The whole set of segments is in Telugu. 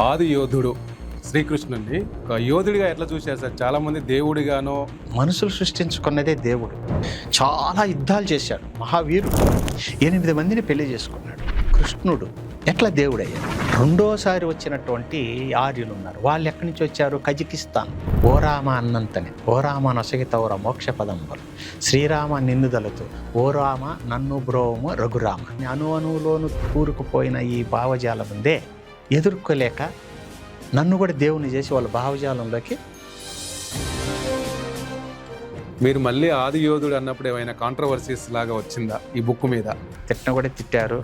ఆది యోధుడు శ్రీకృష్ణుడిని ఒక యోధుడిగా ఎట్లా చూశారు సార్? చాలామంది దేవుడిగానో. మనుషులు సృష్టించుకున్నదే దేవుడు. చాలా యుద్ధాలు చేశాడు, మహావీరుడు. 8 మందిని పెళ్లి చేసుకున్నాడు. కృష్ణుడు ఎట్లా దేవుడయ్యాడు? రెండోసారి వచ్చినటువంటి ఆర్యులు ఉన్నారు. వాళ్ళు ఎక్కడి నుంచి వచ్చారు? కజకిస్తాన్. ఓ రామ అన్నంతని, ఓ రామ నొసగితౌర మోక్ష పదంబలు, శ్రీరామ నిన్నుదలతో, ఓ రామ నన్ను బ్రోము రఘురామ. అణువులోను కూరుకుపోయిన ఈ భావజాలం ఉందే, ఎదుర్కోలేక నన్ను కూడా దేవుని చేసి వాళ్ళ భావజాలంలోకి. మీరు మళ్ళీ ఆది యోధుడు అన్నప్పుడు ఏమైనా కాంట్రవర్సీస్ లాగా వచ్చిందా ఈ బుక్ మీద? తిట్టిన కూడా తిట్టారు.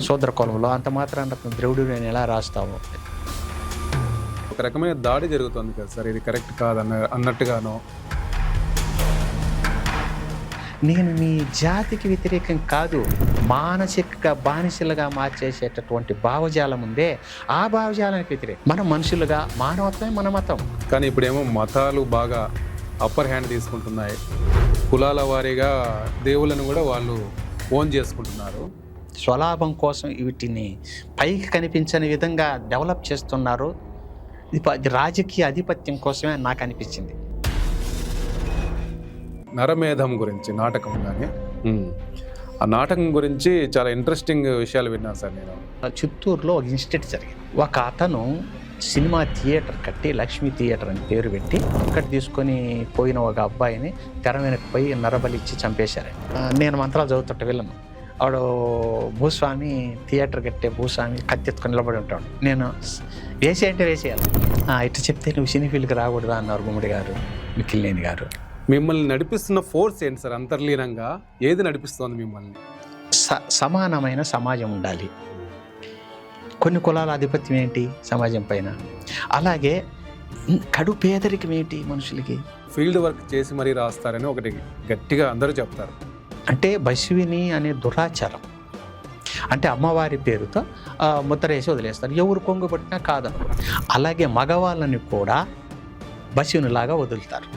శూద్ర కులంలో అంత మాత్రాన ద్రవిడు నేను ఎలా రాస్తాము? ఒక రకమైన దాడి జరుగుతుంది కదా సార్, ఇది కరెక్ట్ అన్నట్టుగానో. నేను మీ జాతికి వ్యతిరేకం కాదు, మానసిక బానిసలుగా మార్చేసేటటువంటి భావజాలం ఉందే, ఆ భావజాలానికి వ్యతిరేకం. మనం మనుషులుగా, మానవత్వమే మన మతం. కానీ ఇప్పుడేమో మతాలు బాగా అప్పర్ హ్యాండ్ తీసుకుంటున్నాయి. కులాల వారీగా దేవుళ్ళను కూడా వాళ్ళు ఓన్ చేసుకుంటున్నారు. స్వలాభం కోసం వీటిని పైకి కనిపించని విధంగా డెవలప్ చేస్తున్నారు. ఇది రాజకీయ ఆధిపత్యం కోసమే నాకు అనిపించింది. నరమేధం గురించి నాటకం కానీ, ఆ నాటకం గురించి చాలా ఇంట్రెస్టింగ్ విషయాలు విన్నాను సార్ నేను. చిత్తూరులో ఒక ఇన్స్టిట్యూట్ జరిగింది. ఒక అతను సినిమా థియేటర్ కట్టి, లక్ష్మీ థియేటర్ అని పేరు పెట్టి, ఇక్కడ తీసుకొని పోయిన ఒక అబ్బాయిని తెర వెనక్కి పోయి నరబలిచ్చి చంపేశారు. నేను మంత్రాలు చదువుతుంటే వెళ్ళను. ఆవిడ భూస్వామి, థియేటర్ కట్టే భూస్వామి కత్తెత్తుకొని నిలబడి ఉంటాడు. నేను వేసేయంటే వేసేయాలి. ఇట్లా చెప్తే నువ్వు సినీ ఫీల్డ్కి రాకూడదా అన్నారు గుమ్మడి గారు, మిక్కిలినేని గారు. మిమ్మల్ని నడిపిస్తున్న ఫోర్స్ ఏంటి సార్? అంతర్లీనంగా ఏది నడిపిస్తుంది మిమ్మల్ని? సమానమైన సమాజం ఉండాలి. కొన్ని కులాల ఆధిపత్యం ఏంటి సమాజం పైన, అలాగే కడు పేదరికం ఏంటి మనుషులకి. ఫీల్డ్ వర్క్ చేసి మరీ రాస్తారని ఒకటి గట్టిగా అందరూ చెప్తారు. అంటే బస్విని అనే దురాచారం. అంటే అమ్మవారి పేరుతో ముద్ర వేసి వదిలేస్తారు. ఎవరు కొంగు పట్టినా కాదను. అలాగే మగవాళ్ళని కూడా బస్వినిలాగా వదులుతారు.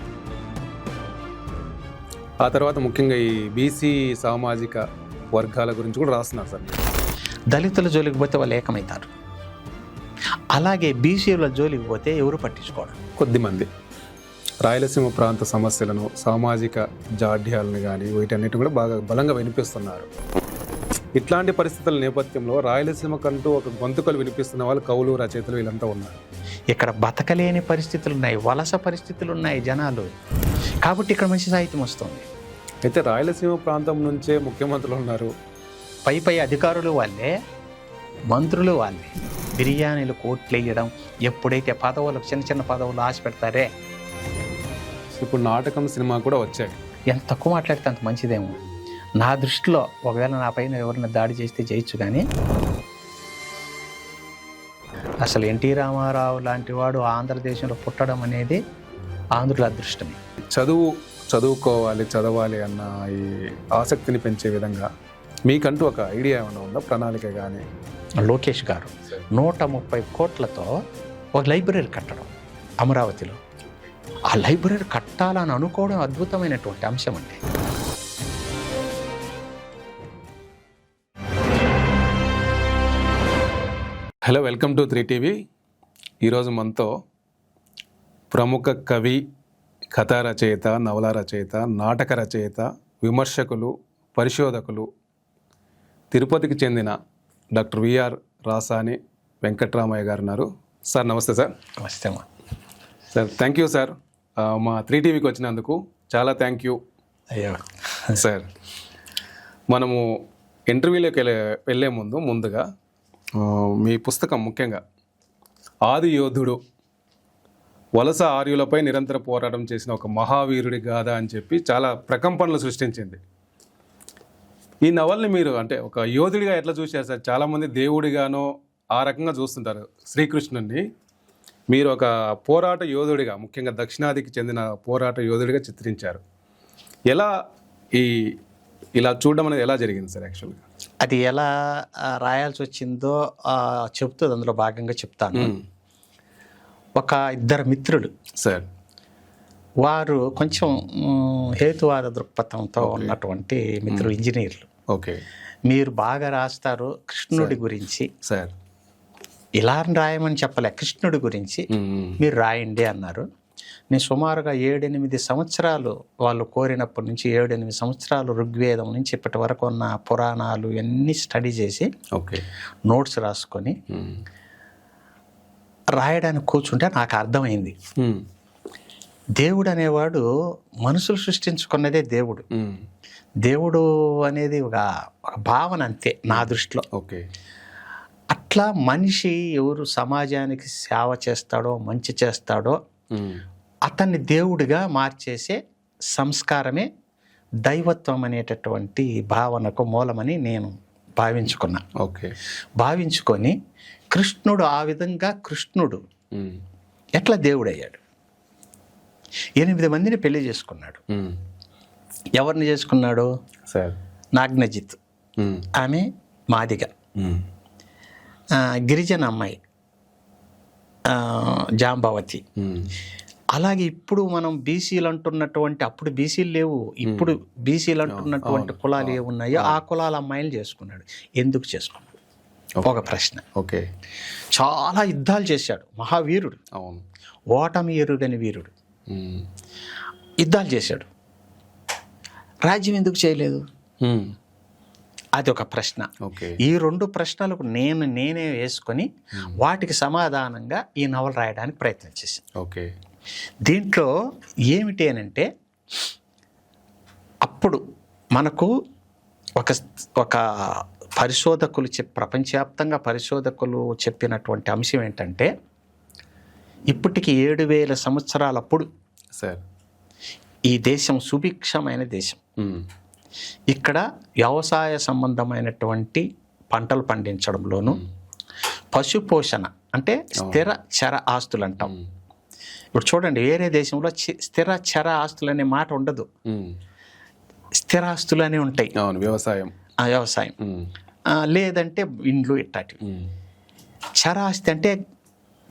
ఆ తర్వాత ముఖ్యంగా ఈ బీసీ సామాజిక వర్గాల గురించి కూడా రాస్తున్నారు సార్. దళితుల జోలికి పోతే వాళ్ళు ఏకమవుతారు. అలాగే బీసీల జోలికి పోతే ఎవరు పట్టించుకోవడం. కొద్దిమంది రాయలసీమ ప్రాంత సమస్యలను, సామాజిక జాడ్యాలను కానీ వీటన్నిటిని కూడా బాగా బలంగా వినిపిస్తున్నారు. ఇట్లాంటి పరిస్థితుల నేపథ్యంలో రాయలసీమకంటూ ఒక గొంతుకలు వినిపిస్తున్న వాళ్ళు కవులు, రచయితలు వీళ్ళంతా ఉన్నారు. ఇక్కడ బతకలేని పరిస్థితులు ఉన్నాయి, వలస పరిస్థితులు ఉన్నాయి జనాలు. కాబట్టి ఇక్కడ మంచి సాహిత్యం వస్తుంది. అయితే రాయలసీమ ప్రాంతం నుంచే ముఖ్యమంత్రులు ఉన్నారు. పై అధికారులు వాళ్ళే, మంత్రులు వాళ్ళే. బిర్యానీలు కోట్లు వేయడం, ఎప్పుడైతే పదవులకు చిన్న చిన్న పదవులు ఆశ పెడతారే. ఇప్పుడు నాటకం, సినిమా కూడా వచ్చాయి. ఎంత తక్కువ మాట్లాడితే అంత మంచిదేమో నా దృష్టిలో. ఒకవేళ నా పైన ఎవరైనా దాడి చేస్తే చేయొచ్చు, కానీ అసలు ఎన్టీ రామారావు లాంటి వాడు ఆంధ్రదేశంలో పుట్టడం అనేది ఆంధ్రుల అదృష్టమే. చదవాలి అన్న ఈ ఆసక్తిని పెంచే విధంగా మీకంటూ ఒక ఐడియా ఏమైనా ఉందా, ప్రణాళిక కానీ? లోకేష్ గారు 130 కోట్లతో ఒక లైబ్రరీ కట్టడం అమరావతిలో. ఆ లైబ్రరీ కట్టాలని అనుకోవడం అద్భుతమైనటువంటి అంశం అండి. Hello, welcome to 3TV. ఈరోజు మనతో ప్రముఖ కవి, కథా రచయిత, నవల రచయిత, నాటక రచయిత, విమర్శకులు, పరిశోధకులు, తిరుపతికి చెందిన డాక్టర్ విఆర్ రాసాని వెంకట్రామయ్య గారు ఉన్నారు. సార్ నమస్తే సార్. నమస్తే అమ్మా. సార్ థ్యాంక్ యూ సార్, మా 3TVకి వచ్చినందుకు చాలా థ్యాంక్ యూ. అయ్యో సార్, మనము ఇంటర్వ్యూలోకి వెళ్ళే ముందుగా మీ పుస్తకం ముఖ్యంగా ఆది యోధుడు, వలస ఆర్యులపై నిరంతర పోరాటం చేసిన ఒక మహావీరుడి గాథ అని చెప్పి చాలా ప్రకంపనలు సృష్టించింది. ఈ నవల్ని మీరు అంటే ఒక యోధుడిగా ఎట్లా చూశారు సార్? చాలామంది దేవుడిగానో ఆ రకంగా చూస్తుంటారు శ్రీకృష్ణుడిని. మీరు ఒక పోరాట యోధుడిగా, ముఖ్యంగా దక్షిణాదికి చెందిన పోరాట యోధుడిగా చిత్రించారు. ఇలా చూడడం అనేది ఎలా జరిగింది సార్? యాక్చువల్గా అది ఎలా రాయాల్సి వచ్చిందో చెప్తుంది, అందులో భాగంగా చెప్తాను. ఒక 2 మిత్రులు సార్, వారు కొంచెం హేతువాద దృక్పథంతో ఉన్నటువంటి మిత్రులు, ఇంజనీర్లు. ఓకే మీరు బాగా రాస్తారు కృష్ణుడి గురించి, సార్. ఇలా రాయమని చెప్పలే, కృష్ణుడి గురించి మీరు రాయండి అన్నారు. నేను సుమారుగా 7-8 సంవత్సరాలు వాళ్ళు కోరినప్పటి నుంచి 7-8 సంవత్సరాలు ఋగ్వేదం నుంచి ఇప్పటి వరకు ఉన్న పురాణాలు ఇవన్నీ స్టడీ చేసి ఓకే నోట్స్ రాసుకొని రాయడానికి కూర్చుంటే నాకు అర్థమైంది, దేవుడు అనేవాడు మనుషులు సృష్టించుకున్నదే దేవుడు. దేవుడు అనేది ఒక భావన అంతే నా దృష్టిలో. ఓకే. అట్లా మనిషి ఎవరు సమాజానికి సేవ చేస్తాడో, మంచి చేస్తాడో అతన్ని దేవుడిగా మార్చేసే సంస్కారమే దైవత్వం అనేటటువంటి భావనకు మూలమని నేను భావించుకున్నా. ఓకే. భావించుకొని కృష్ణుడు ఆ విధంగా కృష్ణుడు ఎట్లా దేవుడయ్యాడు? 8 మందిని పెళ్లి చేసుకున్నాడు. ఎవరిని చేసుకున్నాడు? సార్. నాగ్నజిత్, ఆమె మాదిగ, గిరిజన అమ్మాయి జాంబవతి. అలాగే ఇప్పుడు మనం బీసీలు అంటున్నటువంటి, అప్పుడు బీసీలు లేవు, ఇప్పుడు బీసీలు అంటున్నటువంటి కులాలు ఏమున్నాయో ఆ కులాల అమ్మాయిలు చేసుకున్నాడు. ఎందుకు చేసుకున్నాడు? ఒక ప్రశ్న. ఓకే. చాలా యుద్ధాలు చేశాడు, మహావీరుడు, అవును, ఓటమి ఎరుగని వీరుడు. యుద్ధాలు చేశాడు, రాజ్యం ఎందుకు చేయలేదు? అది ఒక ప్రశ్న. ఈ 2 ప్రశ్నలకు నేనే వేసుకొని వాటికి సమాధానంగా ఈ నవల రాయడానికి ప్రయత్నం చేశాను. ఓకే. దీంట్లో ఏమిటి అని అంటే, అప్పుడు మనకు ఒక పరిశోధకులు ప్రపంచవ్యాప్తంగా పరిశోధకులు చెప్పినటువంటి అంశం ఏంటంటే, ఇప్పటికి 7,000 సంవత్సరాలప్పుడు సార్ ఈ దేశం సుభిక్షమైన దేశం. ఇక్కడ వ్యవసాయ సంబంధమైనటువంటి పంటలు పండించడంలోను, పశుపోషణ అంటే స్థిర చర ఆస్తులు అంటాం. ఇప్పుడు చూడండి, వేరే దేశంలో స్థిర చర ఆస్తులు అనే మాట ఉండదు, స్థిర ఆస్తులు అనేవి ఉంటాయి. వ్యవసాయం లేదంటే ఇండ్లు ఇట్లాంటివి. చర ఆస్తి అంటే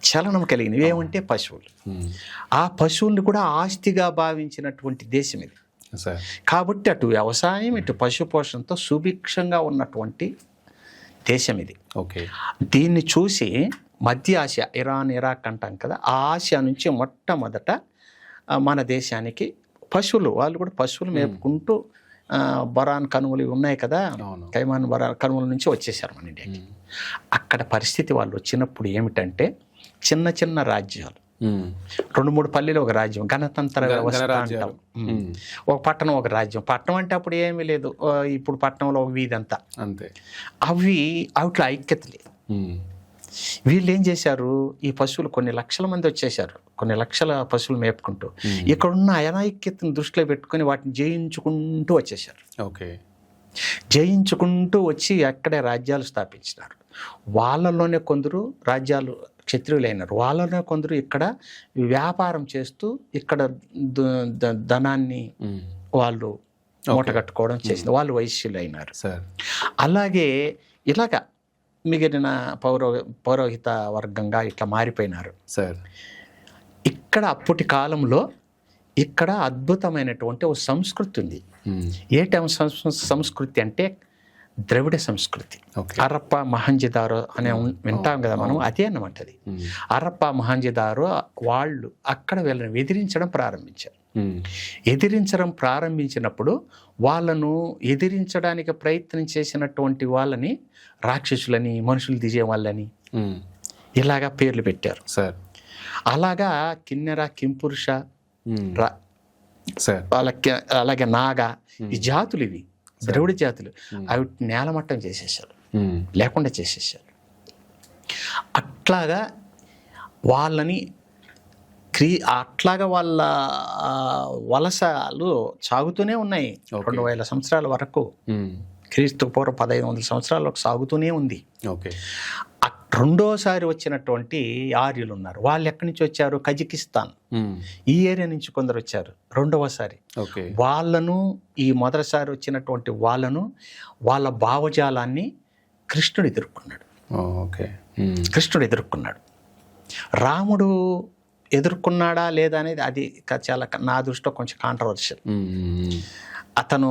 చలనం కలిగినవి ఏమంటే పశువులు. ఆ పశువుల్ని కూడా ఆస్తిగా భావించినటువంటి దేశం ఇది. కాబట్టి అటు వ్యవసాయం ఇటు పశుపోషణతో సుభిక్షంగా ఉన్నటువంటి దేశం ఇది. ఓకే. దీన్ని చూసి మధ్య ఆసియా, ఇరాన్, ఇరాక్ అంటాం కదా, ఆ ఆసియా నుంచి మొట్టమొదట మన దేశానికి పశువులు, వాళ్ళు కూడా పశువులు మేపుకుంటూ బరాన్ కనుమలు ఉన్నాయి కదా, కైమాన్ బరాన్ కనుమల నుంచి వచ్చేసారు మన ఇండియాకి. అక్కడ పరిస్థితి వాళ్ళు వచ్చినప్పుడు ఏమిటంటే, చిన్న చిన్న రాజ్యాలు, 2-3 పల్లెలు ఒక రాజ్యం, గణతంత్ర వ్యవస్థ అంటాం. ఒక పట్టణం ఒక రాజ్యం. పట్టణం అంటే అప్పుడు ఏమీ లేదు, ఇప్పుడు పట్టణంలో ఒక వీధి అంతా అంతే. అవిట్లో ఐక్యత లేదు. వీళ్ళు ఏం చేశారు, ఈ పశువులు కొన్ని లక్షల మంది వచ్చేసారు, కొన్ని లక్షల పశువులు మేపుకుంటూ ఇక్కడున్న అనైక్యతను దృష్టిలో పెట్టుకొని వాటిని జయించుకుంటూ వచ్చేసారు. ఓకే. జయించుకుంటూ వచ్చి అక్కడే రాజ్యాలు స్థాపించినారు. వాళ్ళలోనే కొందరు రాజ్యాలు క్షత్రియులైనారు, వాళ్ళలోనే కొందరు ఇక్కడ వ్యాపారం చేస్తూ ఇక్కడ ధనాన్ని వాళ్ళు మూటగట్టుకోవడం చేసింది, వాళ్ళు వైశ్యులు అయినారు. అలాగే ఇలాగ మిగిలిన పౌరోహిత వర్గంగా ఇట్లా మారిపోయినారు. ఇక్కడ అప్పటి కాలంలో ఇక్కడ అద్భుతమైనటువంటి ఒక సంస్కృతి ఉంది. ఏటం సంస్కృతి అంటే ద్రవిడ సంస్కృతి. హరప్ప మహంజదారో అనే వింటాం కదా మనం, అదే అన్నమాట అది. హరప్ప మహంజదారో వాళ్ళు అక్కడ వీళ్ళని ఎదిరించడం ప్రారంభించారు. ఎదిరించడం ప్రారంభించినప్పుడు వాళ్ళను ఎదిరించడానికి ప్రయత్నం చేసినటువంటి వాళ్ళని రాక్షసులని, మనుషులు దిగే వాళ్ళని ఇలాగా పేర్లు పెట్టారు. అలాగా కిన్నెర, కింపురుష, అలాగే నాగ, ఈ జాతులు, ఇవి ద్రవిడ జాతులు, అవి నేలమట్టం చేసేసారు, లేకుండా చేసేసారు. అట్లాగా వాళ్ళని అట్లాగా వాళ్ళ వలసలు సాగుతూనే ఉన్నాయి 2,000 సంవత్సరాల వరకు. క్రీస్తు పూర్వం 1,500 సంవత్సరాల వరకు సాగుతూనే ఉంది. రెండోసారి వచ్చినటువంటి ఆర్యులు ఉన్నారు. వాళ్ళు ఎక్కడి నుంచి వచ్చారు? కజకిస్తాన్, ఈ ఏరియా నుంచి కొందరు వచ్చారు రెండవసారి. వాళ్ళను, ఈ మొదటిసారి వచ్చినటువంటి వాళ్ళను, వాళ్ళ భావజాలాన్ని కృష్ణుడు ఎదుర్కొన్నాడు. కృష్ణుడు ఎదుర్కొన్నాడు. రాముడు ఎదుర్కొన్నాడా లేదా అనేది అది చాలా నా దృష్టిలో కొంచెం కాంట్రవర్షియల్. అతను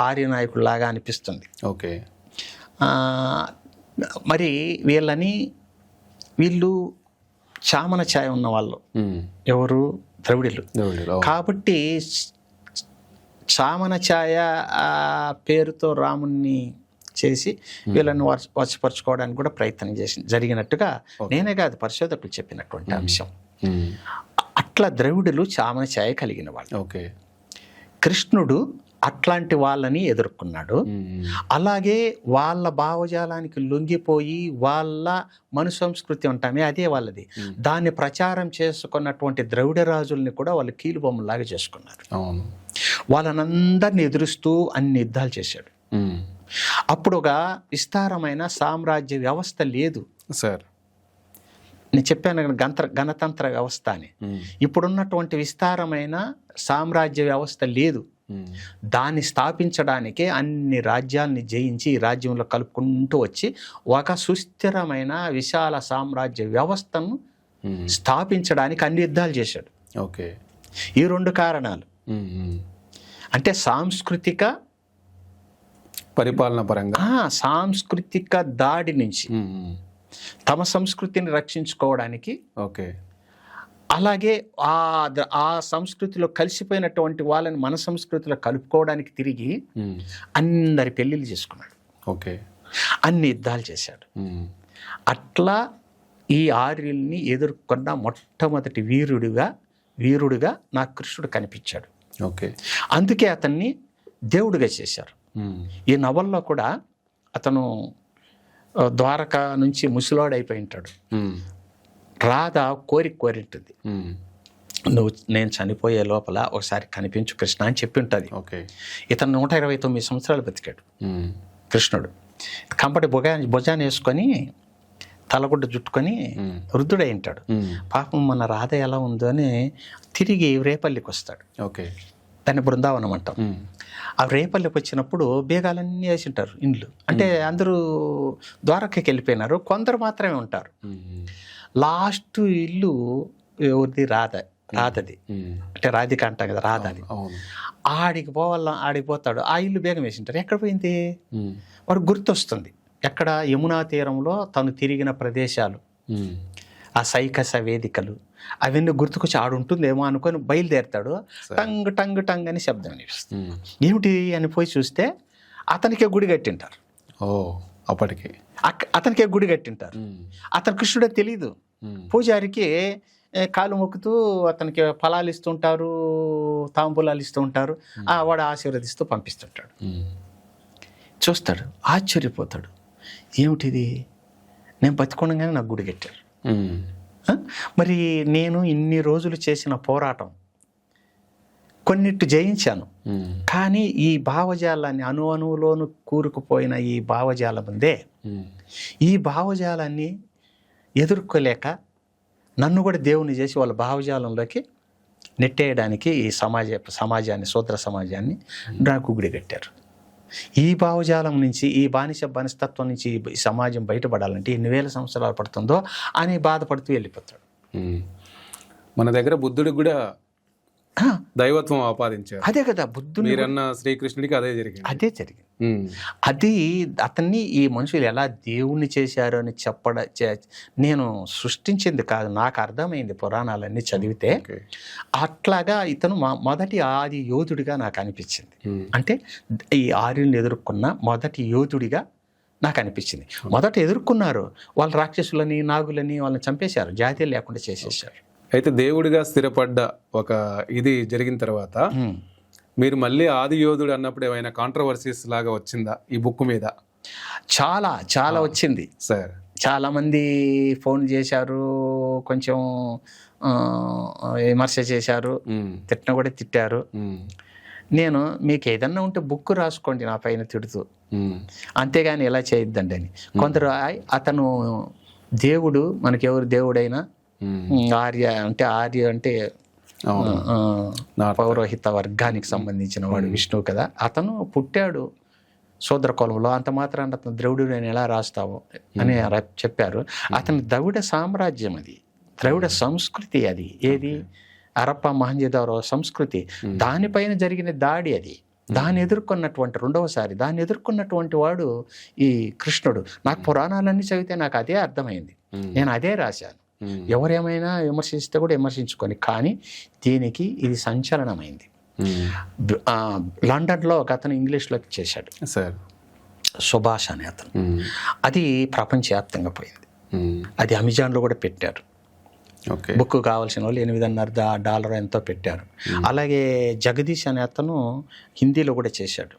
ఆర్య నాయకుడిలాగా అనిపిస్తుంది. ఓకే. మరి వీళ్ళు చామన ఛాయ ఉన్న వాళ్ళు, ఎవరు? ద్రవిడులు. కాబట్టి చామన ఛాయ పేరుతో రాముణ్ణి చేసి వీళ్ళని వశపరచుకోవడానికి కూడా ప్రయత్నం జరిగినట్టుగా నేనే కాదు, పరిశోధకులు చెప్పినటువంటి అంశం. అట్లా ద్రవిడులు చామన ఛాయ కలిగిన వాళ్ళు. ఓకే. కృష్ణుడు అట్లాంటి వాళ్ళని ఎదుర్కొన్నాడు. అలాగే వాళ్ళ భావజాలానికి లొంగిపోయి వాళ్ళ మను సంస్కృతి ఉంటామే, అదే వాళ్ళది, దాన్ని ప్రచారం చేసుకున్నటువంటి ద్రవిడ రాజుల్ని కూడా వాళ్ళు కీలుబొమ్మలాగా చేసుకున్నారు. వాళ్ళనందరినీ ఎదురుస్తూ అన్ని యుద్ధాలు చేశాడు. అప్పుడుగా విస్తారమైన సామ్రాజ్య వ్యవస్థ లేదు సార్. నేను చెప్పాను గణతంత్ర వ్యవస్థ అని. ఇప్పుడున్నటువంటి విస్తారమైన సామ్రాజ్య వ్యవస్థ లేదు. దాన్ని స్థాపించడానికే అన్ని రాజ్యాల్ని జయించి ఈ రాజ్యంలో కలుపుకుంటూ వచ్చి ఒక సుస్థిరమైన విశాల సామ్రాజ్య వ్యవస్థను స్థాపించడానికి అన్ని యుద్ధాలు చేశాడు. ఓకే. ఈ రెండు కారణాలు, అంటే సాంస్కృతిక పరిపాలన పరంగా, సాంస్కృతిక దాడి నుంచి తమ సంస్కృతిని రక్షించుకోవడానికి, ఓకే, అలాగే ఆ సంస్కృతిలో కలిసిపోయినటువంటి వాళ్ళని మన సంస్కృతిలో కలుపుకోవడానికి తిరిగి అందరి పెళ్ళిళ్ళు చేసుకున్నాడు. ఓకే. అన్ని యుద్ధాలు చేశాడు. అట్లా ఈ ఆర్యుల్ని ఎదుర్కొన్న మొట్టమొదటి వీరుడిగా నాకు కృష్ణుడు కనిపించాడు. ఓకే. అందుకే అతన్ని దేవుడిగా చేశారు. ఈ నవల్లో కూడా అతను ద్వారకా నుంచి ముసలోడైపోయి ఉంటాడు. రాధ కోరింటుంది, నేను చనిపోయే లోపల ఒకసారి కనిపించు కృష్ణ అని చెప్పి ఉంటుంది. ఇతను 129 సంవత్సరాలు బతికాడు కృష్ణుడు. కంపటి భుజాన్ని వేసుకొని తలగుడ్డ జుట్టుకొని వృద్ధుడై ఉంటాడు. పాపం మన రాధ ఎలా ఉందో అని తిరిగి రేపల్లికి వస్తాడు. ఓకే. దాన్ని బృందావనం అంటాం. ఆ రేపల్లికి వచ్చినప్పుడు బేగాలన్నీ వేసి ఉంటారు ఇండ్లు, అంటే అందరూ ద్వారకకి వెళ్ళిపోయినారు, కొందరు మాత్రమే ఉంటారు. లాస్ట్ ఇల్లు ఎవరిది? రాధది, అంటే రాధిక అంటాం కదా, రాధది. ఆడికి పోతాడు. ఆ ఇల్లు బేగం వేసింటారు. ఎక్కడ పోయింది? వాడు గుర్తొస్తుంది. ఎక్కడ? యమునా తీరంలో తను తిరిగిన ప్రదేశాలు, ఆ సైకస వేదికలు, అవన్నీ గుర్తుకొచ్చి ఆడుంటుందేమో అనుకొని బయలుదేరుతాడు. టంగ్ టంగ్ టంగ్ అని శబ్దం అనిపిస్తుంది. ఏమిటి అని పోయి చూస్తే అతనికే గుడి కట్టింటారు. అప్పటికి అతనికే గుడి కట్టింటారు. అతను కృష్ణుడే తెలీదు. పూజారికి కాలు మొక్కుతూ అతనికి ఫలాలు ఇస్తుంటారు, తాంబూలాలు ఇస్తూ ఉంటారు. వాడు ఆశీర్వదిస్తూ పంపిస్తుంటాడు. చూస్తాడు, ఆశ్చర్యపోతాడు. ఏమిటిది? నేను బతికొనగానే నాకు గుడి కట్టారు. మరి నేను ఇన్ని రోజులు చేసిన పోరాటం కొన్నిట్టు జయించాను, కానీ ఈ భావజాలాన్ని అణువులోను కూరుకుపోయిన ఈ భావజాలం ఉందే, ఈ భావజాలాన్ని ఎదుర్కోలేక నన్ను కూడా దేవుని చేసి వాళ్ళ భావజాలంలోకి నెట్టేయడానికి ఈ సమాజాన్ని, శూద్ర సమాజాన్ని నాకు గుడి కట్టారు. ఈ భావజాలం నుంచి, ఈ బానిసత్వం నుంచి ఈ సమాజం బయటపడాలంటే ఎన్ని వేల సంవత్సరాలు పడుతుందో అని బాధపడుతూ వెళ్ళిపోతాడు. మన దగ్గర బుద్ధుడికి కూడా దైవత్వం ఆపాదించారు. అదే కదా బుద్ధుడు, మీరన్న శ్రీకృష్ణుడికి అదే జరిగింది. అది అతన్ని ఈ మనుషులు ఎలా దేవుణ్ణి చేశారు అని నేను సృష్టించింది కాదు, నాకు అర్థమైంది పురాణాలన్నీ చదివితే. అట్లాగా ఇతను మొదటి ఆది యోధుడిగా నాకు అనిపించింది. అంటే ఈ ఆర్యుల్ని ఎదుర్కొన్న మొదటి యోధుడిగా నాకు అనిపించింది. మొదట ఎదుర్కొన్నారు, వాళ్ళు రాక్షసులని, నాగులని వాళ్ళని చంపేశారు, జాతీయం లేకుండా చేసేసారు. అయితే దేవుడిగా స్థిరపడ్డ ఒక ఇది జరిగిన తర్వాత మీరు మళ్ళీ ఆది యోధుడు అన్నప్పుడు ఏమైనా కాంట్రవర్సీస్ లాగా వచ్చిందా ఈ బుక్ మీద? చాలా వచ్చింది సార్. చాలా మంది ఫోన్ చేశారు, కొంచెం విమర్శ చేశారు, తిట్టిన కూడా తిట్టారు. నేను మీకు ఏదన్నా ఉంటే బుక్ రాసుకోండి నా పైన తిడుతూ, అంతేగాని ఎలా చేయొద్దండి అని. కొందరు అతను దేవుడు, మనకెవరు దేవుడైనా ఆర్య అంటే పౌరోహిత వర్గానికి సంబంధించిన వాడు విష్ణువు కదా, అతను పుట్టాడు శూద్ర కులంలో, అంత మాత్రాన్ని అతను ద్రవిడు నేను ఎలా రాస్తావు అని చెప్పారు. అతని ద్రవిడ సామ్రాజ్యం అది, ద్రవిడ సంస్కృతి అది. ఏది? హరప్ప మహంజదారో సంస్కృతి, దానిపైన జరిగిన దాడి అది. దాన్ని ఎదుర్కొన్నటువంటి వాడు ఈ కృష్ణుడు. నాకు పురాణాలన్నీ చదివితే నాకు అదే అర్థమైంది, నేను అదే రాశాను. ఎవరేమైనా విమర్శిస్తే కూడా విమర్శించుకొని, కానీ దీనికి ఇది సంచలనమైంది. లండన్లో ఒక అతను ఇంగ్లీష్లోకి చేశాడు సార్, సుభాష్ అనే అతను. అది ప్రపంచవ్యాప్తంగా పోయింది. అది అమెజాన్లో కూడా పెట్టారు. ఓకే, బుక్ కావాల్సిన వాళ్ళు $8.5 ఎంతో పెట్టారు. అలాగే జగదీష్ అనే అతను హిందీలో కూడా చేశాడు.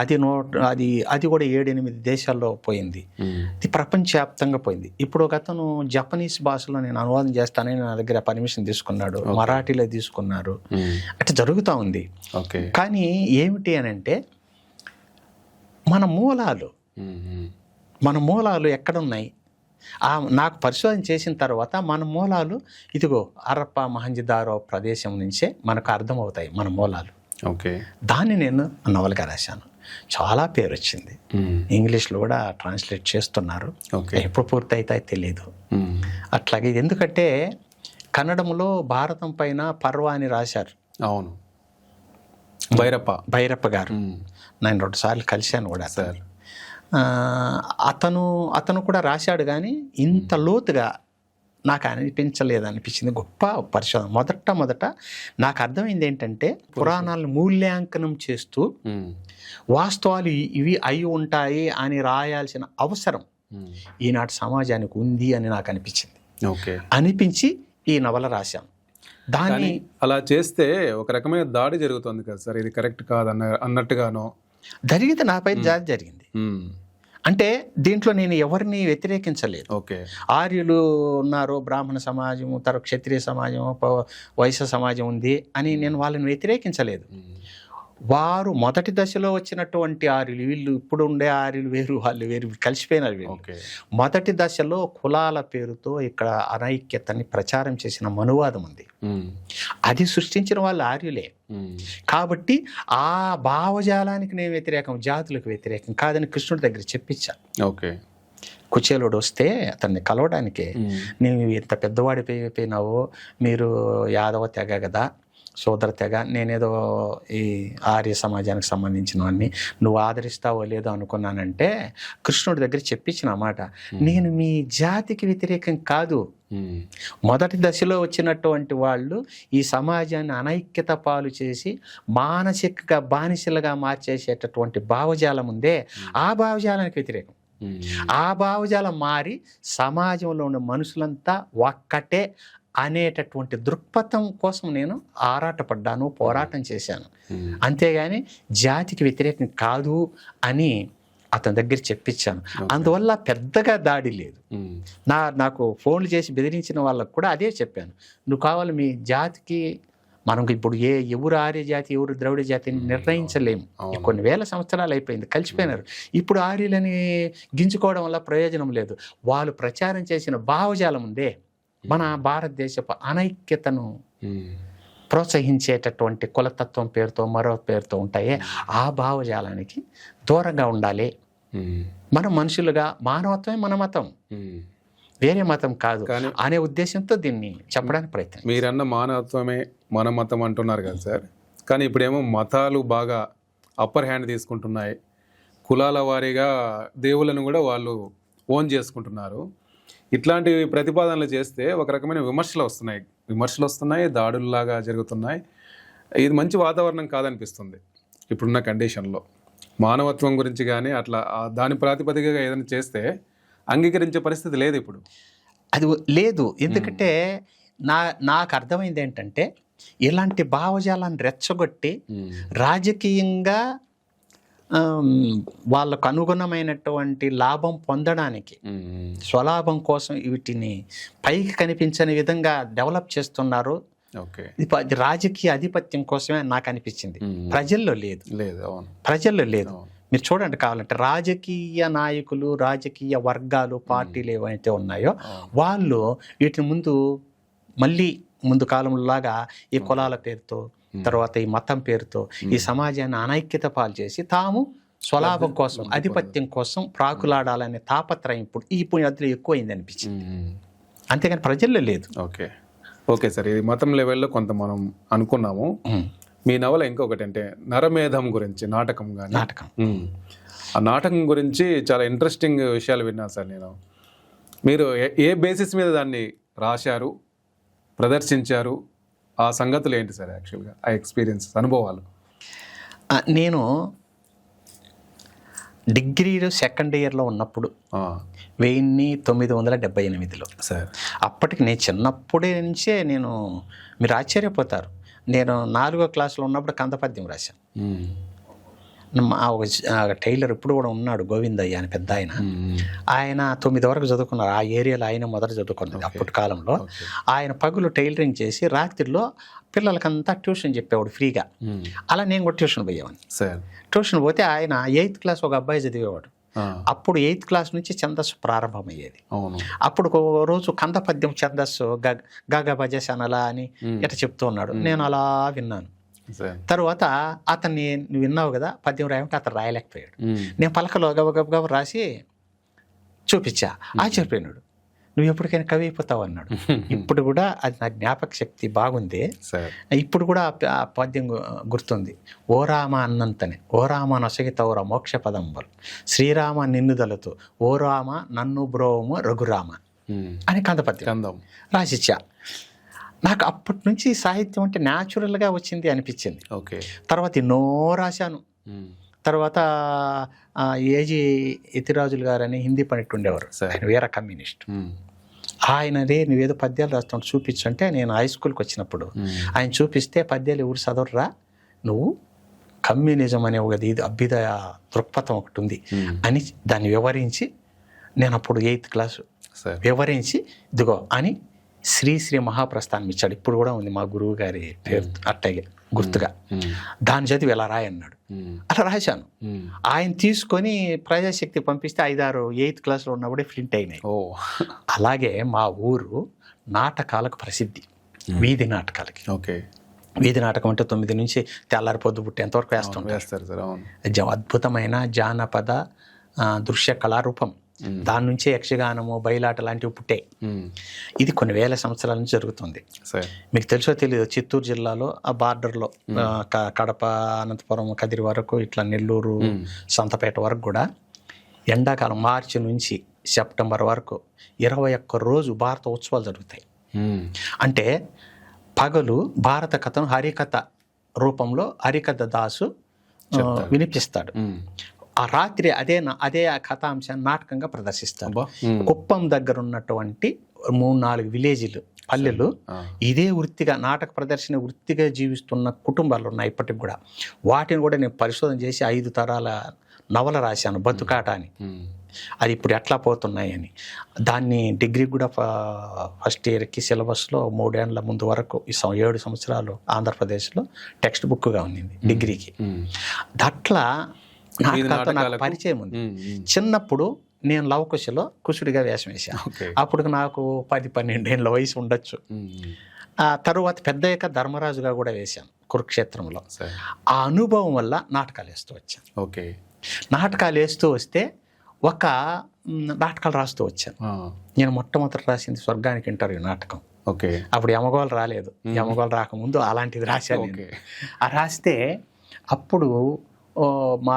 అది కూడా 7-8 దేశాల్లో పోయింది. ఇది ప్రపంచవ్యాప్తంగా పోయింది. ఇప్పుడు ఒక అతను జపనీస్ భాషలో నేను అనువాదం చేస్తానని నా దగ్గర పర్మిషన్ తీసుకున్నాడు, మరాఠీలో తీసుకున్నారు. అట్లా జరుగుతూ ఉంది. కానీ ఏమిటి అని అంటే, మన మూలాలు ఎక్కడున్నాయి? నాకు పరిశోధన చేసిన తర్వాత మన మూలాలు ఇదిగో హరప్పా మొహంజదారో ప్రదేశం నుంచే మనకు అర్థమవుతాయి మన మూలాలు. ఓకే, దాన్ని నేను నవలగా రాశాను. చాలా పేరు వచ్చింది. ఇంగ్లీష్లో కూడా ట్రాన్స్లేట్ చేస్తున్నారు. ఎప్పుడు పూర్తయితే తెలియదు. అట్లాగే ఎందుకంటే కన్నడంలో భారతం పైన పర్వ అని రాశారు. అవును, భైరప్ప గారు. నేను 2 సార్లు కలిశాను కూడా సార్. అతను కూడా రాశాడు, కానీ ఇంత లోతుగా నాకు అనిపించింది. గొప్ప పరిశోధన. మొదట నాకు అర్థమైంది ఏంటంటే, పురాణాలను మూల్యాంకనం చేస్తూ వాస్తవాలు ఇవి అయి ఉంటాయి అని రాయాల్సిన అవసరం ఈనాటి సమాజానికి ఉంది అని నాకు అనిపించి ఈ నవల రాశాను. దాన్ని అలా చేస్తే ఒక రకమైన దాడి జరుగుతుంది కదా సార్, ఇది కరెక్ట్ కాదు అన్నట్టుగానో జరిగితే నాపై దాడి జరిగింది. అంటే దీంట్లో నేను ఎవరిని వ్యతిరేకించలేదు. ఆర్యులు ఉన్నారు, బ్రాహ్మణ సమాజము, తర్వాత క్షత్రియ సమాజం, వైశ్య సమాజం ఉంది అని నేను వాళ్ళని వ్యతిరేకించలేదు. వారు మొదటి దశలో వచ్చినటువంటి ఆర్యులు, వీళ్ళు ఇప్పుడు ఉండే ఆర్యులు వేరు, వాళ్ళు వేరు, కలిసిపోయినారు వీళ్ళు. మొదటి దశలో కులాల పేరుతో ఇక్కడ అనైక్యతని ప్రచారం చేసిన మనువాదం ఉంది. అది సృష్టించిన వాళ్ళు ఆర్యులే. కాబట్టి ఆ భావజాలానికి నేను వ్యతిరేకం, జాతులకు వ్యతిరేకం కాదని కృష్ణుడి దగ్గర చెప్పించా. కుచేలుడు వస్తే అతన్ని కలవడానికి, నేను ఇంత పెద్దవాడిపోయినావు, మీరు యాదవ తెగ కదా, సోదర తెగ, నేనేదో ఈ ఆర్య సమాజానికి సంబంధించిన వాడిని, నువ్వు ఆదరిస్తావో లేదో అనుకున్నానంటే కృష్ణుడి దగ్గర చెప్పించిన మాట, నేను మీ జాతికి వ్యతిరేకం కాదు. మొదటి దశలో వచ్చినటువంటి వాళ్ళు ఈ సమాజాన్ని అనైక్యత పాలు చేసి మానసికంగా బానిసలుగా మార్చేసేటటువంటి భావజాలం ఉందే, ఆ భావజాలానికి వ్యతిరేకం. ఆ భావజాలం మారి సమాజంలో ఉన్న మనుషులంతా ఒక్కటే అనేటటువంటి దృక్పథం కోసం నేను ఆరాటపడ్డాను, పోరాటం చేశాను. అంతేగాని జాతికి వ్యతిరేకం కాదు అని అతని దగ్గర చెప్పించాను. అందువల్ల పెద్దగా దాడి లేదు. నాకు ఫోన్లు చేసి బెదిరించిన వాళ్ళకు కూడా అదే చెప్పాను, నువ్వు కావాలి మీ జాతికి, మనకు ఇప్పుడు ఎవరు ఆర్య జాతి ఎవరు ద్రవిడ జాతి నిర్ణయించలేము. కొన్ని వేల సంవత్సరాలు అయిపోయింది, కలిసిపోయినారు. ఇప్పుడు ఆర్యులని గింజుకోవడం వల్ల ప్రయోజనం లేదు. వాళ్ళు ప్రచారం చేసిన భావజాలం ఉందే, మన భారతదేశపు అనైక్యతను ప్రోత్సహించేటటువంటి కులతత్వం పేరుతో మరో పేరుతో ఉంటాయే, ఆ భావజాలానికి దూరంగా ఉండాలి. మనం మనుషులుగా, మానవత్వమే మన మతం, వేరే మతం కాదు అనే ఉద్దేశంతో దీన్ని చెప్పడానికి ప్రయత్నం. మీరన్న మానవత్వమే మన మతం అంటున్నారు కదా సార్, కానీ ఇప్పుడేమో మతాలు బాగా అప్పర్ హ్యాండ్ తీసుకుంటున్నాయి. కులాల వారీగా దేవులను కూడా వాళ్ళు ఓన్ చేసుకుంటున్నారు. ఇట్లాంటి ప్రతిపాదనలు చేస్తే ఒక రకమైన విమర్శలు వస్తున్నాయి, దాడుల్లాగా జరుగుతున్నాయి. ఇది మంచి వాతావరణం కాదనిపిస్తుంది ఇప్పుడున్న కండిషన్లో. మానవత్వం గురించి కానీ అట్లా దాని ప్రాతిపదికగా ఏదైనా చేస్తే అంగీకరించే పరిస్థితి లేదు ఇప్పుడు. అది లేదు. ఎందుకంటే నాకు అర్థమైంది ఏంటంటే, ఇలాంటి భావజాలాన్ని రెచ్చగొట్టి రాజకీయంగా వాళ్ళకు అనుగుణమైనటువంటి లాభం పొందడానికి, స్వలాభం కోసం వీటిని పైకి కనిపించని విధంగా డెవలప్ చేస్తున్నారు. రాజకీయ ఆధిపత్యం కోసమే నాకు అనిపించింది. ప్రజల్లో లేదు. మీరు చూడండి, కావాలంటే రాజకీయ నాయకులు, రాజకీయ వర్గాలు, పార్టీలు ఏవైతే ఉన్నాయో వాళ్ళు వీటిని ముందు కాలంలాగా ఈ కులాల పేరుతో, తర్వాత ఈ మతం పేరుతో ఈ సమాజాన్ని అనైక్యత పాలు చేసి తాము స్వలాభం కోసం, ఆధిపత్యం కోసం ప్రాకులాడాలనే తాపత్రయం ఇప్పుడు అందులో ఎక్కువైంది అనిపించింది. అంతేగాని ప్రజల్లో లేదు. ఓకే సార్, ఇది మతం లెవెల్లో కొంత మనం అనుకున్నాము. మీ నవల ఇంకొకటి అంటే నరమేధం గురించి నాటకం కానీ నాటకం. ఆ నాటకం గురించి చాలా ఇంట్రెస్టింగ్ విషయాలు విన్నాను సార్ నేను. మీరు ఏ బేసిస్ మీద దాన్ని రాశారు, ప్రదర్శించారు, ఆ సంగతులు ఏంటి సార్ యాక్చువల్గా ఆ ఎక్స్పీరియన్స్ అనుభవాలు? నేను డిగ్రీలో సెకండ్ ఇయర్లో ఉన్నప్పుడు 1978లో సార్, అప్పటికి నేను చిన్నప్పుడే నుంచే మీరు ఆశ్చర్యపోతారు, నేను 4వ క్లాస్లో ఉన్నప్పుడు కందపద్యం రాశాను. ఒక టైలర్ ఇప్పుడు కూడా ఉన్నాడు, గోవిందయ్య అని పెద్ద ఆయన 9 వరకు చదువుకున్నారు. ఆ ఏరియాలో ఆయన మొదట చదువుకున్నది అప్పటి కాలంలో. ఆయన పగులు టైలరింగ్ చేసి రాత్రిలో పిల్లలకంతా ట్యూషన్ చెప్పేవాడు ఫ్రీగా. అలా నేను కూడా ట్యూషన్ పోయేవాడిని. ట్యూషన్ పోతే ఆయన 8th క్లాస్ ఒక అబ్బాయి చదివేవాడు. అప్పుడు 8th క్లాస్ నుంచి ఛందస్సు ప్రారంభమయ్యేది. అప్పుడు ఒక రోజు కందపద్యం ఛందస్సు గగ భజసనలా అని ఇట్లా చెప్తూ ఉన్నాడు. నేను అలా విన్నాను. తర్వాత అతన్ని నువ్వు విన్నావు కదా పద్యం రాయమంటే అతను రాయలేకపోయాడు. నేను పలకలో గబగబ రాసి చూపించా. ఆశ్చర్యపోయినాడు, నువ్వు ఎప్పటికైనా కవి అయిపోతావు అన్నాడు. ఇప్పుడు కూడా అది నా జ్ఞాపక శక్తి బాగుంది. ఇప్పుడు కూడా ఆ పద్యం గుర్తుంది. ఓ రామ అన్నంతనే ఓ రామ నొసగితౌర మోక్ష పదంబలు శ్రీరామ నిన్నుదలతో ఓ రామ నన్ను బ్రోము రఘురామ అని కందపద్యం రాసిచ్చా. నాకు అప్పటి నుంచి సాహిత్యం అంటే న్యాచురల్గా వచ్చింది అనిపించింది. తర్వాత ఎన్నో రాశాను. తర్వాత ఏజీ యతిరాజులు గారని హిందీ పండిట్ ఉండేవారు, ఆయన వేరే కమ్యూనిస్ట్. ఆయనదే నువ్వేదో పద్యాలు రాస్తావు చూపించంటే నేను హై స్కూల్కి వచ్చినప్పుడు ఆయన చూపిస్తే పద్యాలు ఎవరు చదవరా, నువ్వు కమ్యూనిజం అనే ఒక ఇది అభ్యుదయ దృక్పథం ఒకటి ఉంది అని దాన్ని వివరించి, నేను అప్పుడు 8th క్లాసు వివరించి ఇదిగో అని శ్రీ మహాప్రస్థానం ఇచ్చాడు. ఇప్పుడు కూడా ఉంది మా గురువు గారి పేరు అట్టగే గుర్తుగా. దాని చదివి ఎలా రాయన్నాడు, అలా రాశాను. ఆయన తీసుకొని ప్రజాశక్తి పంపిస్తే 5-6 8th క్లాస్లో ఉన్నప్పుడే ప్రింట్ అయినాయి. అలాగే మా ఊరు నాటకాలకు ప్రసిద్ధి, వీధి నాటకాలకి. వీధి నాటకం అంటే 9 నుంచి తెల్లారి పొద్దు పుట్టేంతవరకు వేస్తారు. అద్భుతమైన జానపద దృశ్య కళారూపం. దాని నుంచే యక్షగానము, బయలాట లాంటివి పుట్టాయి. ఇది కొన్ని వేల సంవత్సరాల నుంచి జరుగుతుంది. మీకు తెలుసో తెలియదు, చిత్తూరు జిల్లాలో ఆ బార్డర్లో కడప, అనంతపురం, కదిరి వరకు, ఇట్లా నెల్లూరు, సంతపేట వరకు కూడా ఎండాకాలం మార్చి నుంచి సెప్టెంబర్ వరకు 21 రోజు భారత ఉత్సవాలు జరుగుతాయి. అంటే పగలు భారత కథను హరికథ రూపంలో హరికథ దాసు వినిపిస్తాడు. ఆ రాత్రి అదే కథాంశాన్ని నాటకంగా ప్రదర్శిస్తారు. కుప్పం దగ్గర ఉన్నటువంటి 3-4 విలేజ్లు, పల్లెలు ఇదే వృత్తిగా నాటక ప్రదర్శన వృత్తిగా జీవిస్తున్న కుటుంబాలు ఉన్నాయి ఇప్పటికి కూడా. వాటిని కూడా నేను పరిశోధన చేసి 5 తరాల నవల రాశాను, బతుకాట అని. అది ఇప్పుడు ఎట్లా పోతున్నాయి అని. దాన్ని డిగ్రీ కూడా ఫస్ట్ ఇయర్కి సిలబస్లో 3 ఏళ్ల ముందు వరకు 7 సంవత్సరాలు ఆంధ్రప్రదేశ్లో టెక్స్ట్ బుక్గా ఉన్నింది డిగ్రీకి. అట్లా నాటకాలతో నాకు పరిచయం ఉంది. చిన్నప్పుడు నేను లవకుశలో కుశుడిగా వేషం వేశాను. అప్పుడు నాకు 10-12 ఏళ్ళ వయసు ఉండొచ్చు. ఆ తరువాత పెద్దయ్యాక ధర్మరాజుగా కూడా వేశాను కురుక్షేత్రంలో. ఆ అనుభవం వల్ల నాటకాలు వేస్తూ వచ్చాను. నాటకాలు వేస్తూ వస్తే నాటకాలు రాస్తూ వచ్చాను. నేను మొట్టమొదటి రాసింది స్వర్గానికి ఇంటర్వ్యూ నాటకం. అప్పుడు యమగోళ రాలేదు. యమగోళ రాకముందు అలాంటిది రాశాను. ఆ రాస్తే అప్పుడు మా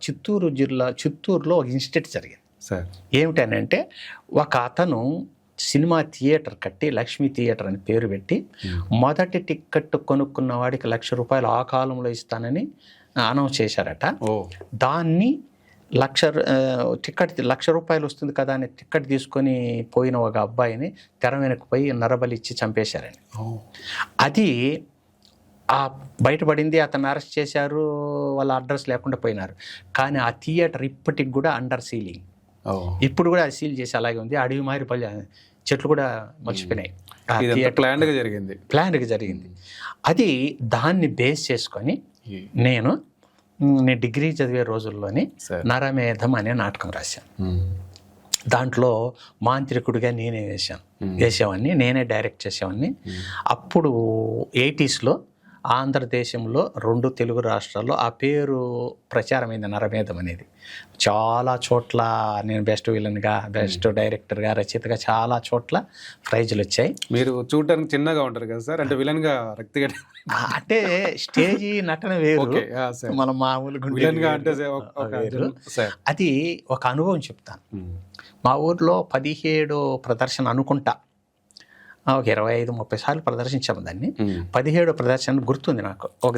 చిత్తూరులో ఒక ఇన్స్టిట్యూట్ జరిగింది. ఏమిటనంటే ఒక అతను సినిమా థియేటర్ కట్టి లక్ష్మీ థియేటర్ అని పేరు పెట్టి మొదటి టిక్కెట్ కొనుక్కున్న వాడికి ₹1,00,000 ఆ కాలంలో ఇస్తానని అనౌన్స్ చేశారట. దాన్ని టిక్కెట్ ₹1,00,000 వస్తుంది కదా అని టిక్కెట్ తీసుకొని పోయిన ఒక అబ్బాయిని తెర వెనక్కి పోయి నరబలి ఇచ్చి చంపేశారని. అది బయటపడింది. అతను అరెస్ట్ చేశారు, వాళ్ళ అడ్రస్ లేకుండా పోయినారు. కానీ ఆ థియేటర్ ఇప్పటికి కూడా అండర్ సీలింగ్. ఇప్పుడు కూడా అది సీల్ చేసి అలాగే ఉంది. అడవి మారి చెట్లు కూడా మర్చిపోయినాయి. ప్లాన్గా జరిగింది. అది దాన్ని బేస్ చేసుకొని నేను డిగ్రీ చదివే రోజుల్లోనే నరమేధం అనే నాటకం రాశాను. దాంట్లో మాంత్రికుడిగా నేనే వేసేవాడిని, నేనే డైరెక్ట్ చేసేవాడిని. అప్పుడు 80s ఆంధ్రదేశంలో 2 తెలుగు రాష్ట్రాల్లో ఆ పేరు ప్రచారమైంది నరమేధం అనేది. చాలా చోట్ల నేను బెస్ట్ విలన్గా, బెస్ట్ డైరెక్టర్గా, రచయితగా చాలా చోట్ల ప్రైజులు వచ్చాయి. మీరు చూడటానికి చిన్నగా ఉంటారు కదా సార్, అంటే విలన్గా రక్తిగట్ట అంటే స్టేజీ నటన వేరు, ఓకే సార్. మన మామూలుగా ఉండేది విలన్గా అంటే వేరు. వేరు. సార్. అది ఒక అనుభవం చెప్తాను. మా ఊర్లో 17 ప్రదర్శన అనుకుంటా, ఒక 25-30 సార్లు ప్రదర్శించాము దాన్ని. 17 ప్రదర్శన గుర్తుంది నాకు. ఒక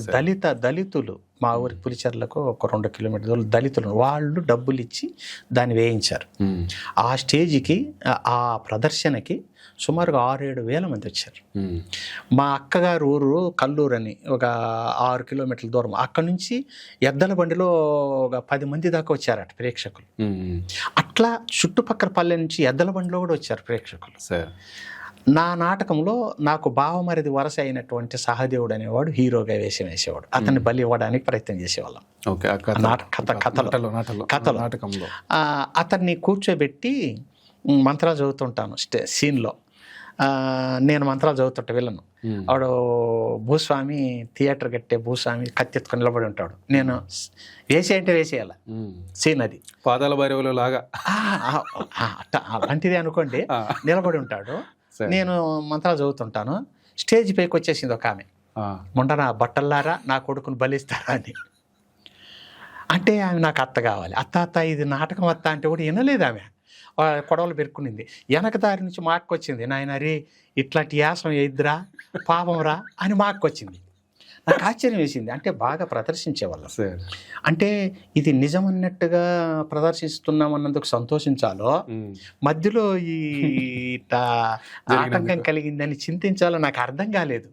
దళితులు మా ఊరికి పులిచెర్లకు ఒక 2 కిలోమీటర్ల దళితులు, వాళ్ళు డబ్బులు ఇచ్చి దాన్ని వేయించారు. ఆ స్టేజ్కి, ఆ ప్రదర్శనకి సుమారుగా 6-7 వేల మంది వచ్చారు. మా అక్కగారు ఊరు కల్లూరు అని ఒక 6 కిలోమీటర్ల దూరం. అక్కడి నుంచి ఎద్దల బండిలో ఒక 10 మంది దాకా వచ్చారట ప్రేక్షకులు. అట్లా చుట్టుపక్కల పల్లె నుంచి ఎద్దల బండిలో కూడా వచ్చారు ప్రేక్షకులు. నా నాటకంలో నాకు బావమరిది వరస అయినటువంటి సహదేవుడు అనేవాడు హీరోగా వేషం వేసేవాడు. అతన్ని బలి ఇవ్వడానికి ప్రయత్నం చేసేవాళ్ళం కథలో. అతన్ని కూర్చోబెట్టి మంత్రాలు చదువుతుంటాను సీన్లో. నేను మంత్రాలు చదువుతుంటా వీళ్ళను. వాడు భూస్వామి, థియేటర్ కట్టే భూస్వామి కత్తెత్తుకొని నిలబడి ఉంటాడు. నేను వేసేయంటే వేసేయాల సీన్, అది పాదాల భైరవులు లాగా అలాంటిది అనుకోండి. నిలబడి ఉంటాడు, నేను మంత్రాలు చదువుతుంటాను. స్టేజ్ పైకి వచ్చేసింది ఒక ఆమె, మొండ నా బట్టల్లారా నా కొడుకుని బలిస్తారా అని. అంటే ఆమె నాకు అత్త కావాలి. అత్త ఇది నాటకం అత్త అంటే కూడా వినలేదు ఆమె. కొడవలు పెరుక్కునింది. వెనక దారి నుంచి మాక్కొచ్చింది, నాయన రే ఇట్లాంటి యాసం ఎద్దురా పాపం రా అని మాక్కొచ్చింది. నాకు ఆశ్చర్యం వేసింది. అంటే బాగా ప్రదర్శించేవాళ్ళం. అంటే ఇది నిజమన్నట్టుగా ప్రదర్శిస్తున్నామన్నందుకు సంతోషించాలో, మధ్యలో ఈ ఆటంకం కలిగిందని చింతించాలో నాకు అర్థం కాలేదు.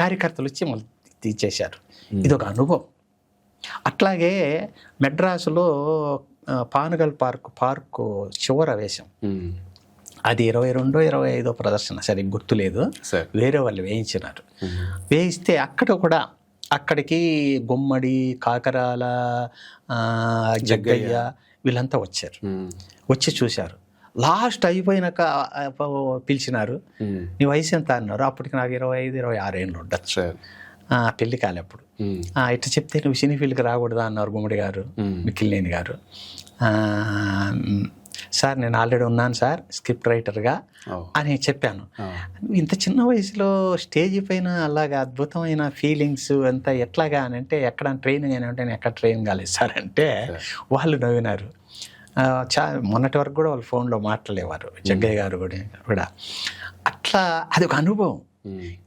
కార్యకర్తలు వచ్చి మళ్ళీ తీసేశారు. ఇది ఒక అనుభవం. అట్లాగే మెడ్రాసులో పానగల్ పార్కు చివర వేషం, అది 22-25 ప్రదర్శన, సరిగ్గా గుర్తులేదు. వేరే వాళ్ళు వేయించినారు. వేయిస్తే అక్కడికి గుమ్మడి, కాకరాల, జగ్గయ్య వీళ్ళంతా వచ్చారు. వచ్చి చూశారు. లాస్ట్ అయిపోయినాక పిలిచినారు. నీ వయసు ఎంత అన్నారు. అప్పటికి నాకు 25-26 ఏళ్ళు ఉండొచ్చు. పెళ్లి కాలేప్పుడు. ఇట్లా చెప్తే నువ్వు సినీ ఫీల్డ్కి రాకూడదా అన్నారు గుమ్మడి గారు, మిక్కిలినేని గారు. సార్ నేను ఆల్రెడీ ఉన్నాను సార్ స్క్రిప్ట్ రైటర్గా అని చెప్పాను. ఇంత చిన్న వయసులో స్టేజ్ పైన అలాగా అద్భుతమైన ఫీలింగ్స్ అంతా ఎట్లాగా అని అంటే, ఎక్కడ ట్రైనింగ్ అని అంటే, నేను ఎక్కడ ట్రైన్ కాలేదు సార్ అంటే వాళ్ళు నవ్వినారు. మొన్నటి వరకు కూడా వాళ్ళు ఫోన్లో మాట్లాడేవారు, జగ్గయ్య గారు కూడా. అట్లా అది ఒక అనుభవం.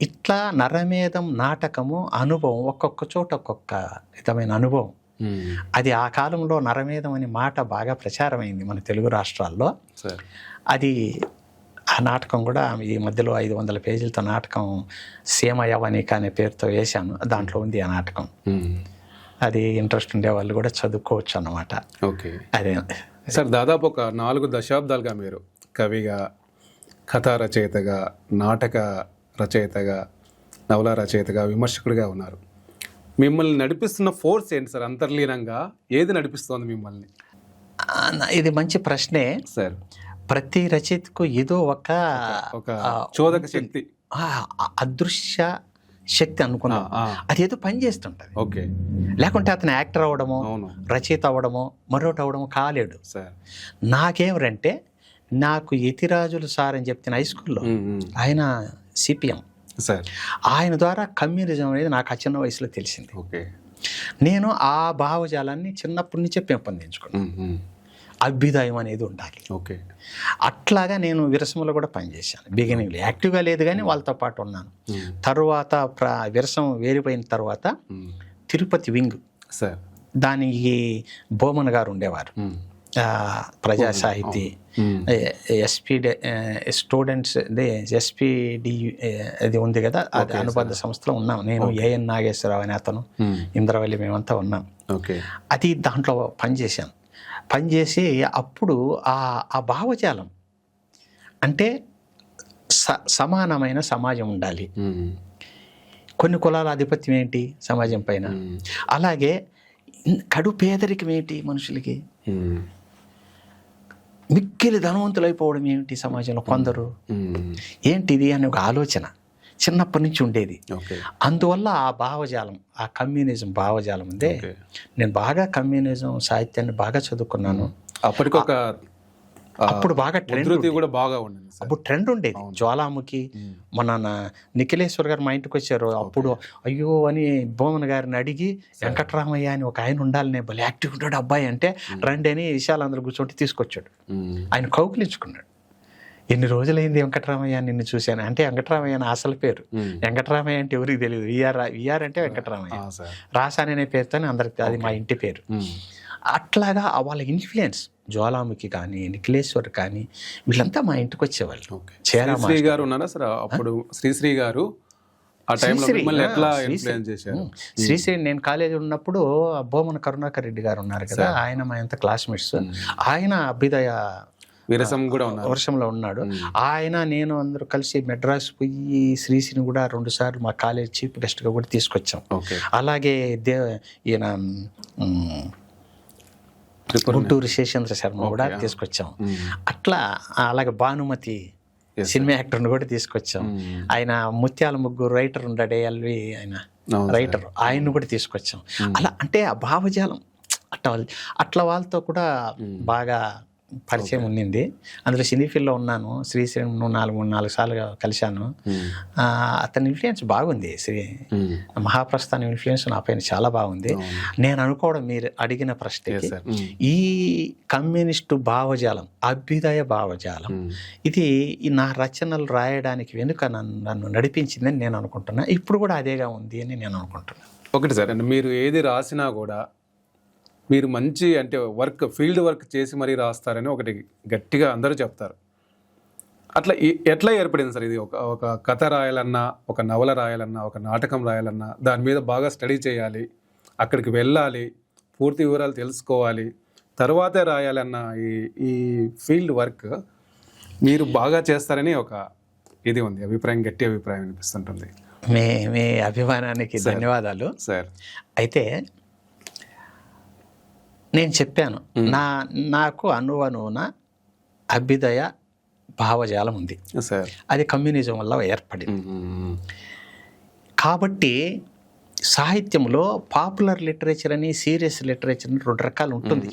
ఇట్లా నరమేధం నాటకము అనుభవం, ఒక్కొక్క చోట ఒక్కొక్క విధమైన అనుభవం. అది ఆ కాలంలో నరమేధం అనే మాట బాగా ప్రచారమైంది మన తెలుగు రాష్ట్రాల్లో. అది ఆ నాటకం కూడా ఈ మధ్యలో 500 పేజీలతో నాటకం సీమ యవనిక అనే పేరుతో వేశాను. దాంట్లో ఉంది ఆ నాటకం. అది ఇంట్రెస్ట్ ఉండే వాళ్ళు కూడా చదువుకోవచ్చు అన్నమాట. ఓకే. అదే సార్, దాదాపు ఒక 4 దశాబ్దాలుగా మీరు కవిగా, కథా రచయితగా, నాటక రచయితగా, నవల రచయితగా, విమర్శకుడిగా ఉన్నారు. మిమ్మల్ని నడిపిస్తున్న ఫోర్స్ ఏంటి సార్? అంతర్లీనంగా ఏది నడిపిస్తోంది మిమ్మల్ని? ఇది మంచి ప్రశ్నే సార్. ప్రతి రచయితకు ఏదో ఒక చోదక శక్తి, అదృశ్య శక్తి అనుకున్నా అదేదో పని చేస్తుంటది. ఓకే. లేకుంటే అతను యాక్టర్ అవ్వడమో, రచయిత అవ్వడమో, మరొకటి అవ్వడమో కాలేడు సార్. నాకేమరంటే, నాకు యతిరాజులు సార్ అని చెప్తే హై స్కూల్లో, ఆయన సిపిఎం సార్, ఆయన ద్వారా కమ్యూనిజం అనేది నాకు ఆ చిన్న వయసులో తెలిసింది. ఓకే. నేను ఆ భావజాలాన్ని చిన్నప్పటి నుంచే పెంపొందించుకున్నాను. అభ్యుదయం అనేది ఉండాలి. ఓకే. అట్లాగా నేను విరసములో కూడా పనిచేశాను. బిగినింగ్లో యాక్టివ్గా లేదు కానీ వాళ్ళతో పాటు ఉన్నాను. తరువాత విరసం వేరిపోయిన తర్వాత తిరుపతి వింగ్ సార్, దానికి బోమన్ గారు ఉండేవారు, ప్రజా సాహితీ, స్టూడెంట్స్ ఎస్పీడి అది ఉంది కదా, అది అనుబంధ సంస్థలో ఉన్నాం. నేను ఏఎన్ నాగేశ్వరరావు అనే అతను, ఇంద్రవల్లి, మేమంతా ఉన్నాం. అది దాంట్లో పనిచేసి అప్పుడు ఆ భావజాలం అంటే సమానమైన సమాజం ఉండాలి. కొన్ని కులాల ఆధిపత్యం ఏంటి సమాజం పైన, అలాగే కడు పేదరికం ఏంటి మనుషులకి, మిక్కిలి ధనవంతులు అయిపోవడం ఏమిటి సమాజంలో కొందరు, ఏంటిది అనే ఒక ఆలోచన చిన్నప్పటి నుంచి ఉండేది. ఓకే. అందువల్ల ఆ భావజాలం, ఆ కమ్యూనిజం భావజాలం ఉందే. ఓకే. నేను బాగా కమ్యూనిజం సాహిత్యాన్ని బాగా చదువుకున్నాను. అప్పటికి ఒక అప్పుడు బాగా ట్రెండ్ ఉధృతి కూడా బాగా ఉండింది సార్. అప్పుడు ట్రెండ్ ఉండేది. జ్వాలాముఖి, మన నిఖిలేశ్వర్ గారు మా ఇంటికి వచ్చారు. అప్పుడు అయ్యో అని భూమన్ గారిని అడిగి వెంకటరామయ్య అని ఒక ఆయన ఉండాలి, నేను భలే యాక్టివ్ ఉంటాడు అబ్బాయి అంటే రండి అని విశాలందరూ కూర్చోండి తీసుకొచ్చాడు. ఆయన కౌకిలించుకున్నాడు. ఎన్ని రోజులైంది వెంకటరామయ్య నిన్ను చూశాను అంటే, వెంకటరామయ్య అని అసలు పేరు. వెంకటరామయ్య అంటే ఎవరికి తెలియదు. విఆర్ అంటే వెంకటరామయ్య, రాసాని అనే పేరుతోనే అందరికి అది మా ఇంటి పేరు. అట్లాగా వాళ్ళ ఇన్ఫ్లుయెన్స్, జ్వాలాముఖి కానీ నిఖిలేశ్వర్ కానీ వీళ్ళంతా మా ఇంటికి వచ్చేవాళ్ళు. శ్రీశ్రీ గారు ఉన్నారా సార్ అప్పుడు? శ్రీశ్రీ గారు ఆ టైంలో మిమ్మల్ని ఎట్లా ఇన్ఫ్లుయెన్స్ చేశారు? శ్రీశ్రీ నేను కాలేజీ ఉన్నప్పుడు బోమన కరుణాకర్ రెడ్డి గారు ఉన్నారు కదా, ఆయన మా ఎంత క్లాస్మేట్స్. ఆయన అభ్యుదయ విరసం కూడా ఉన్నారు, వర్షంలో ఉన్నాడు. ఆయన నేను అందరూ కలిసి మెడ్రాస్ పోయి శ్రీశ్రీని కూడా 2 సార్లు మా కాలేజ్ చీఫ్ గెస్ట్గా కూడా తీసుకొచ్చాం. అలాగే ఈయన గుంటూరు శేషేంద్ర శర్మ కూడా తీసుకొచ్చాం. అట్లా అలాగే భానుమతి సినిమా యాక్టర్ని కూడా తీసుకొచ్చాం. ఆయన ముత్యాల ముగ్గు రైటర్ ఉన్నాడే ఎల్వి, ఆయన రైటర్, ఆయన్ని కూడా తీసుకొచ్చాం. అలా అంటే ఆ భావజాలం అట్లా వాళ్ళతో కూడా బాగా పరిచయం ఉండింది. అందులో సినీ ఫీల్డ్లో ఉన్నాను. శ్రీశ్రీను 4 సార్లు కలిశాను. అతని ఇన్ఫ్లుయెన్స్ బాగుంది. మహాప్రస్థానం ఇన్ఫ్లుయెన్స్ నా పైన చాలా బాగుంది. నేను అనుకోవడం, మీరు అడిగిన ప్రశ్నకి, ఈ కమ్యూనిస్టు భావజాలం, అభ్యుదయ భావజాలం, ఇది నా రచనలు రాయడానికి వెనుక నన్ను నడిపించిందని నేను అనుకుంటున్నా. ఇప్పుడు కూడా అదేగా ఉంది అని నేను అనుకుంటున్నాను. ఒకటి సార్, అంటే మీరు ఏది రాసినా కూడా మీరు మంచి అంటే ఫీల్డ్ వర్క్ చేసి మరీ రాస్తారని ఒకటి గట్టిగా అందరూ చెప్తారు. అట్లా ఎట్లా ఏర్పడింది సార్ ఇది? ఒక కథ రాయాలన్నా, ఒక నవల రాయాలన్నా, ఒక నాటకం రాయాలన్నా దాని మీద బాగా స్టడీ చేయాలి, అక్కడికి వెళ్ళాలి, పూర్తి వివరాలు తెలుసుకోవాలి, తర్వాతే రాయాలన్న ఈ ఫీల్డ్ వర్క్ మీరు బాగా చేస్తారని ఒక ఇది ఉంది, అభిప్రాయం, గట్టి అభిప్రాయం అనిపిస్తుంటుంది. మీ అభిమానానికి ధన్యవాదాలు సార్. అయితే నేను చెప్పాను, నాకు అణువణువున అభ్యుదయ భావజాలం ఉంది. అది కమ్యూనిజం వల్ల ఏర్పడింది. కాబట్టి సాహిత్యంలో పాపులర్ లిటరేచర్ అని, సీరియస్ లిటరేచర్ అని 2 రకాలు ఉంటుంది.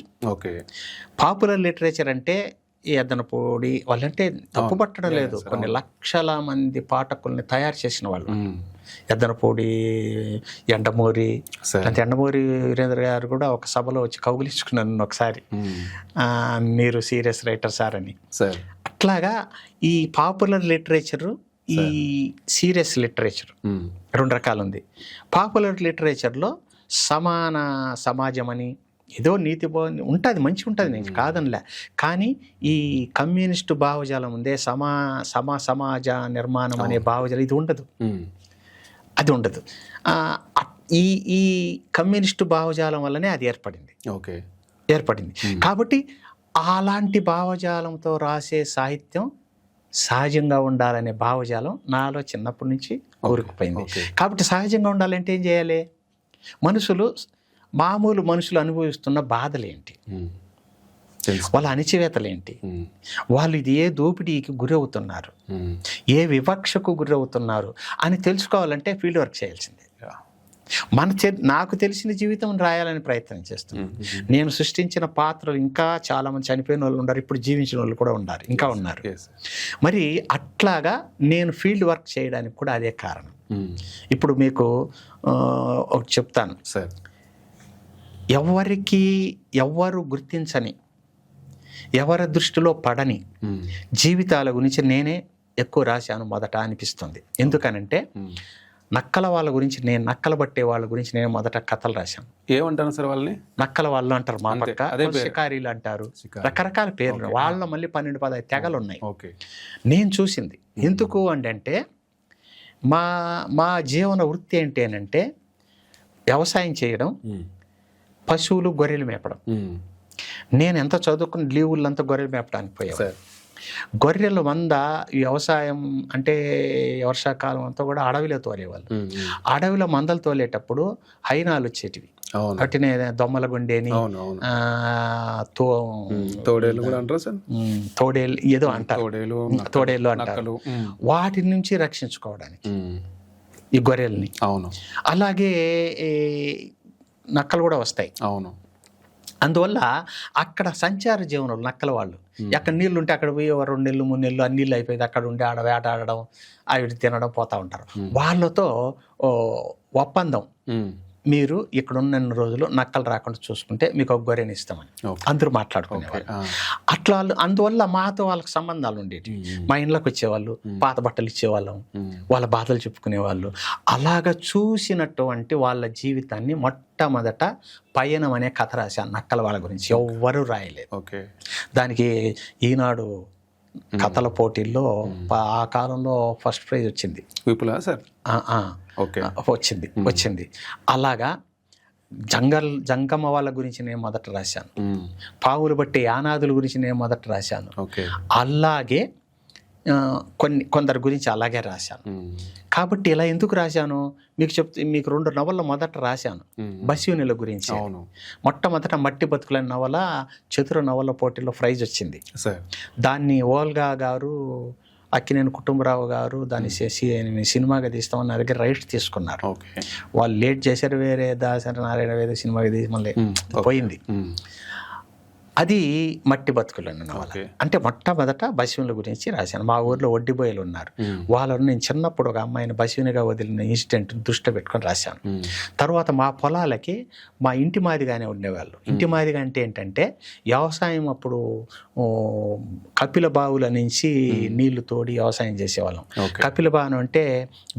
పాపులర్ లిటరేచర్ అంటే ఎద్దనపూడి వాళ్ళంటే తప్పు పట్టడం లేదు, కొన్ని లక్షల మంది పాఠకుల్ని తయారు చేసిన వాళ్ళు. ఎద్దనపూడి, ఎండమూరి, ఎండమూరి వీరేంద్ర గారు కూడా ఒక సభలో వచ్చి కౌగిలించుకున్నాను ఒకసారి, మీరు సీరియస్ రైటర్ సార్ అని. అట్లాగా ఈ పాపులర్ లిటరేచరు, ఈ సీరియస్ లిటరేచర్ 2 రకాలు ఉంది. పాపులర్ లిటరేచర్లో సమాన సమాజం అని ఏదో నీతి ఉంటుంది, మంచిగా ఉంటుంది, నేను కాదనిలే. కానీ ఈ కమ్యూనిస్టు భావజాలం ఉందే, సమాజ నిర్మాణం అనే భావజాలం, ఇది ఉండదు, అది ఉండదు. ఈ కమ్యూనిస్టు భావజాలం వల్లనే అది ఏర్పడింది. కాబట్టి అలాంటి భావజాలంతో రాసే సాహిత్యం సహజంగా ఉండాలనే భావజాలం నాలో చిన్నప్పటి నుంచి ఊరుకుపోయింది. కాబట్టి సహజంగా ఉండాలంటే ఏం చేయాలి? మామూలు మనుషులు అనుభవిస్తున్న బాధలేంటి, వాళ్ళ అణిచివేతలేంటి, వాళ్ళు ఇది ఏ దోపిడీకి గురవుతున్నారు, ఏ వివక్షకు గురవుతున్నారు అని తెలుసుకోవాలంటే ఫీల్డ్ వర్క్ చేయాల్సిందే. నాకు తెలిసిన జీవితం రాయాలని ప్రయత్నం చేస్తున్నాను. నేను సృష్టించిన పాత్రలు ఇంకా చాలామంది చనిపోయిన వాళ్ళు ఉన్నారు, ఇప్పుడు జీవించిన వాళ్ళు కూడా ఉన్నారు. మరి అట్లాగా నేను ఫీల్డ్ వర్క్ చేయడానికి కూడా అదే కారణం. ఇప్పుడు మీకు ఒకటి చెప్తాను సార్. ఎవ్వరు గుర్తించని, ఎవరి దృష్టిలో పడని జీవితాల గురించి నేనే ఎక్కువ రాశాను మొదట అనిపిస్తుంది. ఎందుకనంటే నక్కల వాళ్ళ గురించి, నక్కలు పట్టే వాళ్ళ గురించి నేను మొదట కథలు రాశాను. ఏమంటారు సార్ వాళ్ళని? నక్కల వాళ్ళు అంటారు, మా పక్క షికారీలు అంటారు, రకరకాల పేర్లు. వాళ్ళ మళ్ళీ 12-15 తెగలు ఉన్నాయి. నేను చూసింది ఎందుకు అంటే మా జీవన వృత్తి ఏంటి అంటే వ్యవసాయం చేయడం, పశువులు, గొర్రెలు మేపడం. నేను ఎంత చదువుకుని లీవులంతా గొర్రెలు మేపడానికి పోయాను. గొర్రెల మంద వ్యవసాయం అంటే వర్షాకాలం అంతా కూడా అడవిలో తోలేవాళ్ళు. అడవిలో మందలు తోలేటప్పుడు హైనాలు వచ్చేటివి, అట్టినే దొమ్మల గుండేని, తోడేలు ఏదో అంటారు, తోడేళ్ళు అంటారు. వాటి నుంచి రక్షించుకోవడానికి ఈ గొర్రెల్ని. అవును. అలాగే ఈ నక్కలు కూడా వస్తాయి. అవును. అందువల్ల అక్కడ సంచార జీవనం నక్కల వాళ్ళు ఎక్కడ నీళ్ళు ఉంటే అక్కడ పోయి 2 నెలలు 3 నెలలు అన్ని నీళ్ళు అయిపోయింది అక్కడ ఉండి ఆడ వేట ఆడడం అవి తినడం పోతూ ఉంటారు. వాళ్ళతో ఒప్పందం, మీరు ఇక్కడ ఉన్న రోజులు నక్కలు రాకుండా చూసుకుంటే మీకు ఒక గొర్రెని ఇస్తామని అందరూ మాట్లాడుకునేవాళ్ళు. అట్లా అందువల్ల మాతో వాళ్ళకి సంబంధాలు ఉండేవి. మా ఇంట్లోకి వచ్చేవాళ్ళు, పాత బట్టలు ఇచ్చేవాళ్ళం, వాళ్ళ బాధలు చెప్పుకునేవాళ్ళు. అలాగా చూసినటువంటి వాళ్ళ జీవితాన్ని మొట్టమొదట పయనం అనే కథ రాశాను. నక్కల వాళ్ళ గురించి ఎవ్వరూ రాయలేదు. దానికి ఈనాడు కథల పోటీల్లో ఆ కాలంలో ఫస్ట్ ప్రైజ్ వచ్చింది. విపులా సార్? వచ్చింది. అలాగా జంగమ్మ వాళ్ళ గురించి నేను మొదట రాశాను. పావులు బట్టి యానాదుల గురించి నేను మొదట రాశాను. అలాగే కొందరి గురించి అలాగే రాశాను. కాబట్టి ఇలా ఎందుకు రాశాను మీకు 2 నవళ్ళు మొదట రాశాను. బస్యూనిల గురించి మొట్టమొదట మట్టి బతుకులైన నవల చతుర నవల పోటీలో ప్రైజ్ వచ్చింది. దాన్ని ఓల్గా గారు, అక్కినేని కుటుంబరావు గారు దాన్ని సినిమాగా తీస్తామని నా దగ్గర రైట్స్ తీసుకున్నారు. వాళ్ళు లేట్ చేశారు, వేరే దాసరి నారాయణ వేద సినిమాగా తీసి మళ్ళీ పోయింది. అది మట్టి బతుకులు నవల. అంటే మొట్టమొదట బసివుల గురించి రాశాను. మా ఊర్లో ఒడ్డిబోయలు ఉన్నారు. వాళ్ళని నేను చిన్నప్పుడు ఒక అమ్మాయిని బసివునిగా వదిలిన ఇన్సిడెంట్ దృష్టిలో పెట్టుకొని రాశాను. తర్వాత మా పొలాలకి మా ఇంటి మాదిగానే ఉండేవాళ్ళు. ఇంటి మాదిగా అంటే ఏంటంటే వ్యవసాయం అప్పుడు కపిల బావుల నుంచి నీళ్లు తోడి వ్యవసాయం చేసేవాళ్ళం. కపిల బావును అంటే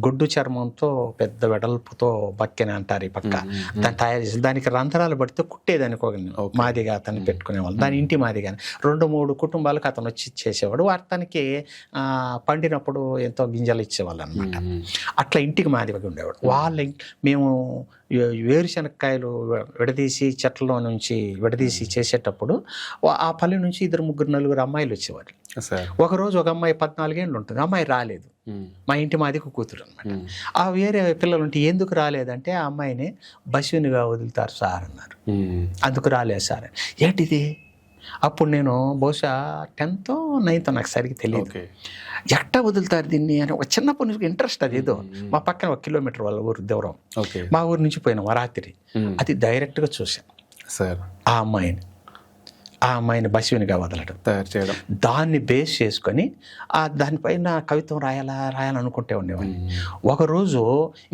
గొడ్డు చర్మంతో పెద్ద వెడల్పుతో బక్కెని అంటారు ఈ పక్క. దాన్ని తయారు చేసి దానికి రంధ్రాలు పడితే కుట్టేదానికి మాదిగా అతన్ని పెట్టుకునే దాని ఇంటి మాదిగానే 2-3 కుటుంబాలకు అతను వచ్చి చేసేవాడు. అతనికి పండినప్పుడు ఎంతో గింజలు ఇచ్చేవాళ్ళు అనమాట. అట్లా ఇంటికి మాదిగా ఉండేవాడు. మేము వేరుశనక్కాయలు విడదీసి చెట్లలో నుంచి విడదీసి చేసేటప్పుడు ఆ పల్లె నుంచి 2-3-4 అమ్మాయిలు వచ్చేవారు. ఒకరోజు ఒక అమ్మాయి 14 ఏళ్ళు ఉంటుంది. అమ్మాయి రాలేదు. మా ఇంటి మాదికి కూతురు అనమాట. ఆ వేరే పిల్లలు ఉంటే ఎందుకు రాలేదంటే ఆ అమ్మాయిని బస్సునిగా వదులుతారు సార్ అన్నారు. అందుకు రాలేదు సార్. ఏంటిది? అప్పుడు నేను బహుశా 10th or 9th నాకు సరిగ్గా తెలియదు. ఎట్టా వదులుతారు దీన్ని అని ఒక చిన్నప్పటి నుంచి ఇంట్రెస్ట్. అది ఏదో మా పక్కన 1 కిలోమీటర్ వాళ్ళ ఊరు దూరం. మా ఊరు నుంచి పోయినాం రాత్రి. అది డైరెక్ట్గా చూసాను సార్. ఆ అమ్మాయిని బస్సునిగా వదలడం, తయారు చేయడం, దాన్ని బేస్ చేసుకొని దానిపైన కవిత్వం రాయాలనుకుంటే ఉండేవాడిని. ఒకరోజు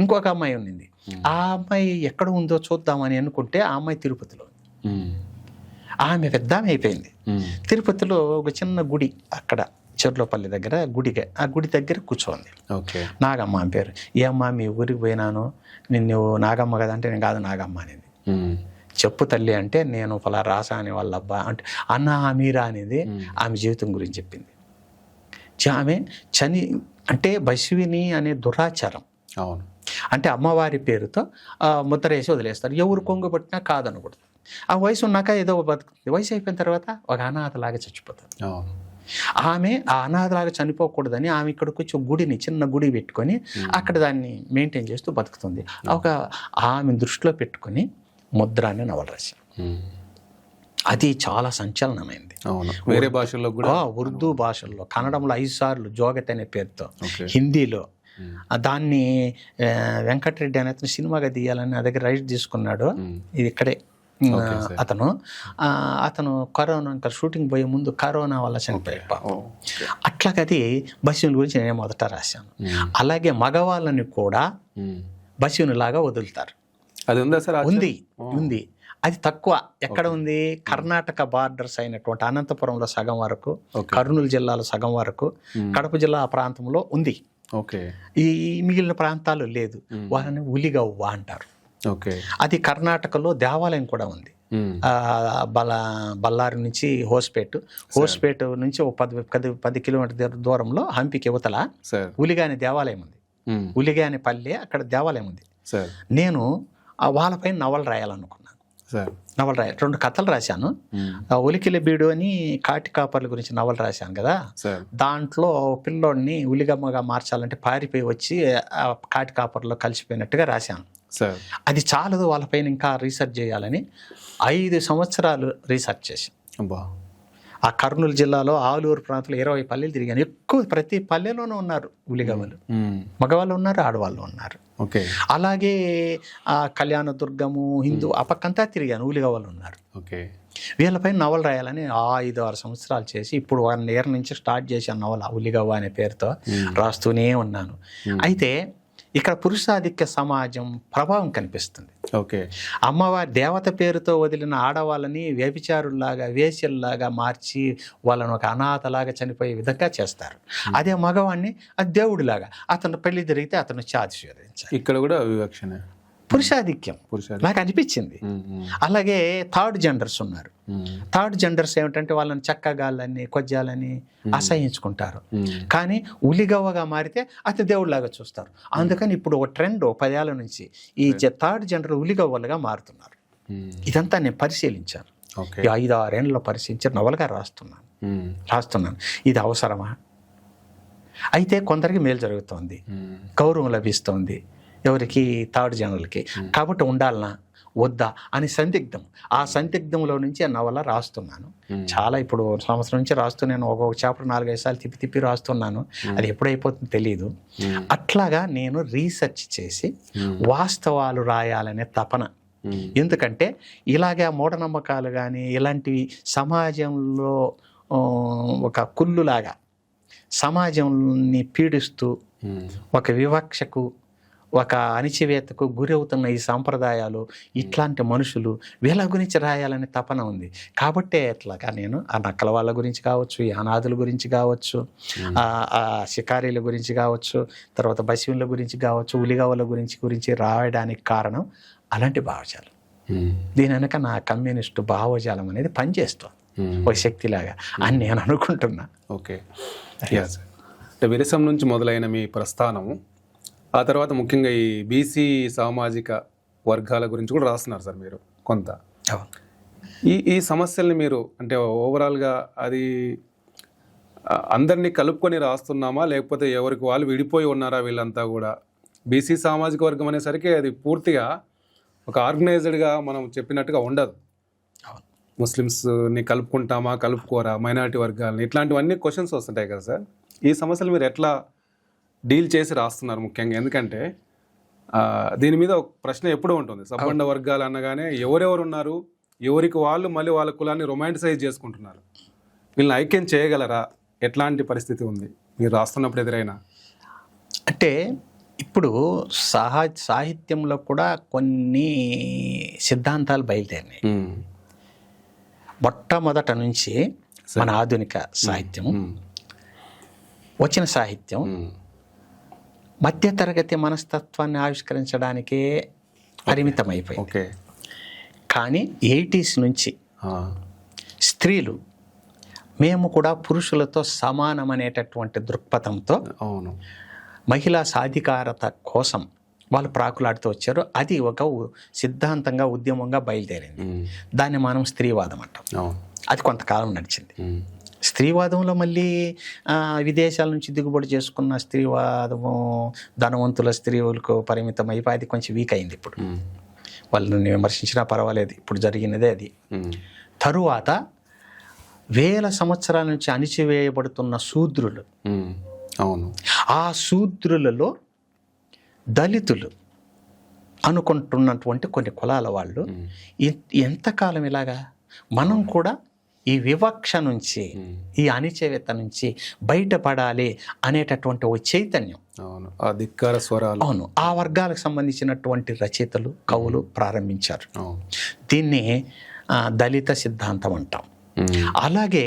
ఇంకొక అమ్మాయి ఉన్నింది. ఆ అమ్మాయి ఎక్కడ ఉందో చూద్దామని అనుకుంటే ఆ అమ్మాయి తిరుపతిలో ఉంది. ఆమె పెద్ద ఆమె అయిపోయింది. తిరుపతిలో ఒక చిన్న గుడి అక్కడ చెర్లోపల్లి దగ్గర ఆ గుడి దగ్గర కూర్చోంది. నాగమ్మ అని పేరు. ఏ అమ్మ మీ ఊరికి పోయినాను, నిన్ను నాగమ్మ కదా అంటే నేను కాదు నాగమ్మ అనేది. చెప్పు తల్లి అంటే నేను ఫలా రాసా అని వాళ్ళ అబ్బా అంటే అన్న మీరా అనేది ఆమె జీవితం గురించి చెప్పింది. ఆమె అంటే బస్విని అనే దురాచారం. అవును. అంటే అమ్మవారి పేరుతో ముద్ర వేసి వదిలేస్తారు. ఎవరు కొంగు పట్టినా కాదనకూడదు. ఆ వయసు ఉన్నాక ఏదో బతుకుతుంది. వయసు అయిపోయిన తర్వాత ఒక అనాథలాగా చచ్చిపోతుంది. ఆమె ఆ అనాథలాగా చనిపోకూడదని ఆమె ఇక్కడికి వచ్చి చిన్న గుడి పెట్టుకొని అక్కడ దాన్ని మెయింటైన్ చేస్తూ బతుకుతుంది. ఆమె దృష్టిలో పెట్టుకొని ముద్ర అనే నవల రాశాను. అది చాలా సంచలనమైంది. వేరే భాషల్లో కూడా, ఉర్దూ భాషల్లో, కన్నడంలో 5 సార్లు జోగత్ అనే పేరుతో, హిందీలో దాన్ని వెంకటరెడ్డి అనే అతను సినిమాగా తీయాలని నా దగ్గర రైట్ తీసుకున్నాడు. ఇది ఇక్కడే అతను కరోనా షూటింగ్ పోయే ముందు కరోనా వల్ల చనిపోయాడు. అట్లాగది బస్సుల గురించి నేను మొదట రాశాను. అలాగే మగవాళ్ళని కూడా బస్సులాగా వదులుతారు. అది ఉందా సార్? ఉంది. అది తక్కువ. ఎక్కడ ఉంది? కర్ణాటక బార్డర్స్ అయినటువంటి అనంతపురంలో సగం వరకు, కర్నూలు జిల్లాలో సగం వరకు, కడప జిల్లా ప్రాంతంలో ఉంది. ఈ మిగిలిన ప్రాంతాలు లేదు. వాళ్ళని ఉలిగవ్వ అంటారు. అది కర్ణాటకలో దేవాలయం కూడా ఉంది. బళ్ళారి నుంచి హోస్పేట్ నుంచి 10 కిలోమీటర్ దూరంలో హంపికి యువతల ఉలిగా అనే దేవాలయం ఉంది. ఉలిగా అనే పల్లె, అక్కడ దేవాలయం ఉంది. నేను వాళ్ళపైన నవల రాయాలనుకున్నాను. 2 కథలు రాశాను. ఉలికిల బీడు అని కాటి కాపర్ల గురించి నవల రాశాను కదా. దాంట్లో పిల్లోడిని ఉలిగమ్మగా మార్చాలంటే పారిపోయి వచ్చి కాటి కాపర్లో కలిసిపోయినట్టుగా రాశాను. అది చాలదు, వాళ్ళపైన ఇంకా రీసెర్చ్ చేయాలని 5 సంవత్సరాలు రీసెర్చ్ చేశాను. ఆ కర్నూలు జిల్లాలో ఆలూరు ప్రాంతంలో 20 పల్లెలు తిరిగాను. ఎక్కువ ప్రతి పల్లెలోనూ ఉన్నారు ఉలిగమ్మలు. మగవాళ్ళు ఉన్నారు, ఆడవాళ్ళు ఉన్నారు. ఓకే. అలాగే కళ్యాణదుర్గము, హిందూ ఆ పక్కంతా తిరిగాను. ఉలిగవ్వలు ఉన్నారు. ఓకే. వీళ్ళపైన నవల రాయాలని 5-6 సంవత్సరాలు చేసి ఇప్పుడు 1 year నుంచి స్టార్ట్ చేశాను నవల. ఉలిగవ్వ అనే పేరుతో రాస్తూనే ఉన్నాను. అయితే ఇక్కడ పురుషాధిక్య సమాజం ప్రభావం కనిపిస్తుంది. ఓకే. అమ్మవారి దేవత పేరుతో వదిలిన ఆడవాళ్ళని వ్యభిచారుల్లాగా, వేశ్యల్లాగా మార్చి వాళ్ళని ఒక అనాథలాగా చనిపోయే విధంగా చేస్తారు. అదే మగవాడిని అది దేవుడిలాగా, అతను పెళ్లి జరిగితే అతను ఆశీర్వదించాలి. ఇక్కడ కూడా వివక్షనే, పురుషాధిక్యం నాకు అనిపించింది. అలాగే థర్డ్ జెండర్స్ ఉన్నారు. థర్డ్ జెండర్స్ ఏమిటంటే వాళ్ళని చక్కగాళ్ళని, కొజ్జాలని అసహించుకుంటారు. కానీ ఉలిగవ్వగా మారితే అతి దేవుడిలాగా చూస్తారు. అందుకని ఇప్పుడు ఒక ట్రెండ్ 10 ఏళ్ల నుంచి ఈ థర్డ్ జెండర్ ఉలిగవ్వలుగా మారుతున్నారు. ఇదంతా నేను పరిశీలించాను. 5-6 ఏళ్ళలో పరిశీలించి నవలగా రాస్తున్నాను. ఇది అవసరమా? అయితే కొందరికి మేలు జరుగుతోంది, గౌరవం లభిస్తోంది. ఎవరికి? థర్డ్ జనరల్కి. కాబట్టి ఉండాలనా వద్దా అని సందిగ్ధం. ఆ సందిగ్ధంలో నుంచి ఆ నవల రాస్తున్నాను. చాలా ఇప్పుడు సంవత్సరం నుంచి రాస్తున్నాను. ఒక్కొక్క చాప్టర్ 4-5 సార్లు తిప్పి రాస్తున్నాను. అది ఎప్పుడైపోతుందో తెలియదు. అట్లాగా నేను రీసెర్చ్ చేసి వాస్తవాలు రాయాలనే తపన. ఎందుకంటే ఇలాగే మూఢనమ్మకాలు కానీ ఇలాంటివి సమాజంలో ఒక కుళ్ళులాగా సమాజాన్ని పీడిస్తూ ఒక వివక్షకు, ఒక అణిచివేతకు గురి అవుతున్న ఈ సాంప్రదాయాలు, ఇట్లాంటి మనుషులు, వీళ్ళ గురించి రాయాలని తపన ఉంది. కాబట్టే ఎట్లాగా నేను ఆ నక్కల వాళ్ళ గురించి కావచ్చు, ఈ అనాథుల గురించి కావచ్చు, ఆ షికారీల గురించి కావచ్చు, తర్వాత బసివుల గురించి కావచ్చు, ఉలిగవ్వల గురించి రాయడానికి కారణం అలాంటి భావజాలం. దీని వెనక నా కమ్యూనిస్టు భావజాలం అనేది పనిచేస్తుంది ఒక శక్తిలాగా అని నేను అనుకుంటున్నా. ఓకే. విరసం నుంచి మొదలైన మీ ప్రస్థానము, ఆ తర్వాత ముఖ్యంగా ఈ బీసీ సామాజిక వర్గాల గురించి కూడా రాస్తున్నారు సార్ మీరు కొంత. ఈ సమస్యల్ని మీరు అంటే ఓవరాల్గా అది అందరినీ కలుపుకొని రాస్తున్నామా, లేకపోతే ఎవరికి వాళ్ళు విడిపోయి ఉన్నారా? వీళ్ళంతా కూడా బీసీ సామాజిక వర్గం అనేసరికి అది పూర్తిగా ఒక ఆర్గనైజ్డ్గా మనం చెప్పినట్టుగా ఉండదు. ముస్లిమ్స్ని కలుపుకుంటామా, కలుపుకోరా, మైనారిటీ వర్గాలని, ఇట్లాంటివన్నీ క్వశ్చన్స్ వస్తుంటాయి కదా సార్. ఈ సమస్యలు మీరు ఎట్లా డీల్ చేసి రాస్తున్నారు ముఖ్యంగా? ఎందుకంటే దీని మీద ఒక ప్రశ్న ఎప్పుడూ ఉంటుంది. సబ్బండ వర్గాలు అనగానే ఎవరెవరు ఉన్నారు, ఎవరికి వాళ్ళు మళ్ళీ వాళ్ళ కులాన్ని రొమాంటిసైజ్ చేసుకుంటున్నారు. వీళ్ళని ఐక్యం చేయగలరా? ఎట్లాంటి పరిస్థితి ఉంది మీరు రాస్తున్నప్పుడు ఎదురైనా? అంటే ఇప్పుడు సాహిత్యంలో కూడా కొన్ని సిద్ధాంతాలు బయలుదేరినాయి. మొట్టమొదట నుంచి మన ఆధునిక సాహిత్యం వచ్చిన సాహిత్యం మధ్యతరగతి మనస్తత్వాన్ని ఆవిష్కరించడానికే పరిమితమైపోయింది. ఓకే. కానీ 80s నుంచి స్త్రీలు మేము కూడా పురుషులతో సమానమనేటటువంటి దృక్పథంతో మహిళా సాధికారత కోసం వాళ్ళు ప్రాకులాడుతూ వచ్చారు. అది ఒక సిద్ధాంతంగా, ఉద్యమంగా బయలుదేరింది. దాన్ని మనం స్త్రీవాదం అంటాం. అది కొంతకాలం నడిచింది. స్త్రీవాదంలో మళ్ళీ విదేశాల నుంచి దిగుబడి చేసుకున్న స్త్రీవాదము ధనవంతుల స్త్రీలకు పరిమితం అయిపోయి అది కొంచెం వీక్ అయింది. ఇప్పుడు వాళ్ళని విమర్శించినా పర్వాలేదు, ఇప్పుడు జరిగినదే అది. తరువాత 1000 సంవత్సరాల నుంచి అణిచివేయబడుతున్న శూద్రులు, ఆ శూద్రులలో దళితులు అనుకుంటున్నటువంటి కొన్ని కులాల వాళ్ళు ఎంతకాలం ఇలాగా మనం కూడా ఈ వివక్ష నుంచి, ఈ అణిచివేత నుంచి బయటపడాలి అనేటటువంటి ఓ చైతన్యం, అవును, ఆ వర్గాలకు సంబంధించినటువంటి రచయితలు, కవులు ప్రారంభించారు. దీన్ని దళిత సిద్ధాంతం అంటాం. అలాగే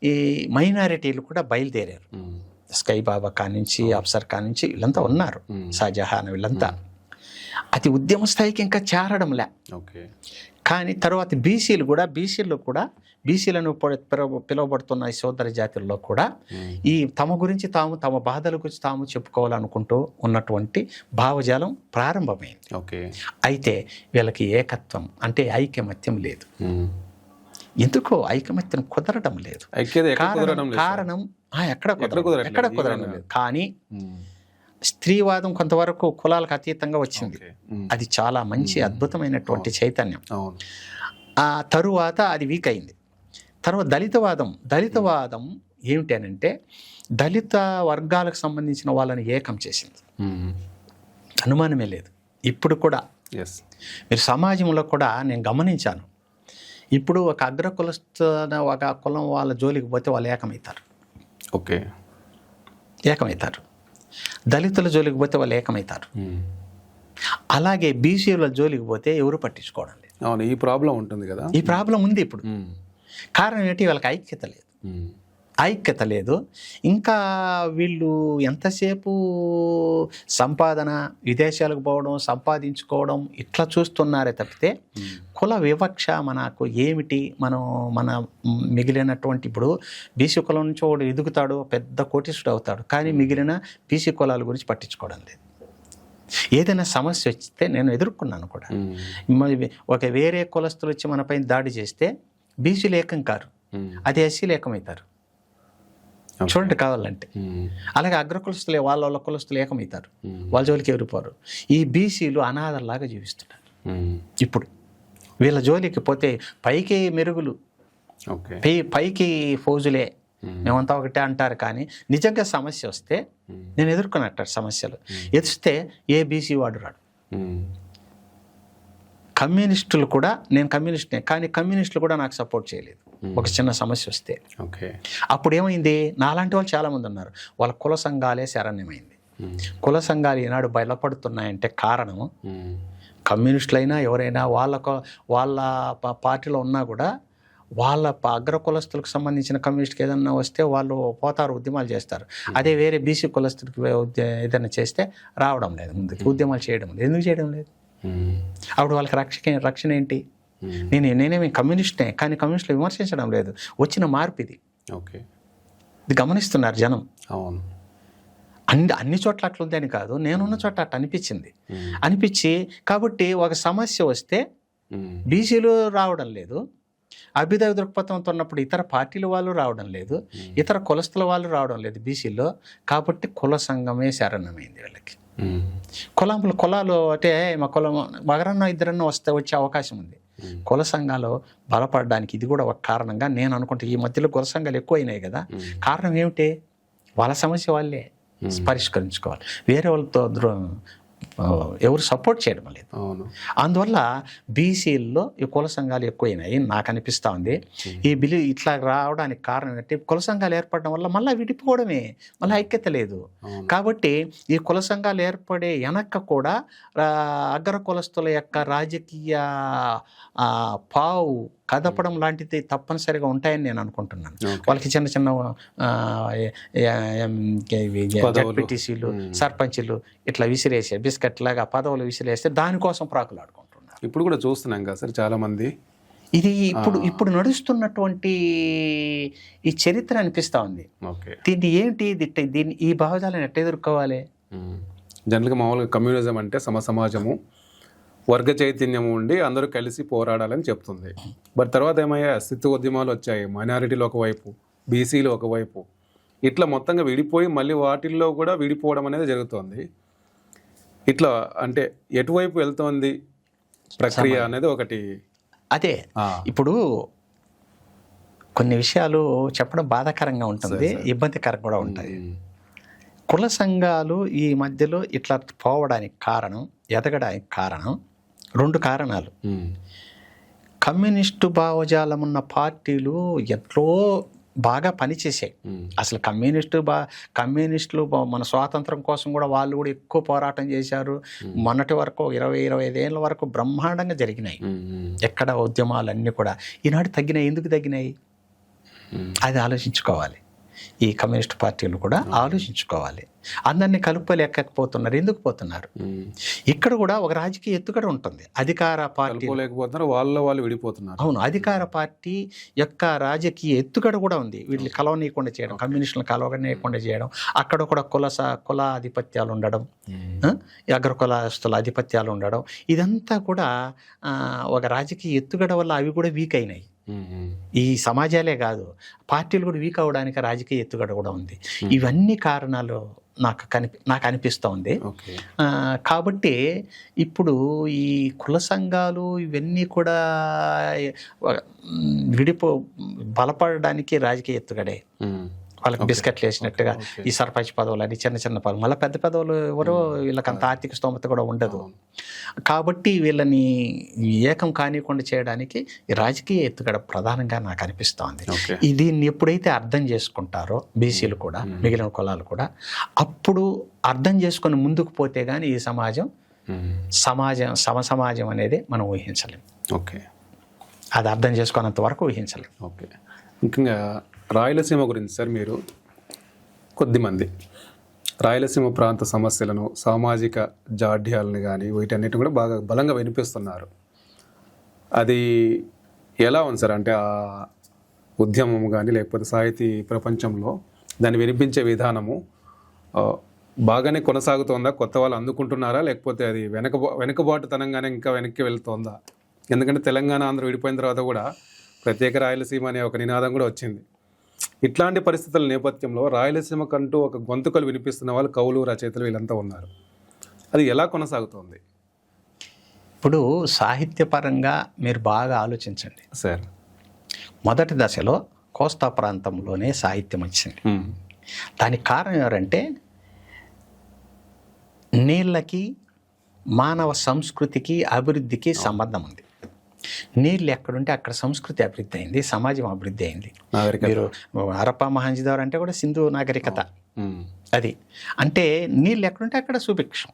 ఈ మైనారిటీలు కూడా బయలుదేరారు. స్కై బాబా కానించి, అఫ్సర్ కానించి వీళ్ళంతా ఉన్నారు, షాజహాన్ వీళ్ళంతా. అది ఉద్యమ స్థాయికి ఇంకా చేరడంలే. కానీ తర్వాత బీసీలు కూడా బీసీలను పిలువబడుతున్న ఈ సోదర జాతుల్లో కూడా ఈ తమ గురించి తమ బాధల గురించి తాము చెప్పుకోవాలనుకుంటూ ఉన్నటువంటి భావజాలం ప్రారంభమైంది. అయితే వీళ్ళకి ఏకత్వం అంటే ఐకమత్యం లేదు. ఎందుకో ఐకమత్యం కుదరడం లేదు. కారణం ఎక్కడ కుదరడం లేదు. కానీ స్త్రీవాదం కొంతవరకు కులాలకు అతీతంగా వచ్చింది. అది చాలా మంచి అద్భుతమైనటువంటి చైతన్యం. ఆ తరువాత అది వీక్ అయింది. తర్వాత దళితవాదం ఏమిటి అని అంటే దళిత వర్గాలకు సంబంధించిన వాళ్ళని ఏకం చేసింది. అనుమానమే లేదు. ఇప్పుడు కూడా ఎస్. మీరు సమాజంలో కూడా నేను గమనించాను, ఇప్పుడు ఒక అగ్ర కులస్తున్న ఒక కులం వాళ్ళ జోలికి పోతే వాళ్ళు ఏకమవుతారు. ఓకే. ఏకమవుతారు. దళితుల జోలికి పోతే వాళ్ళు ఏకమవుతారు. అలాగే బీసీల జోలికి పోతే ఎవరు పట్టించుకోవడం లేదు. అవును, ఈ ప్రాబ్లం ఉంటుంది కదా. ఈ ప్రాబ్లం ఉంది ఇప్పుడు. కారణం ఏంటి? వాళ్ళకి ఐక్యత లేదు. ఐక్యత లేదు. ఇంకా వీళ్ళు ఎంతసేపు సంపాదన, విదేశాలకు పోవడం, సంపాదించుకోవడం ఇట్లా చూస్తున్నారే తప్పితే కుల వివక్ష మనకు ఏమిటి, మన మిగిలినటువంటి ఇప్పుడు బీసీ కులం నుంచి వాడు ఎదుగుతాడు, పెద్ద కోటీశ్వరుడు అవుతాడు, కానీ మిగిలిన బీసీ కులాల గురించి పట్టించుకోవడం లేదు. ఏదైనా సమస్య వస్తే నేను ఎదుర్కొన్నాను కూడా. ఒక వేరే కులస్తులు వచ్చి మనపైన దాడి చేస్తే బీసీలు ఏకం కారు, అదే ఎస్సీలు ఏకమవుతారు. చూడండి కావాలంటే. అలాగే అగ్ర కులస్తులే వాళ్ళ కులస్తులు ఏకమవుతారు, వాళ్ళ జోలికి ఎవరిపోరు. ఈ బీసీలు అనాథల్లాగా జీవిస్తున్నారు. ఇప్పుడు వీళ్ళ జోలికి పోతే పైకి మెరుగులు, పైకి ఫౌజులే, మేమంతా ఒకటే అంటారు. కానీ నిజంగా సమస్య వస్తే నేను ఎదుర్కొన్నట్టు సమస్యలు ఎదిస్తే ఏ బీసీ వాడు రాడు. కమ్యూనిస్టులు కూడా, నేను కమ్యూనిస్ట్నే, కానీ కమ్యూనిస్టులు కూడా నాకు సపోర్ట్ చేయలేదు ఒక చిన్న సమస్య వస్తే. అప్పుడు ఏమైంది? నాలాంటి వాళ్ళు చాలామంది ఉన్నారు, వాళ్ళ కుల సంఘాలే శరణ్యమైంది. కుల సంఘాలు ఈనాడు బయలుపడుతున్నాయంటే కారణం కమ్యూనిస్టులైనా ఎవరైనా వాళ్ళ పార్టీలో ఉన్నా కూడా వాళ్ళ అగ్ర కులస్తులకు సంబంధించిన కమ్యూనిస్ట్కి ఏదన్నా వస్తే వాళ్ళు పోతారు, ఉద్యమాలు చేస్తారు. అదే వేరే బీసీ కులస్తులకి ఏదైనా చేస్తే రావడం లేదు, ముందుకు ఉద్యమాలు చేయడం లేదు. ఎందుకు చేయడం లేదు? అప్పుడు వాళ్ళకి రక్షణ ఏంటి? నేనేమి కమ్యూనిస్ట్నే, కానీ కమ్యూనిస్టులు విమర్శించడం లేదు. వచ్చిన మార్పు ఇది. ఇది గమనిస్తున్నారు జనం. అవును, అన్ని చోట్ల అట్లుంది అని కాదు, నేనున్న చోట అట్లా అనిపించి కాబట్టి ఒక సమస్య వస్తే బీసీలు రావడం లేదు, అభ్యుదయ దృక్పథంతో ఉన్నప్పుడు ఇతర పార్టీల వాళ్ళు రావడం లేదు, ఇతర కులస్తుల వాళ్ళు రావడం లేదు బీసీలో. కాబట్టి కుల సంఘమే శరణమైంది వీళ్ళకి. కులాలు అంటే మా కులం ఒకరన్నా ఇద్దరన్నా వచ్చే అవకాశం ఉంది. కుల సంఘాలు బలపడడానికి ఇది కూడా ఒక కారణంగా నేను అనుకుంటా. ఈ మధ్యలో కుల సంఘాలు ఎక్కువ అయినాయి కదా, కారణం ఏమిటి? వాళ్ళ సమస్య వాళ్ళే పరిష్కరించుకోవాలి, వేరే వాళ్ళతో ఎవరు సపోర్ట్ చేయడం లేదు. అందువల్ల బీసీల్లో ఈ కుల సంఘాలు ఎక్కువైనాయి నాకు అనిపిస్తూ ఉంది. ఈ బిల్లు ఇట్లా రావడానికి కారణం ఏంటంటే కుల సంఘాలు ఏర్పడడం వల్ల మళ్ళీ విడిపోవడమే, మళ్ళీ ఐక్యత లేదు. కాబట్టి ఈ కుల సంఘాలు ఏర్పడే వెనక కూడా అగ్ర కులస్తుల యొక్క రాజకీయ పావు కదపడం లాంటిది తప్పనిసరిగా ఉంటాయని నేను అనుకుంటున్నాను. వాళ్ళకి చిన్న చిన్న జడ్పీటీసీలు, సర్పంచ్లు ఇట్లా విసిరేసే బిస్కెట్ లాగా పదవులు విసిరేస్తే దానికోసం ప్రాకులాడుకుంటున్నారు. ఇప్పుడు కూడా చూస్తున్నాం కదా సార్ చాలా మంది. ఇది ఇప్పుడు నడుస్తున్నటువంటి ఈ చరిత్ర అనిపిస్తూ ఉంది. దీన్ని ఏంటి దీన్ని ఈ భావజాలను ఎట్లా ఎదుర్కోవాలి? జనరల్గా మామూలుగా కమ్యూనిజం అంటే సమాజము, వర్గ చైతన్యం ఉండి అందరూ కలిసి పోరాడాలని చెప్తుంది. బట్ తర్వాత ఏమయ్యా, స్థితి ఉద్యమాలు వచ్చాయి, మైనారిటీలు ఒకవైపు, బీసీలు ఒకవైపు, ఇట్లా మొత్తంగా విడిపోయి మళ్ళీ వాటిల్లో కూడా విడిపోవడం అనేది జరుగుతుంది. ఇట్లా అంటే ఎటువైపు వెళ్తోంది ప్రక్రియ అనేది ఒకటి. అదే ఇప్పుడు కొన్ని విషయాలు చెప్పడం బాధాకరంగా ఉంటుంది, ఇబ్బందికరంగా కూడా ఉంటాయి. కుల సంఘాలు ఈ మధ్యలో ఇట్లా పోవడానికి కారణం, ఎదగడానికి కారణం 2 కారణాలు. కమ్యూనిస్టు భావజాలం ఉన్న పార్టీలు ఎంతో బాగా పనిచేసాయి. అసలు కమ్యూనిస్టులు మన స్వాతంత్రం కోసం కూడా వాళ్ళు కూడా ఎక్కువ పోరాటం చేశారు. మొన్నటి వరకు 20-25 ఏళ్ళ వరకు బ్రహ్మాండంగా జరిగినాయి ఎక్కడ ఉద్యమాలన్నీ కూడా. ఈనాడు తగ్గినాయి. ఎందుకు తగ్గినాయి? అది ఆలోచించుకోవాలి. ఈ కమ్యూనిస్ట్ పార్టీలు కూడా ఆలోచించుకోవాలి. అందరినీ కలుపుకోలేకపోతున్నారు. ఎందుకు పోతున్నారు? ఇక్కడ కూడా ఒక రాజకీయ ఎత్తుగడ ఉంటుంది. అధికార పార్టీ వాళ్ళు విడిపోతున్నారు. అవును, అధికార పార్టీ యొక్క రాజకీయ ఎత్తుగడ కూడా ఉంది. వీటిని కలవనీయకుండా చేయడం, కమ్యూనిస్టులను కలవనీయకుండా చేయడం, అక్కడ కూడా కుల ఆధిపత్యాలు ఉండడం, అగ్ర కులస్తుల ఆధిపత్యాలు ఉండడం, ఇదంతా కూడా ఒక రాజకీయ ఎత్తుగడ వల్ల అవి కూడా వీక్ అయినాయి. ఈ సమాజాలే కాదు, పార్టీలు కూడా వీక్ అవడానికి రాజకీయ ఎత్తుగడ కూడా ఉంది. ఇవన్నీ కారణాలు నాకు అనిపిస్తూ ఉంది. కాబట్టి ఇప్పుడు ఈ కుల సంఘాలు ఇవన్నీ కూడా బలపడడానికి రాజకీయ ఎత్తుగడే వాళ్ళకి బిస్కెట్లు వేసినట్టుగా ఈ సర్పంచ్ పదవులు అని చిన్న చిన్న పదవులు, మళ్ళీ పెద్ద పదవులు ఎవరో వీళ్ళకి అంత ఆర్థిక స్తోమత కూడా ఉండదు. కాబట్టి వీళ్ళని ఏకం కానివ్వకుండా చేయడానికి ఈ రాజకీయ ఎత్తుగడ ప్రధానంగా నాకు అనిపిస్తోంది. దీన్ని ఎప్పుడైతే అర్థం చేసుకుంటారో బీసీలు కూడా మిగిలిన కులాలు కూడా, అప్పుడు అర్థం చేసుకొని ముందుకు పోతే కానీ ఈ సమాజం అనేది మనం ఊహించలేం. ఓకే, అది అర్థం చేసుకున్నంత వరకు ఊహించలేం. ఓకే. ముఖ్యంగా రాయలసీమ గురించి సార్, మీరు కొద్దిమంది రాయలసీమ ప్రాంత సమస్యలను, సామాజిక జాడ్యాలను కానీ వీటన్నిటిని కూడా బాగా బలంగా వినిపిస్తున్నారు. అది ఎలా ఉంది సార్? అంటే ఆ ఉద్యమం కానీ లేకపోతే సాహితీ ప్రపంచంలో దాన్ని వినిపించే విధానము బాగానే కొనసాగుతోందా? కొత్త వాళ్ళు అందుకుంటున్నారా? లేకపోతే అది వెనుకబాటుతనంగానే ఇంకా వెనక్కి వెళ్తోందా? ఎందుకంటే తెలంగాణ, ఆంధ్ర విడిపోయిన తర్వాత కూడా ప్రత్యేక రాయలసీమ అనే ఒక నినాదం కూడా వచ్చింది. ఇట్లాంటి పరిస్థితుల నేపథ్యంలో రాయలసీమకంటూ ఒక గొంతుకలు వినిపిస్తున్న వాళ్ళు కవులు, రచయితలు వీళ్ళంతా ఉన్నారు. అది ఎలా కొనసాగుతోంది? ఇప్పుడు సాహిత్యపరంగా మీరు బాగా ఆలోచించండి సార్. మొదటి దశలో కోస్తా ప్రాంతంలోనే సాహిత్యం వచ్చింది. దానికి కారణం ఎవరంటే నీళ్ళకి మానవ సంస్కృతికి అభివృద్ధికి సంబంధం ఉంది. నీళ్ళు ఎక్కడుంటే అక్కడ సంస్కృతి అభివృద్ధి అయింది, సమాజం అభివృద్ధి అయింది. మీరు హరప్పా మహంజదార్ అంటే కూడా సింధు నాగరికత. అది అంటే నీళ్ళు ఎక్కడుంటే అక్కడ సుభిక్షం.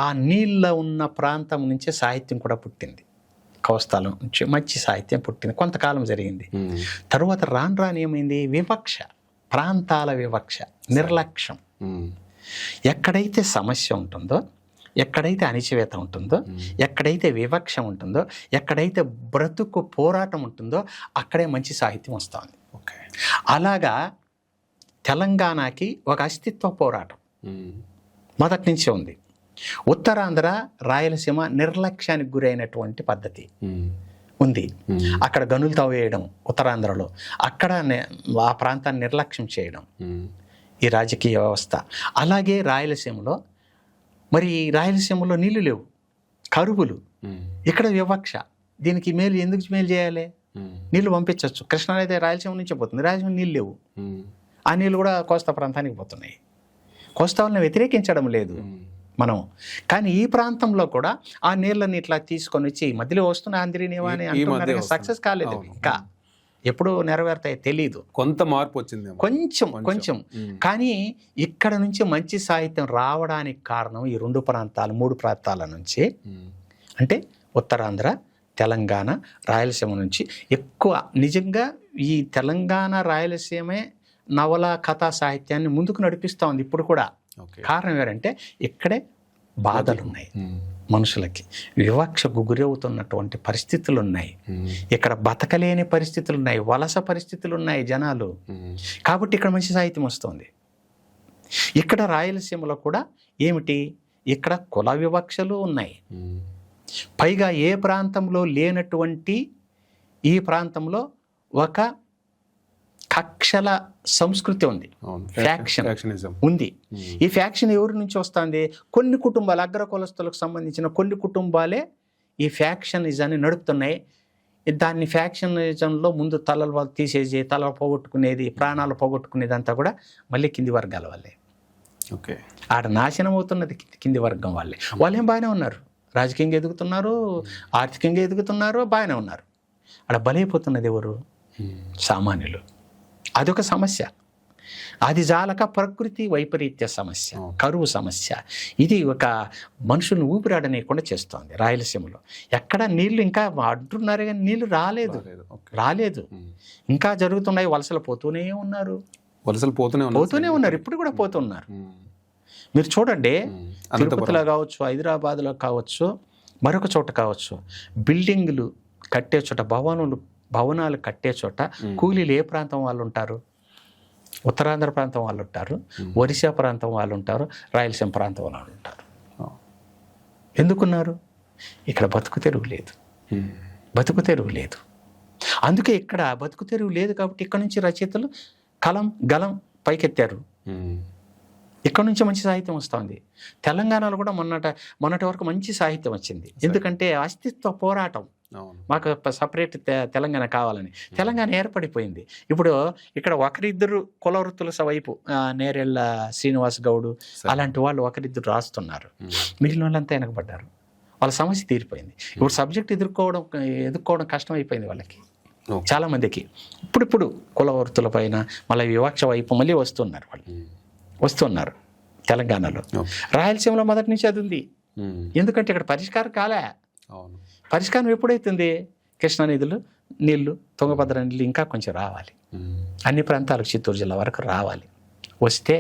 ఆ నీళ్ళ ఉన్న ప్రాంతం నుంచే సాహిత్యం కూడా పుట్టింది. కోస్తాలో నుంచి మంచి సాహిత్యం పుట్టింది, కొంతకాలం జరిగింది. తరువాత రాను ఏమైంది? వివక్ష, ప్రాంతాల వివక్ష, నిర్లక్ష్యం. ఎక్కడైతే సమస్య ఉంటుందో, ఎక్కడైతే అణిచివేత ఉంటుందో, ఎక్కడైతే వివక్ష ఉంటుందో, ఎక్కడైతే బ్రతుకు పోరాటం ఉంటుందో అక్కడే మంచి సాహిత్యం వస్తుంది. అలాగా తెలంగాణకి ఒక అస్తిత్వ పోరాటం మొదటి నుంచే ఉంది. ఉత్తరాంధ్ర, రాయలసీమ నిర్లక్ష్యానికి గురైనటువంటి పద్ధతి ఉంది. అక్కడ గనులు తవ్వేయడం ఉత్తరాంధ్రలో, అక్కడ ఆ ప్రాంతాన్ని నిర్లక్ష్యం చేయడం ఈ రాజకీయ వ్యవస్థ. అలాగే రాయలసీమలో, మరి రాయలసీమలో నీళ్లు లేవు, కరువులు, ఇక్కడ వివక్ష. దీనికి ఎందుకు మేలు చేయాలి? నీళ్లు పంపించవచ్చు. కృష్ణా అయితే రాయలసీమ నుంచే పోతుంది, రాయలసీమ నీళ్ళు లేవు, ఆ నీళ్ళు కూడా కోస్తా ప్రాంతానికి పోతున్నాయి. కోస్తా వాళ్ళని వ్యతిరేకించడం లేదు మనం, కానీ ఈ ప్రాంతంలో కూడా ఆ నీళ్ళని ఇట్లా తీసుకొని వచ్చి మధ్యలో వస్తున్న ఆంధ్రీనివా అని అంటున్నారు. సక్సెస్ కాలేదు, ఇంకా ఎప్పుడు నెరవేరుతాయో తెలీదు. కొంత మార్పు వచ్చింది, కొంచెం. కానీ ఇక్కడ నుంచి మంచి సాహిత్యం రావడానికి కారణం ఈ మూడు ప్రాంతాల నుంచి, అంటే ఉత్తరాంధ్ర, తెలంగాణ, రాయలసీమ నుంచి ఎక్కువ. నిజంగా ఈ తెలంగాణ, రాయలసీమే నవల, కథా సాహిత్యాన్ని ముందుకు నడిపిస్తూ ఉంది ఇప్పుడు కూడా. కారణం ఏంటంటే ఇక్కడే బాధలు ఉన్నాయి, మనుషులకి వివక్షకు గురవుతున్నటువంటి పరిస్థితులు ఉన్నాయి, ఇక్కడ బతకలేని పరిస్థితులు ఉన్నాయి, వలస పరిస్థితులు ఉన్నాయి జనాలు. కాబట్టి ఇక్కడ మంచి సాహిత్యం వస్తుంది. ఇక్కడ రాయలసీమలో కూడా ఏమిటి, ఇక్కడ కుల వివక్షలు ఉన్నాయి. పైగా ఏ ప్రాంతంలో లేనటువంటి ఈ ప్రాంతంలో ఒక కక్షల సంస్కృతి ఉంది, ఫ్యాక్షన్ ఉంది. ఈ ఫ్యాక్షన్ ఎవరి నుంచి వస్తుంది? కొన్ని కుటుంబాలు, అగ్ర కులస్తులకు సంబంధించిన కొన్ని కుటుంబాలే ఈ ఫ్యాక్షనిజాన్ని నడుపుతున్నాయి. దాన్ని ఫ్యాక్షనిజంలో ముందు తలలు వాళ్ళు తీసేసి తలలు పోగొట్టుకునేది, ప్రాణాలు పోగొట్టుకునేది అంతా కూడా మళ్ళీ కింది వర్గాల వాళ్ళే. ఆడ నాశనం అవుతున్నది కింది వర్గం వాళ్ళే. వాళ్ళేం బాగానే ఉన్నారు, రాజకీయంగా ఎదుగుతున్నారు, ఆర్థికంగా ఎదుగుతున్నారు, బాగానే ఉన్నారు. ఆడ బలైపోతున్నది ఎవరు? సామాన్యులు. అదొక సమస్య. అది జాలక ప్రకృతి వైపరీత్య సమస్య, కరువు సమస్య. ఇది ఒక మనుషులను ఊపిరాడనీయకుండా చేస్తోంది రాయలసీమలో. ఎక్కడ నీళ్లు ఇంకా అంటున్నారు కానీ నీళ్లు రాలేదు. ఇంకా జరుగుతున్నాయి, వలసలు పోతూనే ఉన్నారు, ఇప్పుడు కూడా పోతున్నారు. మీరు చూడండి, తిరుపతిలో కావచ్చు, హైదరాబాద్లో కావచ్చు, మరొక చోట కావచ్చు, బిల్డింగులు కట్టే చోట, భవనాలు కట్టే చోట కూలీలు ఏ ప్రాంతం వాళ్ళు ఉంటారు? ఉత్తరాంధ్ర ప్రాంతం వాళ్ళు ఉంటారు, ఒరిస్సా ప్రాంతం వాళ్ళు ఉంటారు, రాయలసీమ ప్రాంతం వాళ్ళు ఉంటారు. ఎందుకున్నారు? ఇక్కడ బతుకు తెరువు లేదు. అందుకే ఇక్కడ బతుకు తెరువు లేదు కాబట్టి ఇక్కడ నుంచి రచయితలు గలం పైకెత్తారు. ఇక్కడ నుంచి మంచి సాహిత్యం వస్తుంది. తెలంగాణలో కూడా మొన్నటి వరకు మంచి సాహిత్యం వచ్చింది. ఎందుకంటే అస్తిత్వ పోరాటం అవును. మాకు సపరేట్ తెలంగాణ కావాలని. తెలంగాణ ఏర్పడిపోయింది. ఇప్పుడు ఇక్కడ ఒకరిద్దరు కుల వృత్తుల వైపు నేరెళ్ళ శ్రీనివాస్ గౌడ్ అలాంటి వాళ్ళు ఒకరిద్దరు రాస్తున్నారు. మిగిలిన వాళ్ళంతా వెనకబడ్డారు. వాళ్ళ సమస్య తీరిపోయింది. ఇప్పుడు సబ్జెక్ట్ ఎదుర్కోవడం కష్టం అయిపోయింది వాళ్ళకి, చాలా మందికి. ఇప్పుడు కుల వృత్తుల పైన మళ్ళీ వివక్ష వైపు మళ్ళీ వస్తున్నారు తెలంగాణలో. రాయలసీమలో మొదటి నుంచి అది ఉంది. ఎందుకంటే ఇక్కడ పరిష్కారం కాలే. పరిష్కారం ఎప్పుడైతుంది? కృష్ణా నిధులు నీళ్లు, తుంగభద్ర నీళ్ళు ఇంకా కొంచెం రావాలి, అన్ని ప్రాంతాలకు, చిత్తూరు జిల్లా వరకు రావాలి. వస్తే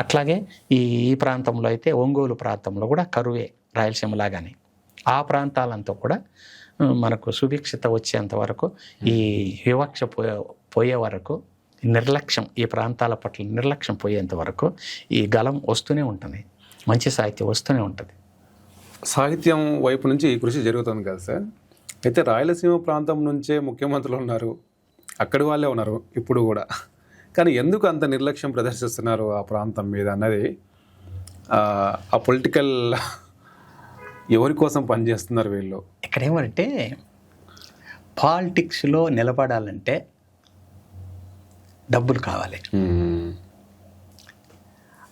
అట్లాగే ఈ ప్రాంతంలో అయితే ఒంగోలు ప్రాంతంలో కూడా కరువే రాయలసీమ లాగానే. ఆ ప్రాంతాలంతా కూడా మనకు సుభిక్షత వచ్చేంత వరకు, ఈ వివక్ష పోయే వరకు, నిర్లక్ష్యం, ఈ ప్రాంతాల పట్ల నిర్లక్ష్యం పోయేంత వరకు ఈ గలం వస్తూనే ఉంటుంది, మంచి సాహిత్యం వస్తూనే ఉంటుంది. సాహిత్యం వైపు నుంచి ఈ కృషి జరుగుతుంది కదా సార్. అయితే రాయలసీమ ప్రాంతం నుంచే ముఖ్యమంత్రులు ఉన్నారు, అక్కడి వాళ్ళే ఉన్నారు ఇప్పుడు కూడా. కానీ ఎందుకు అంత నిర్లక్ష్యం ప్రదర్శిస్తున్నారు ఆ ప్రాంతం మీద అన్నది, ఆ పొలిటికల్ ఎవరి కోసం పనిచేస్తున్నారు వీళ్ళు? ఇక్కడ ఏమంటే పాలిటిక్స్లో నిలబడాలంటే డబ్బులు కావాలి.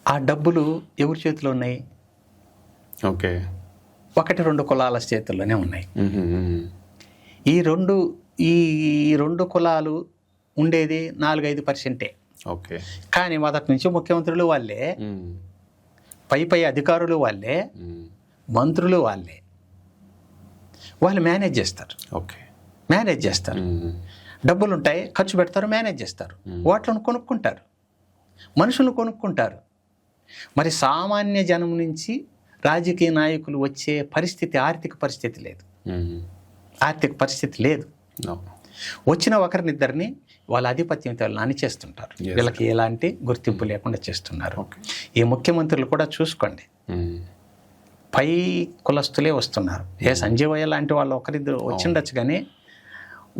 ఆ డబ్బులు ఎవరి చేతిలో ఉన్నాయి? ఓకే, 1-2 కులాల చేతుల్లోనే ఉన్నాయి. ఈ రెండు కులాలు ఉండేది 4-5%. ఓకే, కానీ మొదటి నుంచి ముఖ్యమంత్రులు వాళ్ళే, పై అధికారులు వాళ్ళే, మంత్రులు వాళ్ళే. వాళ్ళు మేనేజ్ చేస్తారు. ఓకే, మేనేజ్ చేస్తారు. డబ్బులు ఉంటాయి, ఖర్చు పెడతారు, మేనేజ్ చేస్తారు. ఓట్లను కొనుక్కుంటారు, మనుషులను కొనుక్కుంటారు. మరి సామాన్య జనం నుంచి రాజకీయ నాయకులు వచ్చే పరిస్థితి, ఆర్థిక పరిస్థితి లేదు. వచ్చిన ఒకరినిద్దరిని వాళ్ళ ఆధిపత్యంతో అణిచేస్తుంటారు. వీళ్ళకి ఎలాంటి గుర్తింపు లేకుండా చేస్తున్నారు. ఈ ముఖ్యమంత్రులు కూడా చూసుకోండి, పై కులస్తులే వస్తున్నారు. సంజీవయ్య లాంటి వాళ్ళు ఒకరిద్దరు వచ్చిండొచ్చు, కానీ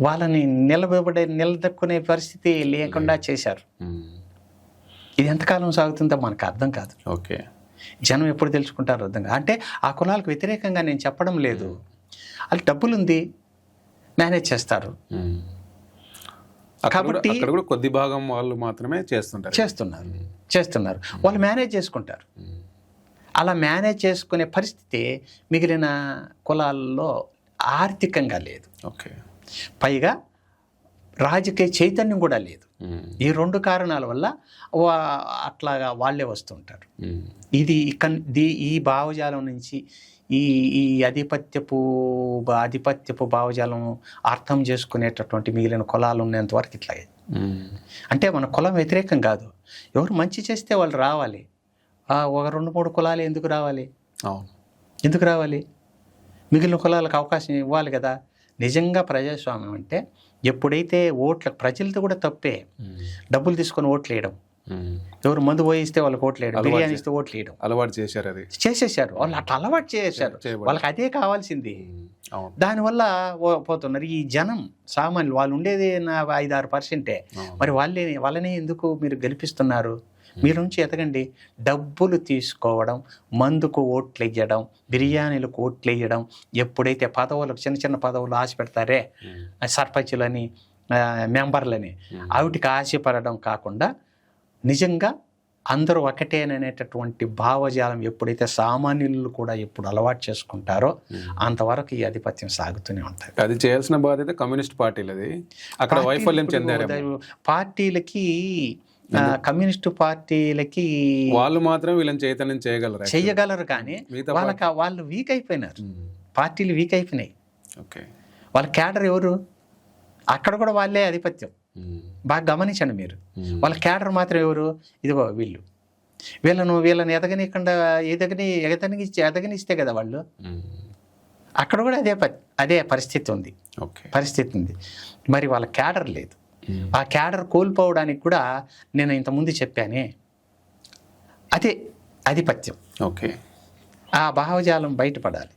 వాళ్ళని నిలదొక్కునే పరిస్థితి లేకుండా చేశారు. ఇది ఎంతకాలం సాగుతుందో మనకు అర్థం కాదు. ఓకే, జనం ఎప్పుడు తెలుసుకుంటారో అర్థం కాదు. అంటే ఆ కులాలకు వ్యతిరేకంగా నేను చెప్పడం లేదు, వాళ్ళు డబ్బులు ఉంది, మేనేజ్ చేస్తారు. కాబట్టి కొద్ది భాగం వాళ్ళు మాత్రమే చేస్తున్నారు. వాళ్ళు మేనేజ్ చేసుకుంటారు. అలా మేనేజ్ చేసుకునే పరిస్థితి మిగిలిన కులాల్లో ఆర్థికంగా లేదు. ఓకే, పైగా రాజకీయ చైతన్యం కూడా లేదు. ఈ 2 కారణాల వల్ల అట్లాగా వాళ్ళే వస్తుంటారు. ఈ భావజాలం నుంచి ఈ ఆధిపత్యపు భావజాలం అర్థం చేసుకునేటటువంటి మిగిలిన కులాలు ఉన్నంత వరకు ఇట్లాగే. అంటే మన కులం వ్యతిరేకం కాదు, ఎవరు మంచి చేస్తే వాళ్ళు రావాలి. 1-2-3 కులాలు ఎందుకు రావాలి? మిగిలిన కులాలకు అవకాశం ఇవ్వాలి కదా. నిజంగా ప్రజాస్వామ్యం అంటే ఎప్పుడైతే ప్రజలతో కూడా తప్పే, డబ్బులు తీసుకొని ఓట్లు వేయడం, ఎవరు మందు పోయిస్తే వాళ్ళకి ఓట్లు వేయడం, బిర్యానీ ఇస్తే ఓట్లు వేయడం అలవాటు చేసేసారు. వాళ్ళు అట్లా అలవాటు చేసేసారు. వాళ్ళకి అదే కావాల్సింది. దానివల్ల పోతున్నారు. ఈ జనం సామాన్యులు వాళ్ళు ఉండేది 5-6%. మరి వాళ్ళని ఎందుకు మీరు గెలిపిస్తున్నారు? మీరు నుంచి ఎతకండి. డబ్బులు తీసుకోవడం, మందుకు ఓట్లు వేయడం, బిర్యానీలకు ఓట్లు వేయడం, ఎప్పుడైతే పదవులకు చిన్న పదవులు ఆశ పెడతారే, సర్పంచులని, మెంబర్లని, వాటికి ఆశపడడం కాకుండా నిజంగా అందరూ ఒకటేననేటటువంటి భావజాలం ఎప్పుడైతే సామాన్యులు కూడా ఎప్పుడు అలవాటు చేసుకుంటారో అంతవరకు ఈ ఆధిపత్యం సాగుతూనే ఉంటుంది. అది చేయాల్సిన బాధ్యత కమ్యూనిస్ట్ పార్టీలది. అక్కడ వైఫల్యం చెందారు పార్టీలకి. కమ్యూనిస్టు పార్టీలకి వాళ్ళు మాత్రం వీళ్ళని చైతన్యం చేయగలరు, కానీ వాళ్ళు వీక్ అయిపోయినారు. పార్టీలు వీక్ అయిపోయినాయి. వాళ్ళ క్యాడర్ ఎవరు? అక్కడ కూడా వాళ్ళే ఆధిపత్యం. బాగా గమనించండి మీరు. వాళ్ళ క్యాడర్ మాత్రం ఎవరు? ఇదిగో వీళ్ళని ఎదగనిస్తే కదా వాళ్ళు. అక్కడ కూడా అదే పరిస్థితి ఉంది. మరి వాళ్ళ క్యాడర్ లేదు. ఆ క్యాడర్ కోల్పోవడానికి కూడా నేను ఇంతకుముందు చెప్పానే, అదే ఆధిపత్యం. ఆ భావజాలం బయటపడాలి.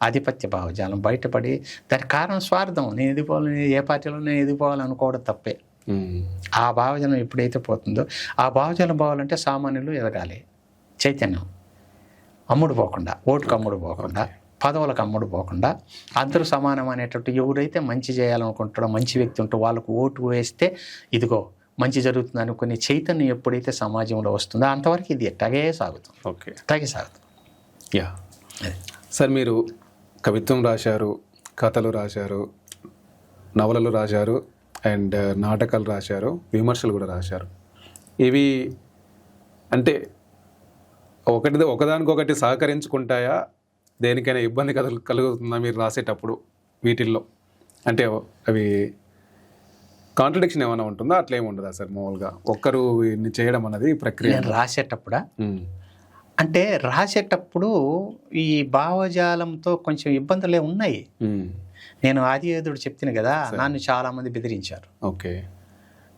ఆధిపత్య భావజాలం బయటపడి, దానికి కారణం స్వార్థం. నేను ఎదిగిపోవాలని, ఏ పార్టీలో నేను ఎదిగిపోవాలనుకోవడం తప్పే. ఆ భావజాలం ఎప్పుడైతే పోతుందో, ఆ భావజాలం పోవాలంటే సామాన్యులు ఎదగాలి. చైతన్యం అమ్ముడు పోకుండా, ఓటుకు అమ్ముడు పోకుండా, పదవులకు అమ్ముడు పోకుండా అందరూ సమానం అనేటట్టు ఎవరైతే మంచి చేయాలనుకుంటాడో మంచి వ్యక్తి ఉంటో వాళ్ళకు ఓటు వేస్తే ఇదిగో మంచి జరుగుతుంది అనుకునే చైతన్యం ఎప్పుడైతే సమాజంలో వస్తుందో అంతవరకు ఇది ఎట్టాగే సాగుతుంది. ఓకే, అట్టాగే సాగుతుంది. యా. సార్, మీరు కవిత్వం రాశారు, కథలు రాశారు, నవలలు రాశారు, అండ్ నాటకాలు రాశారు, విమర్శలు కూడా రాశారు. ఇవి అంటే ఒకదానికొకటి సహకరించుకుంటాయా, దేనికైనా ఇబ్బంది కలుగుతుందా మీరు రాసేటప్పుడు వీటిల్లో? అంటే అవి కాంట్రడిక్షన్ ఏమైనా ఉంటుందా, అట్లా ఏమి ఉండదా సార్? మామూలుగా ఒక్కరు ఇన్ని చేయడం అన్నది ప్రక్రియ రాసేటప్పుడా? అంటే రాసేటప్పుడు ఈ భావజాలంతో కొంచెం ఇబ్బందులే ఉన్నాయి. నేను ఆదియోధుడు చెప్తాను కదా, నన్ను చాలా మంది బెదిరించారు. ఓకే,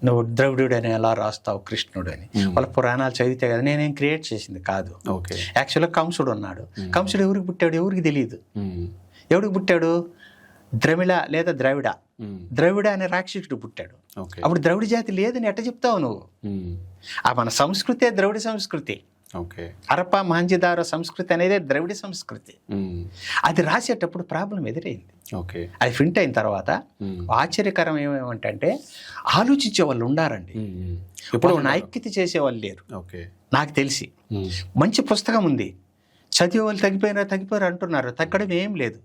నువ్వు ద్రవిడుడు అని ఎలా రాస్తావు, కృష్ణుడు అని. వాళ్ళ పురాణాలు చదివితే కదా, నేనేం క్రియేట్ చేసింది కాదు. ఓకే, యాక్చువల్గా కంసుడు ఉన్నాడు. కంసుడు ఎవరికి పుట్టాడు ఎవరికి తెలియదు. ఎవరికి పుట్టాడు? ద్రమిళ లేదా ద్రవిడ. ద్రవిడ అనే రాక్షసుడు పుట్టాడు. అప్పుడు ద్రవిడ జాతి లేదని ఎట్ట చెప్తావు నువ్వు? ఆ మన సంస్కృతే ద్రవిడ సంస్కృతి. హరప్ప మహంజదారో సంస్కృతి అనేది ద్రవిడ సంస్కృతి. అది రాసేటప్పుడు ప్రాబ్లం ఎదురైంది. అది ప్రింట్ అయిన తర్వాత ఆశ్చర్యకరం ఏమేమంటే ఆలోచించే వాళ్ళు ఉండారండి. ఇప్పుడు ఐక్యత చేసేవాళ్ళు లేరు. నాకు తెలిసి మంచి పుస్తకం ఉంది, చదివే వాళ్ళు తగ్గిపోయారు అంటున్నారు. తగ్గడం ఏం లేదు.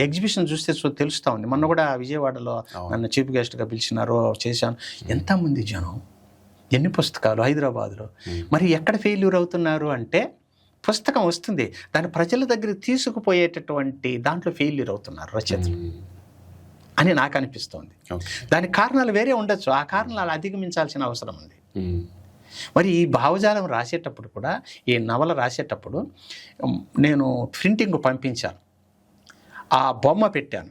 ఎగ్జిబిషన్ చూస్తే తెలుస్తా ఉంది. మొన్న కూడా విజయవాడలో నన్ను చీఫ్ గెస్ట్గా పిలిచినారో చేశాను. ఎంతమంది జనం, ఎన్ని పుస్తకాలు హైదరాబాద్లో. మరి ఎక్కడ ఫెయిల్యూర్ అవుతున్నారు అంటే పుస్తకం వస్తుంది, దాన్ని ప్రజల దగ్గర తీసుకుపోయేటటువంటి దాంట్లో ఫెయిల్యూర్ అవుతున్నారు రచయితలు అని నాకు అనిపిస్తోంది. దానికి కారణాలు వేరే ఉండొచ్చు, ఆ కారణాలు అధిగమించాల్సిన అవసరం ఉంది. మరి ఈ భావజాలం రాసేటప్పుడు కూడా, ఈ నవల రాసేటప్పుడు నేను ప్రింటింగ్ పంపించాను, ఆ బొమ్మ పెట్టాను,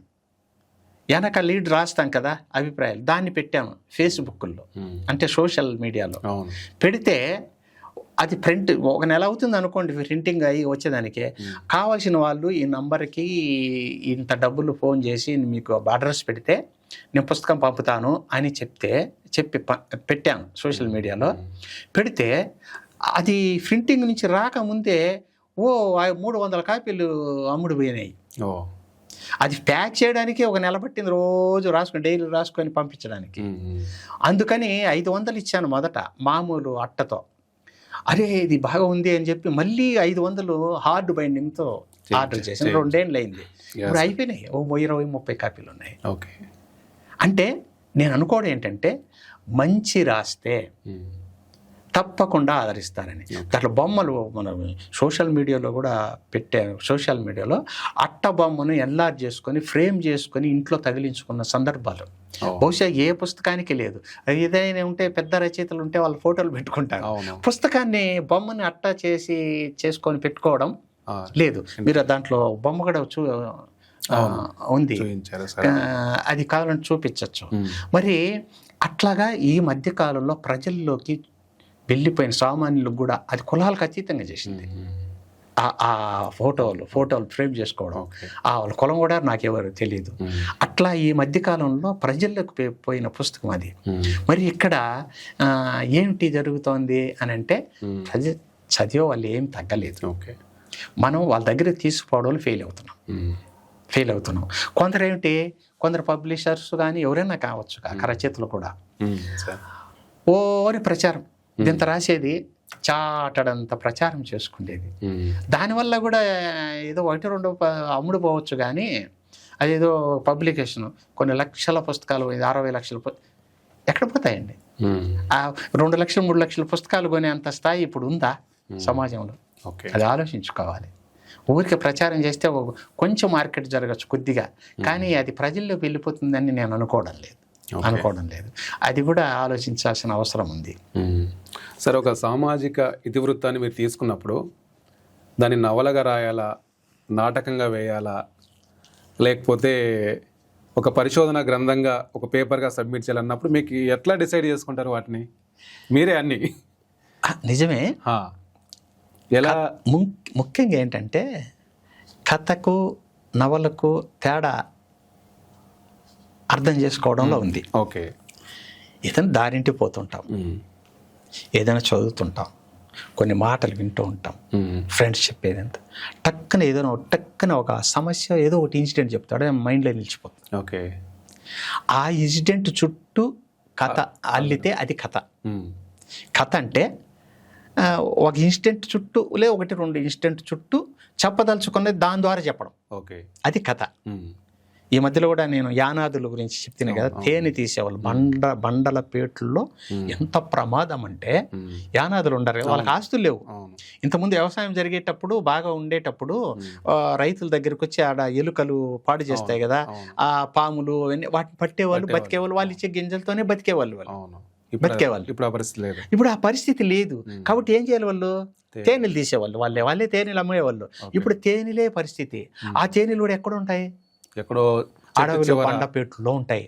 వెనక లీడ్ రాస్తాం కదా అభిప్రాయాలు, దాన్ని పెట్టాము ఫేస్బుక్లో, అంటే సోషల్ మీడియాలో పెడితే అది ప్రింట్ ఒక నెల అవుతుంది అనుకోండి ప్రింటింగ్ అయ్యి వచ్చేదానికి. కావాల్సిన వాళ్ళు ఈ నంబర్కి ఇంత డబ్బులు ఫోన్ చేసి మీకు అడ్రస్ పెడితే నేను పుస్తకం పంపుతాను అని చెప్పి పెట్టాను సోషల్ మీడియాలో. పెడితే అది ప్రింటింగ్ నుంచి రాకముందే 300 కాపీలు అమ్ముడు పోయినాయి. అది ప్యాక్ చేయడానికి ఒక నెల పట్టింది, రోజు రాసుకొని డైలీ రాసుకొని పంపించడానికి. అందుకని 500 ఇచ్చాను మొదట మామూలు అట్టతో. అరే ఇది బాగా ఉంది అని చెప్పి మళ్ళీ 500 హార్డ్ బైండింగ్తో ఆర్డర్ చేసాను. 2 ఏళ్ళు అయింది, ఇప్పుడు అయిపోయినాయి. 20-30 కాపీలు ఉన్నాయి. అంటే నేను అనుకోవడం ఏంటంటే, మంచి రాస్తే తప్పకుండా ఆదరిస్తారని. దాంట్లో బొమ్మలు మనం సోషల్ మీడియాలో కూడా పెట్టాను. సోషల్ మీడియాలో అట్ట బొమ్మను ఎన్లార్జ్ చేసుకొని ఫ్రేమ్ చేసుకొని ఇంట్లో తగిలించుకున్న సందర్భాలు బహుశా ఏ పుస్తకానికి లేదు. ఏదైనా ఉంటే పెద్ద రచయితలు ఉంటే వాళ్ళ ఫోటోలు పెట్టుకుంటారు, పుస్తకాన్ని బొమ్మని అట్ట చేసుకొని పెట్టుకోవడం లేదు. మీరు దాంట్లో బొమ్మ కూడా ఉంది, అది కావాలంటే చూపించవచ్చు. మరి అట్లాగా ఈ మధ్యకాలంలో ప్రజల్లోకి వెళ్ళిపోయిన సామాన్యులకు కూడా అది కులాలకు అతీతంగా చేసింది. ఆ ఫోటోలు ఫ్రేమ్ చేసుకోవడం, వాళ్ళ కులం కూడా నాకెవరు తెలియదు. అట్లా ఈ మధ్యకాలంలో ప్రజల్లోకి పోయిన పుస్తకం అది. మరి ఇక్కడ ఏమిటి జరుగుతోంది అని అంటే, చదివే వాళ్ళు ఏం తగ్గలేదు. మనం వాళ్ళ దగ్గర తీసుకుపోవడం ఫెయిల్ అవుతున్నాం. కొందరు పబ్లిషర్స్ కానీ ఎవరైనా కావచ్చు, రచయితలు కూడా ఓని ప్రచారం, ఇంత రాసేది చాటడంత ప్రచారం చేసుకునేది. దానివల్ల కూడా ఏదో 1-2 అమ్ముడు పోవచ్చు, కానీ అదేదో పబ్లికేషన్ కొన్ని లక్షల పుస్తకాలు, 60 లక్షల ఎక్కడ పోతాయండి? 2 లక్షలు 3 లక్షల పుస్తకాలు కొనే అంత స్థాయి ఇప్పుడు ఉందా సమాజంలో? అది ఆలోచించుకోవాలి. ఊరికి ప్రచారం చేస్తే కొంచెం మార్కెట్ జరగచ్చు కొద్దిగా, కానీ అది ప్రజల్లోకి వెళ్ళిపోతుందని నేను అనుకోవడం లేదు. అది కూడా ఆలోచించాల్సిన అవసరం ఉంది. సరే, ఒక సామాజిక ఇతివృత్తాన్ని మీరు తీసుకున్నప్పుడు దాన్ని నవలగా రాయాలా, నాటకంగా వేయాలా, లేకపోతే ఒక పరిశోధన గ్రంథంగా ఒక పేపర్గా సబ్మిట్ చేయాలన్నప్పుడు మీకు ఎట్లా డిసైడ్ చేసుకుంటారు వాటిని? మీరే అన్ని నిజమే. ఎలా ముఖ్యంగా ఏంటంటే, కథకు నవలకు తేడా అర్థం చేసుకోవడంలో ఉంది. ఏదైనా దారింటి పోతుంటాం, ఏదైనా చదువుతుంటాం, కొన్ని మాటలు వింటూ ఉంటాం, ఫ్రెండ్స్ చెప్పేదంతా. టక్కున ఒక సమస్య ఏదో ఒకటి ఇన్సిడెంట్ చెప్తాడు, మైండ్లో నిలిచిపోతుంది. ఓకే. ఆ ఇన్సిడెంట్ చుట్టూ కథ అల్లితే అది కథ. కథ అంటే ఒక ఇన్సిడెంట్ చుట్టూ ఒకటి రెండు ఇన్సిడెంట్ చుట్టూ చెప్పదలుచుకున్నది దాని ద్వారా చెప్పడం, ఓకే, అది కథ. ఈ మధ్యలో కూడా నేను యానాదుల గురించి చెప్తున్నాను కదా, తేనె తీసేవాళ్ళు బండల పేట్లలో ఎంత ప్రమాదం అంటే, యానాదులు ఉండరు కదా, వాళ్ళకి ఆస్తులు లేవు. ఇంతకుముందు వ్యవసాయం జరిగేటప్పుడు బాగా ఉండేటప్పుడు రైతుల దగ్గరికి వచ్చి ఆడ ఎలుకలు పాడు చేస్తాయి కదా, ఆ పాములు అవన్నీ వాటిని పట్టేవాళ్ళు, బతికేవాళ్ళు, వాళ్ళు ఇచ్చే గింజలతోనే బతికేవాళ్ళు, బతికేవాళ్ళు. ఇప్పుడు ఆ పరిస్థితి లేదు. కాబట్టి ఏం చేయాలి వాళ్ళు? తేనెలు తీసేవాళ్ళు, వాళ్ళే తేనెలు అమ్మేవాళ్ళు. ఇప్పుడు తేనెలే పరిస్థితి. ఆ తేనెలు కూడా ఎక్కడ ఉంటాయి? ఎక్కడో అడవిలో బండపేటలో ఉంటాయి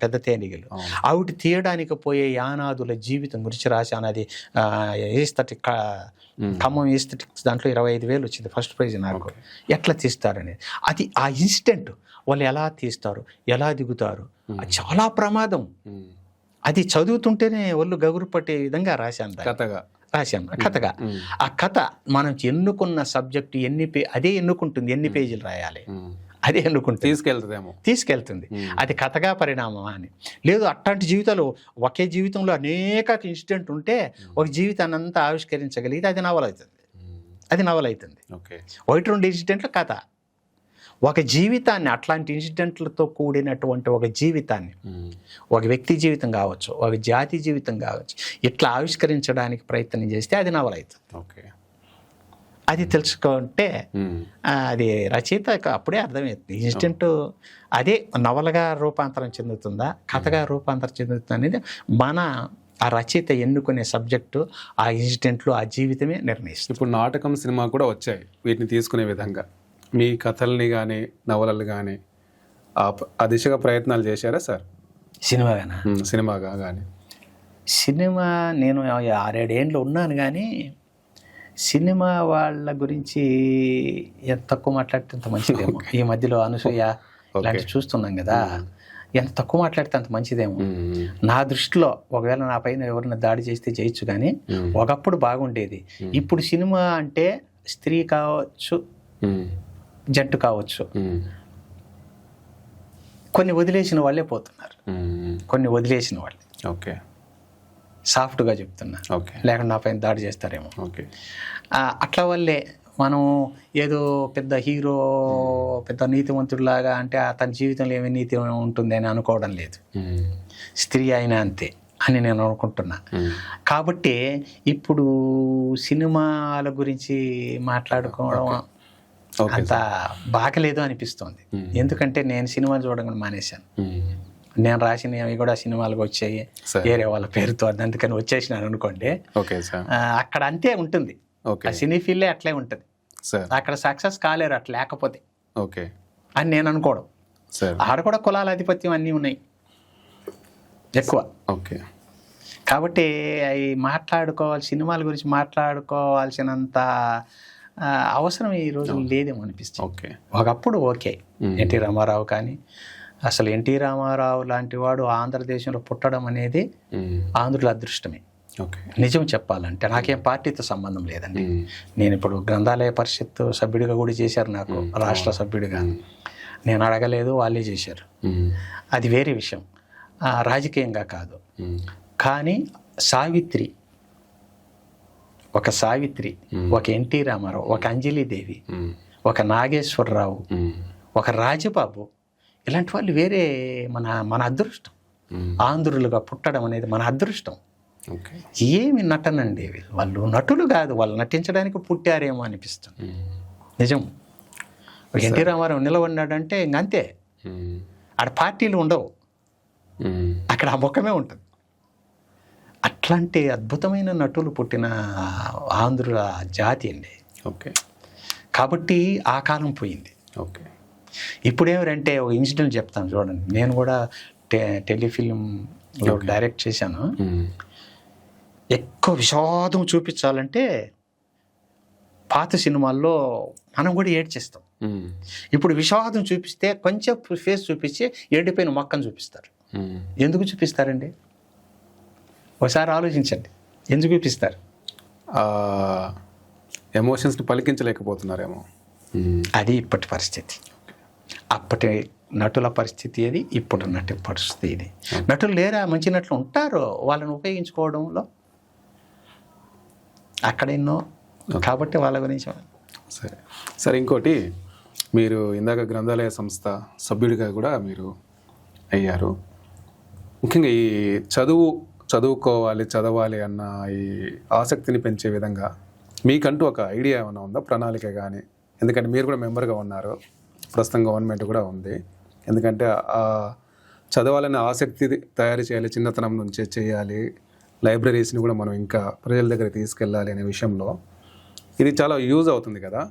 పెద్ద తేనెగలు. ఆవిటి తీయడానికి పోయే యానాదుల జీవితం గురించి రాశాను. అది ఏస్థెటిక్, ఖమ్మం ఏస్థెటిక్స్ దాంట్లో 25,000 వచ్చింది ఫస్ట్ ప్రైజ్ నాకు. ఎట్లా తీస్తారనేది, అది ఆ ఇన్సిడెంట్ వాళ్ళు ఎలా తీస్తారు, ఎలా దిగుతారు, అది చాలా ప్రమాదం. అది చదువుతుంటేనే ఒళ్ళు గగురు పట్టే విధంగా రాశాను కథగా. ఆ కథ మనం ఎన్నుకున్న సబ్జెక్టు అదే ఎన్నుకుంటుంది, ఎన్ని పేజీలు రాయాలి అదే ఎన్నుకుంటుంది, తీసుకెళ్తుంది. అది కథగా పరిణామం అని లేదు. అట్లాంటి జీవితాలు ఒకే జీవితంలో అనేక ఇన్సిడెంట్ ఉంటే ఒక జీవితాన్ని అంతా ఆవిష్కరించగలిగితే అది నవల అవుతుంది. ఒకటి రెండు ఇన్సిడెంట్లు కథ. ఒక జీవితాన్ని, అట్లాంటి ఇన్సిడెంట్లతో కూడినటువంటి ఒక జీవితాన్ని, ఒక వ్యక్తి జీవితం కావచ్చు, ఒక జాతి జీవితం కావచ్చు, ఇట్లా ఆవిష్కరించడానికి ప్రయత్నం చేస్తే అది నవల అవుతుంది. అది తెలుసుకుంటే అది రచయిత అప్పుడే అర్థమవుతుంది. ఇన్సిడెంట్ అదే నవలగా రూపాంతరం చెందుతుందా, కథగా రూపాంతరం చెందుతుందా అనేది ఆ రచయిత ఎన్నుకునే సబ్జెక్టు, ఆ ఇన్సిడెంట్లు, ఆ జీవితమే నిర్ణయిస్తుంది. ఇప్పుడు నాటకం, సినిమా కూడా వచ్చాయి వీటిని తీసుకునే విధంగా. మీ కథల్ని కానీ నవలలు కానీ ఆ దిశగా ప్రయత్నాలు చేశారా సార్? సినిమాగా కానీ సినిమా నేను 6-7 ఏళ్ళు ఉన్నాను, కానీ సినిమా వాళ్ళ గురించి ఎంత తక్కువ మాట్లాడితే అంత మంచిదేమో. ఈ మధ్యలో అనసూయ ఇలాంటి చూస్తున్నాం కదా, ఎంత తక్కువ మాట్లాడితే అంత మంచిదేమో నా దృష్టిలో. ఒకవేళ నా పైన ఎవరైనా దాడి చేస్తే చేయొచ్చు, కానీ ఒకప్పుడు బాగుండేది. ఇప్పుడు సినిమా అంటే స్త్రీ కావచ్చు, జట్టు కావచ్చు, కొన్ని వదిలేసిన వాళ్ళే పోతున్నారు. కొన్ని వదిలేసిన వాళ్ళే, ఓకే, సాఫ్ట్గా చెప్తున్నా, లేకుండా నా పైన దాడి చేస్తారేమో. అట్లా వల్లే మనం ఏదో పెద్ద హీరో, పెద్ద నీతివంతుడిలాగా, అంటే తన జీవితంలో ఏమి నీతి ఉంటుంది అని అనుకోవడం లేదు. స్త్రీ అయినా అంతే అని నేను అనుకుంటున్నా. కాబట్టి ఇప్పుడు సినిమాల గురించి మాట్లాడుకోవడం అంత బాగలేదు అనిపిస్తోంది. ఎందుకంటే నేను సినిమాలు చూడడం మానేశాను. నేను రాసినవి కూడా సినిమాలకు వచ్చాయి వేరే వాళ్ళ పేరుతో, అందుకని వచ్చేసినాను అనుకోండి. అక్కడ అంతే ఉంటుంది, సినీ ఫీల్డే అట్లే ఉంటుంది. అక్కడ సక్సెస్ కాలేరు అట్లా లేకపోతే అని నేను అనుకోవడం. ఆడ కూడా కులాల ఆధిపత్యం అన్నీ ఉన్నాయి ఎక్కువ. కాబట్టి అవి సినిమాల గురించి మాట్లాడుకోవాల్సినంత అవసరం ఈ రోజు లేదేమో అనిపిస్తుంది. ఒకప్పుడు ఓకే, ఎన్టీ రామారావు కానీ, అసలు ఎన్టీ రామారావు లాంటి వాడు ఆంధ్రదేశంలో పుట్టడం అనేది ఆంధ్రుల అదృష్టమే. నిజం చెప్పాలంటే నాకేం పార్టీతో సంబంధం లేదండి. నేను ఇప్పుడు గ్రంథాలయ పరిషత్ సభ్యుడిగా కూడా చేశారు, నాకు రాష్ట్ర సభ్యుడిగా. నేను అడగలేదు, వాళ్ళే చేశారు, అది వేరే విషయం, రాజకీయంగా కాదు. కానీ ఒక సావిత్రి, ఒక ఎన్టీ రామారావు, ఒక అంజలిదేవి, ఒక నాగేశ్వరరావు, ఒక రాజబాబు, ఇలాంటి వాళ్ళు వేరే మన అదృష్టం. ఆంధ్రులుగా పుట్టడం అనేది మన అదృష్టం. ఏమి నటనండి, వాళ్ళు నటులు కాదు, వాళ్ళు నటించడానికి పుట్టారేమో అనిపిస్తుంది. నిజం. ఎన్టీ రామారావు నిలబడినాడంటే ఇంకంతే, ఆడ పార్టీలు ఉండవు, అక్కడ ఆ ముఖమే ఉంటుంది. అట్లాంటి అద్భుతమైన నటులు పుట్టిన ఆంధ్రుల జాతి అండి. కాబట్టి ఆ కాలం పోయింది. ఇప్పుడేమంటే ఒక ఇన్సిడెంట్ చెప్తాను చూడండి. నేను కూడా టెలిఫిలింలో డైరెక్ట్ చేశాను. ఎక్కువ విషాదం చూపించాలంటే పాత సినిమాల్లో మనం కూడా ఏడ్చేస్తాం. ఇప్పుడు విషాదం చూపిస్తే కొంచెం ఫేస్ చూపించి ఏడిపోయిన మొక్కను చూపిస్తారు. ఎందుకు చూపిస్తారండి? ఒకసారి ఆలోచించండి, ఎందుకు చూపిస్తారు? ఎమోషన్స్ని పలికించలేకపోతున్నారేమో. అది ఇప్పటి పరిస్థితి. అప్పటి నటుల పరిస్థితి అది, ఇప్పుడు నటి పరిస్థితి ఇది. నటులు లేరా, మంచి నటులు ఉంటారు, వాళ్ళని ఉపయోగించుకోవడంలో అక్కడ ఎన్నో, కాబట్టి వాళ్ళ గురించి. సరే ఇంకోటి, మీరు ఇందాక గ్రంథాలయ సంస్థ సభ్యుడిగా కూడా మీరు అయ్యారు. ముఖ్యంగా ఈ చదువుకోవాలి, చదవాలి అన్న ఈ ఆసక్తిని పెంచే విధంగా మీకంటూ ఒక ఐడియా ఏమైనా ఉందా, ప్రణాళిక కానీ? ఎందుకంటే మీరు కూడా మెంబర్గా ఉన్నారు, ప్రస్తుతం గవర్నమెంట్ కూడా ఉంది. ఎందుకంటే చదవాలనే ఆసక్తి తయారు చేయాలి, చిన్నతనం నుంచే చేయాలి, లైబ్రరీస్ని కూడా మనం ఇంకా ప్రజల దగ్గర తీసుకెళ్ళాలి అనే విషయంలో ఇది చాలా యూజ్ అవుతుంది కదా.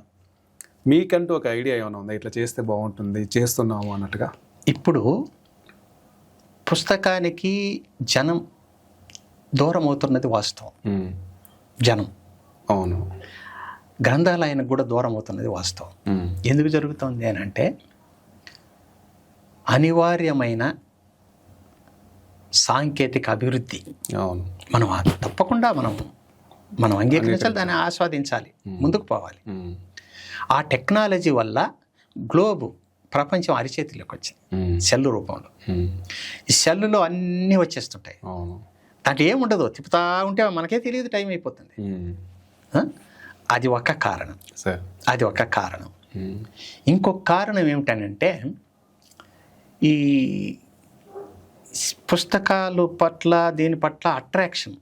మీకంటూ ఒక ఐడియా ఏమైనా ఉందా, ఇట్లా చేస్తే బాగుంటుంది, చేస్తున్నాము అన్నట్టుగా? ఇప్పుడు పుస్తకానికి జనం దూరం అవుతున్నది వాస్తవం. జనం అవును, గ్రంథాలయానికి కూడా దూరం అవుతున్నది వాస్తవం. ఎందుకు జరుగుతుంది అని అంటే, అనివార్యమైన సాంకేతిక అభివృద్ధి. అవును, మనం తప్పకుండా మనం అంగీకరించాలి, దాన్ని ఆస్వాదించాలి, ముందుకు పోవాలి. ఆ టెక్నాలజీ వల్ల గ్లోబు, ప్రపంచం అరిచేతిలోకి వచ్చింది సెల్ రూపంలో. ఈ సెల్లులో అన్నీ వచ్చేస్తుంటాయి, దాంట్లో ఏముండదు, తిప్పుతా ఉంటే మనకే తెలియదు, టైం అయిపోతుంది. అది ఒక కారణం. అది ఒక కారణం. ఇంకొక కారణం ఏమిటనంటే, ఈ పుస్తకాలు పట్ల, దీని పట్ల అట్రాక్షన్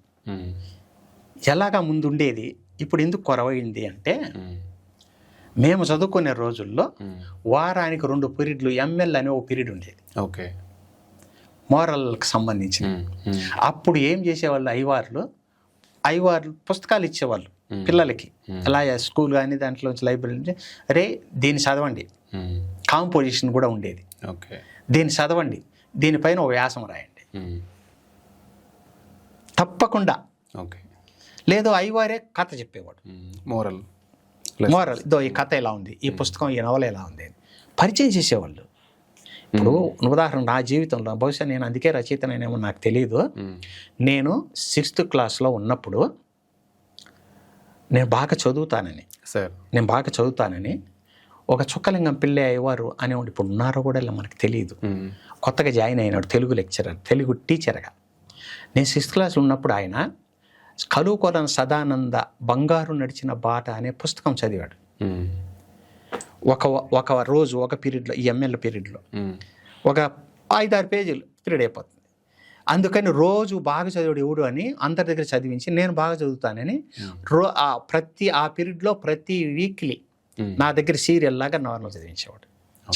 ఎలాగా ముందుండేది ఇప్పుడు ఎందుకు కొరవైంది అంటే, మేము చదువుకునే రోజుల్లో వారానికి 2 పీరియడ్లు ఎంఎల్ అనే ఒక పీరియడ్ ఉండేది. ఓకే, మోరల్కి సంబంధించిన. అప్పుడు ఏం చేసేవాళ్ళు, ఐవార్లు పుస్తకాలు ఇచ్చేవాళ్ళు పిల్లలకి. అలా స్కూల్ కానీ దాంట్లో లైబ్రరీ నుంచి, రే దీన్ని చదవండి, కాంపోజిషన్ కూడా ఉండేది, దీన్ని చదవండి, దీనిపైన ఒక వ్యాసం రాయండి తప్పకుండా. లేదు ఐవారే కథ చెప్పేవాడు, మోరల్ ఇదో ఈ కథ ఎలా ఉంది, ఈ పుస్తకం, ఈ నవల ఎలా ఉంది అని పరిచయం చేసేవాళ్ళు. ఇప్పుడు ఉదాహరణ నా జీవితంలో, బహుశా నేను అందుకే రచయితనేమో నాకు తెలియదు, నేను 6th క్లాస్లో ఉన్నప్పుడు నేను బాగా చదువుతానని ఒక చుక్కలింగం పిల్లే అయ్యేవారు అనేవాడు, ఇప్పుడు ఉన్నారో కూడా మనకు తెలియదు, కొత్తగా జాయిన్ అయినాడు, తెలుగు టీచర్గా. నేను 6th క్లాస్లో ఉన్నప్పుడు ఆయన కలువుకొలను సదానంద బంగారు నడిచిన బాట అనే పుస్తకం చదివాడు. ఒక రోజు ఒక పీరియడ్లో, ఈ ఎంఎల్ పీరియడ్లో ఒక 5-6 పేజీలు పీరియడ్ అయిపోతుంది. అందుకని రోజు బాగా చదివాడు ఎవడు అని అందరి దగ్గర చదివించి, నేను బాగా చదువుతానని ఆ పీరియడ్లో ప్రతి వీక్లీ నా దగ్గర సీరియల్ లాగా నార్మల్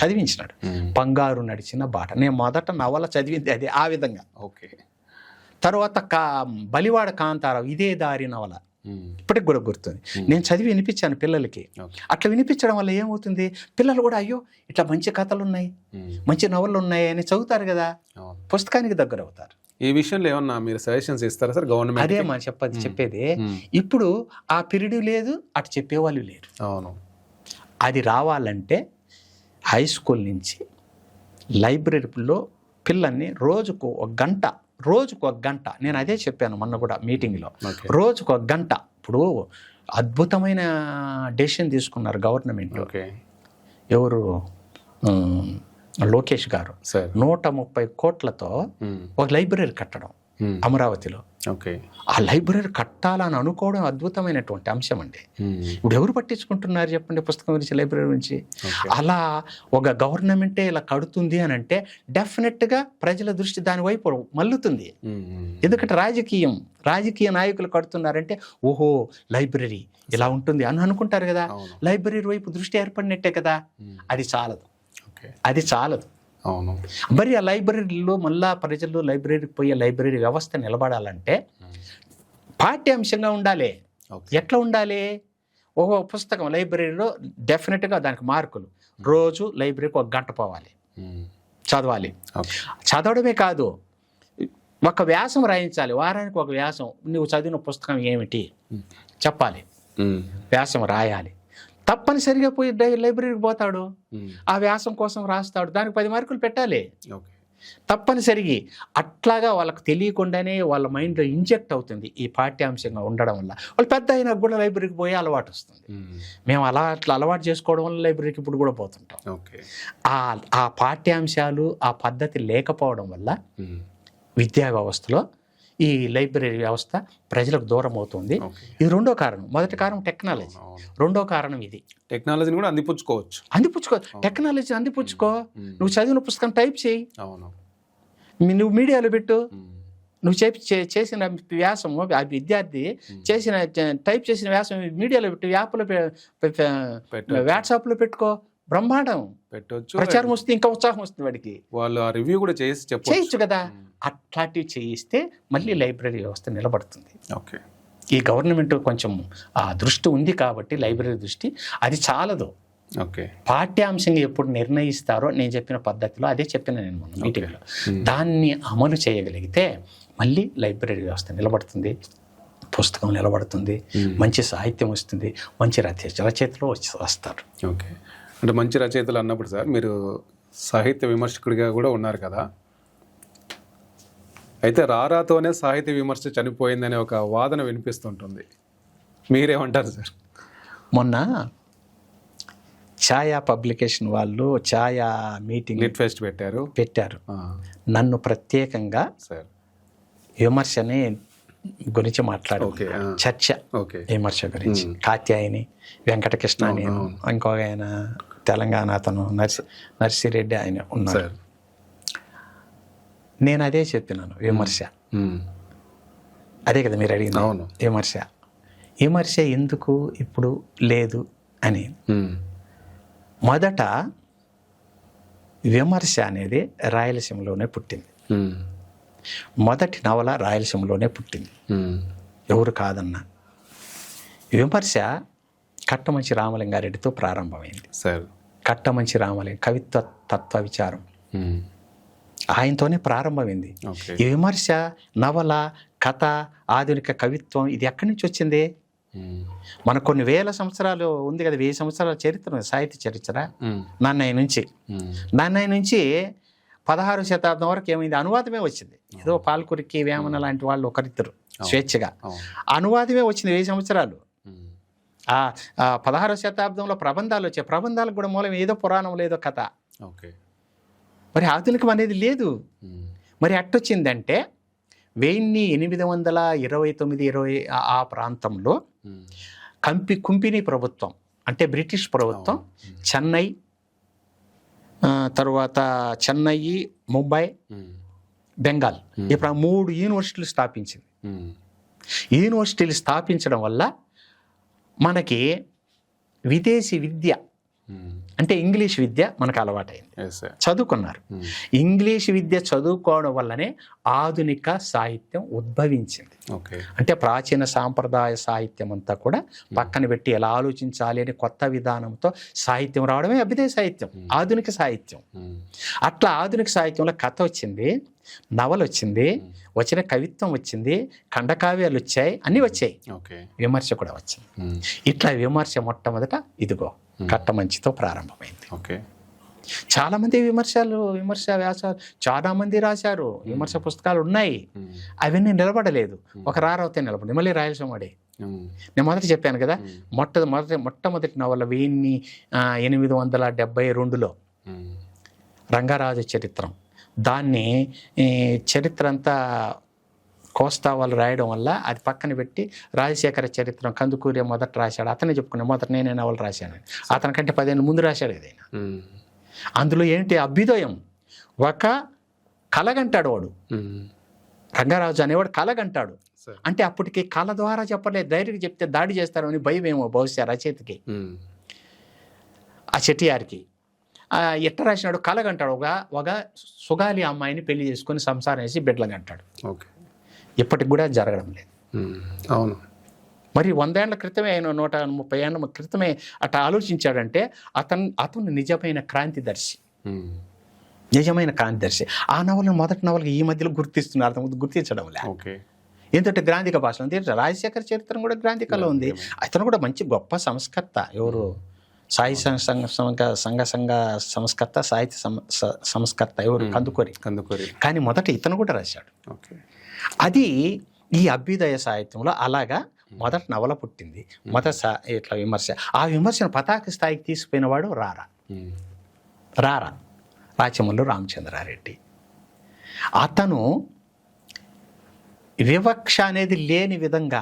చదివించినాడు. బంగారు నడిచిన బాట. నేను మొదట నవల చదివింది అది ఆ విధంగా. తర్వాత బలివాడ కాంతారావు ఇదే దారి నవల ఇప్పటికి కూడా గుర్తుంది. నేను చదివి వినిపించాను పిల్లలకి. అట్లా వినిపించడం వల్ల ఏమవుతుంది, పిల్లలు కూడా అయ్యో ఇట్లా మంచి కథలు ఉన్నాయి, మంచి నవలు ఉన్నాయి అని చదువుతారు కదా, పుస్తకానికి దగ్గర అవుతారు. ఈ విషయంలో ఏమన్నా మీరు సజెషన్స్ ఇస్తారా సార్ గవర్నమెంట్? అదే మా చెప్పేది. ఇప్పుడు ఆ పీరియడ్ లేదు, అటు చెప్పేవాళ్ళు లేరు. అవును, అది రావాలంటే హై స్కూల్ నుంచి లైబ్రరీలో పిల్లల్ని రోజుకు ఒక గంట, నేను అదే చెప్పాను మొన్న కూడా మీటింగ్లో, రోజుకు ఒక గంట. ఇప్పుడు అద్భుతమైన డెసిషన్ తీసుకున్నారు గవర్నమెంట్. ఎవరు, లోకేష్ గారు 130 కోట్లతో ఒక లైబ్రరీ కట్టడం అమరావతిలో. ఆ లైబ్రరీ కట్టాలని అనుకోవడం అద్భుతమైనటువంటి అంశం అండి. ఇప్పుడు ఎవరు పట్టించుకుంటున్నారు చెప్పండి పుస్తకం గురించి, లైబ్రరీ గురించి? అలా ఒక గవర్నమెంటే ఇలా కడుతుంది అని అంటే డెఫినెట్గా ప్రజల దృష్టి దాని వైపు మల్లుతుంది. ఎందుకంటే రాజకీయ నాయకులు కడుతున్నారంటే ఓహో లైబ్రరీ ఇలా ఉంటుంది అని అనుకుంటారు కదా, లైబ్రరీ వైపు దృష్టి ఏర్పడినట్టే కదా. అది చాలదు. మరి ఆ లైబ్రరీలో మళ్ళా ప్రజలు లైబ్రరీకి పోయే లైబ్రరీ వ్యవస్థ నిలబడాలంటే పాఠ్యాంశంగా ఉండాలి. ఎట్లా ఉండాలి? ఒక పుస్తకం లైబ్రరీలో డెఫినెట్గా దానికి మార్కులు, రోజు లైబ్రరీకి 1 గంట పోవాలి, చదవాలి. చదవడమే కాదు, ఒక వ్యాసం రాయించాలి, వారానికి 1 వ్యాసం. నువ్వు చదివిన పుస్తకం ఏమిటి చెప్పాలి, వ్యాసం రాయాలి. తప్పనిసరిగా పోయి లైబ్రరీకి పోతాడు, ఆ వ్యాసం కోసం రాస్తాడు, దానికి 10 మార్కులు పెట్టాలి. తప్పనిసరిగా అట్లాగా వాళ్ళకు తెలియకుండానే వాళ్ళ మైండ్లో ఇంజెక్ట్ అవుతుంది ఈ పాఠ్యాంశంగా ఉండడం వల్ల. వాళ్ళు పెద్ద అయినా కూడా లైబ్రరీకి పోయే అలవాటు వస్తుంది. మేము అట్లా అలవాటు చేసుకోవడం వల్ల లైబ్రరీకి ఇప్పుడు కూడా పోతుంటాం. ఓకే. ఆ పాఠ్యాంశాలు ఆ పద్ధతి లేకపోవడం వల్ల విద్యా వ్యవస్థలో ఈ లైబ్రరీ వ్యవస్థ ప్రజలకు దూరం అవుతుంది. ఇది రెండో కారణం. మొదటి కారణం టెక్నాలజీ, రెండో కారణం ఇది. టెక్నాలజీని కూడా అందిపుచ్చుకోవచ్చు. టెక్నాలజీ అందిపుచ్చుకో. నువ్వు చదివిన పుస్తకం టైప్ చేయి, అవును, నువ్వు మీడియాలో పెట్టు. నువ్వు చేసిన వ్యాసం, ఆ విద్యార్థి టైప్ చేసిన వ్యాసం మీడియాలో పెట్టు, యాప్లో వాట్సాప్లో పెట్టుకో. బ్రహ్మాండం పెట్టవచ్చు, ప్రచారం వస్తుంది, ఇంకా ఉత్సాహం వస్తుంది వాడికి. వాళ్ళు ఆ రివ్యూ కూడా చేయొచ్చు కదా. అట్లాంటివి చేయిస్తే మళ్ళీ లైబ్రరీ వ్యవస్థ నిలబడుతుంది. ఓకే. ఈ గవర్నమెంట్ కొంచెం ఆ దృష్టి ఉంది కాబట్టి లైబ్రరీ దృష్టి అది చాలదు. ఓకే. పాఠ్యాంశంగా ఎప్పుడు నిర్ణయిస్తారో నేను చెప్పిన పద్ధతిలో, అదే చెప్పిన నేను మొన్న మీటింగ్లో, దాన్ని అమలు చేయగలిగితే మళ్ళీ లైబ్రరీ వ్యవస్థ నిలబడుతుంది, పుస్తకం నిలబడుతుంది, మంచి సాహిత్యం వస్తుంది, మంచి రచయితలు వస్తారు. ఓకే. అంటే మంచి రచయితలు అన్నప్పుడు సార్, మీరు సాహిత్య విమర్శకుడిగా కూడా ఉన్నారు కదా, అయితే రారాతోనే సాహిత్య విమర్శ చనిపోయిందనే ఒక వాదన వినిపిస్తుంటుంది. మీరేమంటారు సార్? మొన్న ఛాయా పబ్లికేషన్ వాళ్ళు ఛాయా మీటింగ్ లిట్ ఫెస్ట్ పెట్టారు. నన్ను ప్రత్యేకంగా సార్ విమర్శని గురించి మాట్లాడు, చర్చ విమర్శ గురించి. కాత్యాయని, వెంకటకృష్ణ అని, ఇంకొక ఆయన తెలంగాణ అతను నర్సిరెడ్డి ఆయన ఉన్నారు. నేను అదే చెప్పినాను, విమర్శ అదే కదా మీరు అడిగింది. విమర్శ ఎందుకు ఇప్పుడు లేదు అని. మొదట విమర్శ అనేది రాయలసీమలోనే పుట్టింది. మొదటి నవల రాయలసీమలోనే పుట్టింది, ఎవరు కాదన్నా. విమర్శ కట్టమంచి రామలింగారెడ్డితో ప్రారంభమైంది. కట్టమంచి రామలింగ కవిత్వ తత్వ విచారం ఆయనతోనే ప్రారంభమైంది. ఈ విమర్శ, నవల, కథ, ఆధునిక కవిత్వం ఇది ఎక్కడి నుంచి వచ్చింది? మనకు కొన్ని వేల సంవత్సరాలు ఉంది కదా, 1000 సంవత్సరాల చరిత్ర ఉంది, సాహిత్య చరిత్ర. నాన్నయ్య నుంచి 16వ శతాబ్దం వరకు ఏమైంది? అనువాదమే వచ్చింది. ఏదో పాల్కురికి, వేమన లాంటి వాళ్ళు ఒకరిద్దరు స్వేచ్ఛగా అనువాదమే వచ్చింది 1000 సంవత్సరాలు. 16వ శతాబ్దంలో ప్రబంధాలు వచ్చాయి. ప్రబంధాలకు కూడా మూలం ఏదో పురాణం, లేదో కథ. మరి ఆధునికం అనేది లేదు. మరి అట్టొచ్చిందంటే 1829-20 ఆ ప్రాంతంలో కుంపిని ప్రభుత్వం, అంటే బ్రిటిష్ ప్రభుత్వం, చెన్నై, తర్వాత చెన్నై, ముంబై, బెంగాల్, ఇప్పుడు 3 యూనివర్సిటీలు స్థాపించింది. యూనివర్సిటీలు స్థాపించడం వల్ల మనకి విదేశీ విద్య అంటే ఇంగ్లీష్ విద్య మనకు అలవాటైంది. చదువుకున్నారు. ఇంగ్లీష్ విద్య చదువుకోవడం వల్లనే ఆధునిక సాహిత్యం ఉద్భవించింది. అంటే ప్రాచీన సాంప్రదాయ సాహిత్యం అంతా కూడా పక్కన పెట్టి ఎలా ఆలోచించాలి అని కొత్త విధానంతో సాహిత్యం రావడమే అభ్యుదయ సాహిత్యం, ఆధునిక సాహిత్యం. అట్లా ఆధునిక సాహిత్యంలో కథ వచ్చింది, నవల వచ్చింది, వచ్చిన కవిత్వం వచ్చింది, ఖండకావ్యాలు వచ్చాయి, అన్నీ వచ్చాయి. విమర్శ కూడా వచ్చింది. ఇట్లా విమర్శ మొట్టమొదట ఇదిగో కట్టమంచితో ప్రారంభమైంది. చాలా మంది విమర్శ వ్యాసాలు చాలా మంది రాశారు, విమర్శ పుస్తకాలు ఉన్నాయి. అవన్నీ నిలబడలేదు. ఒక రారవతే నిలబడి మళ్ళీ రాయలసీమ వాడే. నేను మొదట చెప్పాను కదా, మొట్టమొదటి నవల 1872లో రంగరాజు చరిత్రం. దాన్ని చరిత్ర అంతా కోస్తా వాళ్ళు రాయడం వల్ల అది పక్కన పెట్టి రాజశేఖర చరిత్రం కందుకూరి మొదట రాశాడు. అతనే చెప్పుకున్నా మొదట నేనే నవలు రాశాను. అతనికంటే 10 ఏళ్ళ ముందు రాశాడు ఏదైనా. అందులో ఏంటి అభ్యుదయం, ఒక కలగంటాడు వాడు. రంగరాజు అనేవాడు కలగంటాడు. అంటే అప్పటికి కళ ద్వారా చెప్పలేదు, డైరెక్ట్గా చెప్తే దాడి చేస్తారని భయం ఏమో బహుశా రచయితకి, ఆ చెట్టియారికి. ఎట్ట రాసినాడు? కలగంటాడు, ఒక సుగాలి అమ్మాయిని పెళ్లి చేసుకొని సంసారం వేసి బిడ్డలుగా అంటాడు. ఇప్పటికి కూడా జరగడం లేదు. అవును. మరి 100 ఏళ్ల క్రితమే, 130 ఏళ్ళ క్రితమే అట్లా ఆలోచించాడంటే అతను నిజమైన క్రాంతిదర్శి. ఆ నవలను మొదటి నవలకి ఈ మధ్యలో గుర్తిస్తున్నారు, గుర్తించడం లేదు. ఏంటంటే గ్రాంధిక భాషలో ఉంది. రాజశేఖర చరిత్ర కూడా గ్రాంధికలో ఉంది. అతను కూడా మంచి గొప్ప సంస్కర్త. ఎవరు? సాయి సంఘ సంస్కర్త, సాహిత్య సంస్కర్త ఎవరు? కందుకూరి. కానీ మొదట ఇతను కూడా రాశాడు. ఓకే. అది ఈ అభ్యుదయ సాహిత్యంలో అలాగా మొదట నవల పుట్టింది. ఇట్లా విమర్శ. ఆ విమర్శను పతాక స్థాయికి తీసుకుపోయినవాడు రారా రాచమల్లు రామచంద్రారెడ్డి. అతను వివక్ష అనేది లేని విధంగా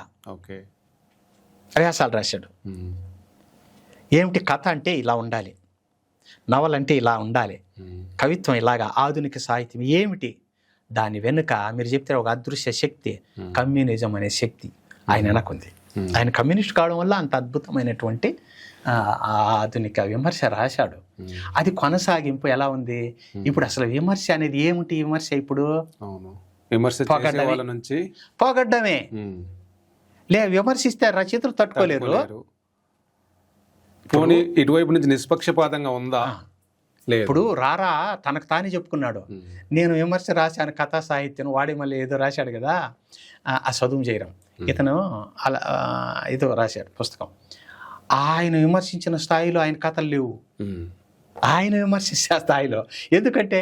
వ్యాసాలు రాశాడు. ఏమిటి కథ అంటే ఇలా ఉండాలి, నవలంటే ఇలా ఉండాలి, కవిత్వం ఇలాగా, ఆధునిక సాహిత్యం ఏమిటి, దాని వెనుక మీరు చెప్తే ఒక అదృశ్య శక్తి, కమ్యూనిజం అనే శక్తి ఆయన వెనకుంది. ఆయన కమ్యూనిస్ట్ కావడం వల్ల అంత అద్భుతమైనటువంటి ఆధునిక విమర్శ రాశాడు. అది కొనసాగింపు ఎలా ఉంది ఇప్పుడు? అసలు విమర్శ అనేది ఏమిటి? విమర్శ ఇప్పుడు పోగొడ్డమే. విమర్శిస్తే రచయితలు తట్టుకోలేరు. ఇటువైపు నుంచి నిష్పక్షపాతంగా ఉందా? ఇప్పుడు రారా తనకు తానే చెప్పుకున్నాడు, నేను విమర్శ రాశాను కథా సాహిత్యం. వాడే మళ్ళీ ఏదో రాశాడు కదా, ఆ చదువు చేయడం. ఇతను అలా ఏదో రాశాడు పుస్తకం. ఆయన విమర్శించిన స్థాయిలో ఆయన కథలు లేవు, ఆయన విమర్శించే స్థాయిలో. ఎందుకంటే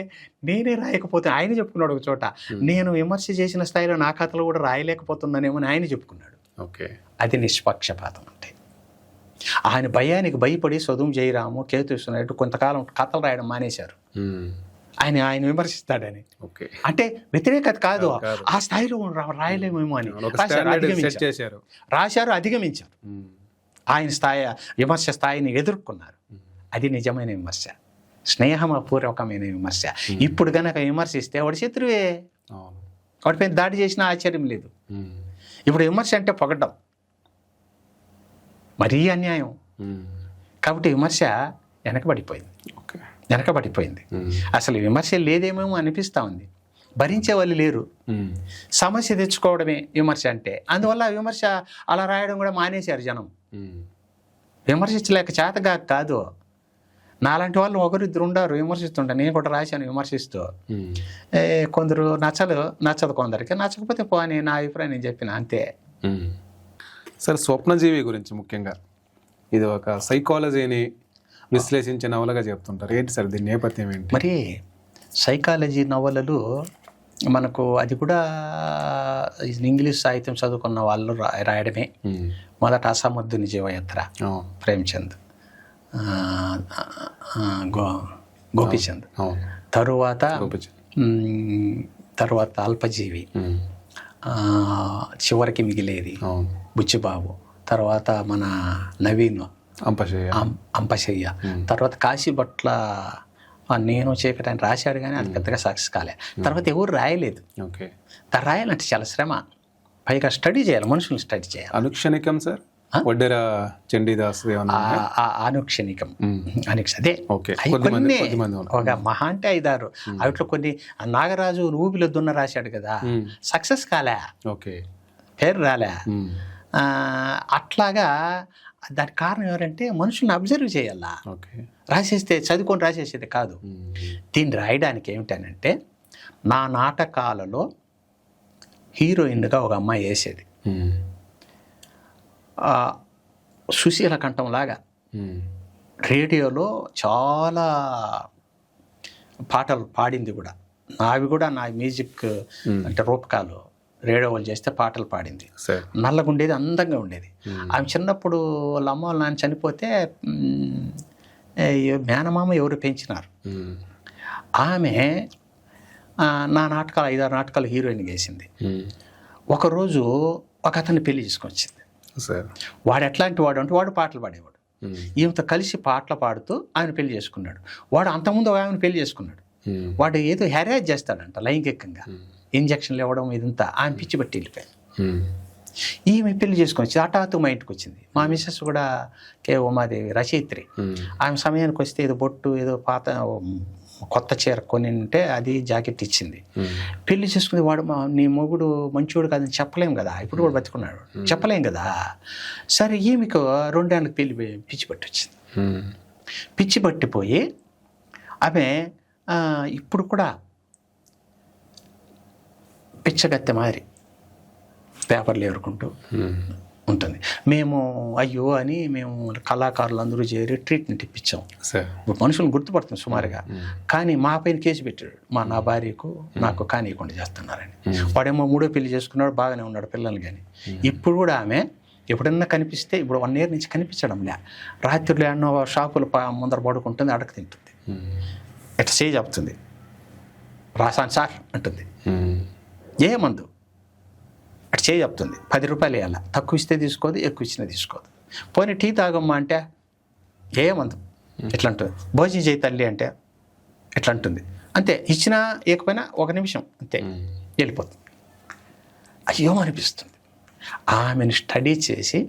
నేనే రాయకపోతే ఆయన చెప్పుకున్నాడు ఒక చోట, నేను విమర్శ చేసిన స్థాయిలో నా కథలు కూడా రాయలేకపోతున్నానేమో అని ఆయన చెప్పుకున్నాడు. అది నిష్పక్షపాతం అంటే. ఆయన భయానికి భయపడి సదుం జయరాము, కేతునాయుడు కొంతకాలం కథలు రాయడం మానేశారు. ఆయన విమర్శిస్తాడని. అంటే వ్యతిరేకత కాదు, ఆ స్థాయిలో రాయలేమేమో అని రాశారు, అధిగమించారు. ఆయన విమర్శ స్థాయిని ఎదుర్కొన్నారు. అది నిజమైన విమర్శ, స్నేహపూర్వకమైన విమర్శ. ఇప్పుడు కనుక విమర్శిస్తే వాడు శత్రువే, వాడిపైన దాడి చేసిన ఆశ్చర్యం లేదు. ఇప్పుడు విమర్శ అంటే పొగడ్డం మరీ అన్యాయం. కాబట్టి విమర్శ వెనకబడిపోయింది. అసలు విమర్శ లేదేమేమో అనిపిస్తూ ఉంది. భరించే వాళ్ళు లేరు, సమస్య తెచ్చుకోవడమే విమర్శ అంటే. అందువల్ల విమర్శ అలా రాయడం కూడా మానేశారు జనం. విమర్శించలేక చేతగా కాదు, నాలాంటి వాళ్ళు ఒకరిద్దరు ఉండారు విమర్శిస్తుంటా. నేను కూడా రాశాను విమర్శిస్తూ. కొందరు నచ్చదు, కొందరికి నచ్చకపోతే పోనీ, నా అభిప్రాయం నేను చెప్పిన అంతే. సార్, స్వప్నజీవి గురించి ముఖ్యంగా ఇది ఒక సైకాలజీని విశ్లేషించే నవలగా చెప్తుంటారు. ఏంటి సార్ దీని నేపథ్యం ఏంటి? మరి సైకాలజీ నవలలు మనకు అది కూడా ఇంగ్లీష్ సాహిత్యం చదువుకున్న వాళ్ళు రాయడమే. మొదట అసమర్థుని జీవయాత్ర ప్రేమ్చంద్, గోపీచంద్, తరువాత అల్పజీవి, చివరికి మిగిలేది బుచ్చిబాబు, తర్వాత మన నవీన్ అంపశయ్య, తర్వాత కాశీభట్ల నేను చీకటని రాశాడు, కానీ అది పెద్దగా సక్సెస్ కాలే. తర్వాత ఎవరు రాయలేదు. రాయాలంటే చాలా శ్రమ, పైగా స్టడీ చేయాలి, మనుషులు స్టడీ చేయాలి. అనుక్షణికం సార్, వడ్డెర చండీదాస్ అనుక్షణికం అదే కొన్ని ఒక మహా అంటే 5-6 వాటిలో కొన్ని. నాగరాజు ఊబిలో దున్న రాశాడు కదా, సక్సెస్ కాలే, పేరు రాలే. అట్లాగా దానికి కారణం ఎవరంటే మనుషుల్ని అబ్జర్వ్ చేయాలా, రాసేస్తే చదువుకొని రాసేసేది కాదు. దీన్ని రాయడానికి ఏమిటనంటే, నా నాటకాలలో హీరోయిన్గా ఒక అమ్మాయి వేసేది, సుశీల కంఠంలాగా. రేడియోలో చాలా పాటలు పాడింది కూడా, నావి కూడా నా మ్యూజిక్ అంటే రూపకాలు రేడియో వాళ్ళు చేస్తే పాటలు పాడింది. నల్లగుండేది, అందంగా ఉండేది. ఆమె చిన్నప్పుడు వాళ్ళ అమ్మ వాళ్ళ నాన్న చనిపోతే మేనమామ ఎవరు పెంచినారు. ఆమె నా నాటకాలు 5-6 నాటకాలు హీరోయిన్ వేసింది. ఒకరోజు ఒక అతన్ని పెళ్లి చేసుకొచ్చింది. వాడు ఎట్లాంటి వాడు అంటే, వాడు పాటలు పాడేవాడు. ఈమెతో కలిసి పాటలు పాడుతూ ఆయన పెళ్లి చేసుకున్నాడు. వాడు అంతకుముందు ఆమెను పెళ్లి చేసుకున్నాడు. వాడు ఏదో హెరాజ్ చేస్తాడంట లైంగికంగా, ఇంజక్షన్లు ఇవ్వడం, ఇదంతా. ఆమె పిచ్చి బట్టి వెళ్ళిపోయాడు. ఈమె పెళ్లి చేసుకొని వచ్చి హఠాత్తు మా ఇంటికి వచ్చింది. మా మిస్సెస్ కూడా ఉమాదేవి రచయిత్రి. ఆమె సమయానికి వస్తే ఏదో బొట్టు, ఏదో పాత కొత్త చీర కొని ఉంటే అది జాకెట్ ఇచ్చింది. పెళ్లి చేసుకుని, వాడు నీ మొగుడు మంచివాడు కాదని చెప్పలేం కదా, ఇప్పుడు కూడా బతుకున్నాడు, చెప్పలేం కదా. సరే, ఈమెకు 2 ఏళ్ళకి పెళ్లి పిచ్చి పట్టి వచ్చింది. పిచ్చి పట్టిపోయి ఆమె ఇప్పుడు కూడా పిచ్చగత్తె మాదిరి పేపర్లు ఎదుర్కొంటూ ఉంటుంది. మేము అయ్యో అని మేము కళాకారులు అందరూ చేరి ట్రీట్మెంట్ ఇప్పించాం. సార్ ఇప్పుడు మనుషులను గుర్తుపడుతుంది సుమారుగా. కానీ మా పైన కేసు పెట్టాడు, నా భార్యకు నాకు కానీయకుండా చేస్తున్నారని. వాడేమో 3వ పెళ్లి చేసుకున్నాడు, బాగానే ఉన్నాడు పిల్లలు. కానీ ఇప్పుడు కూడా ఆమె ఎప్పుడన్నా కనిపిస్తే, ఇప్పుడు 1 year నుంచి కనిపించడంలే, రాత్రిలో ఎన్నో షాపులు ముందర పడుకుంటుంది, అడక తింటుంది, ఎట్లా చేయి చెప్తుంది, రాసాను సార్ అంటుంది. ఏ మందు అటు చేయి చెప్తుంది, 10 రూపాయలు వేయాల, తక్కువ ఇస్తే తీసుకోదు, ఎక్కువ ఇచ్చినా తీసుకోదు. పోనీ టీ తాగమ్మా అంటే ఏ మందు ఎట్లా అంటుంది. భోజనం చేయి తల్లి అంటే ఎట్లా అంటుంది. అంతే, ఇచ్చినా ఇవ్వకపోయినా 1 నిమిషం అంతే వెళ్ళిపోతుంది. అయ్యో అనిపిస్తుంది. ఆమెను స్టడీ చేసి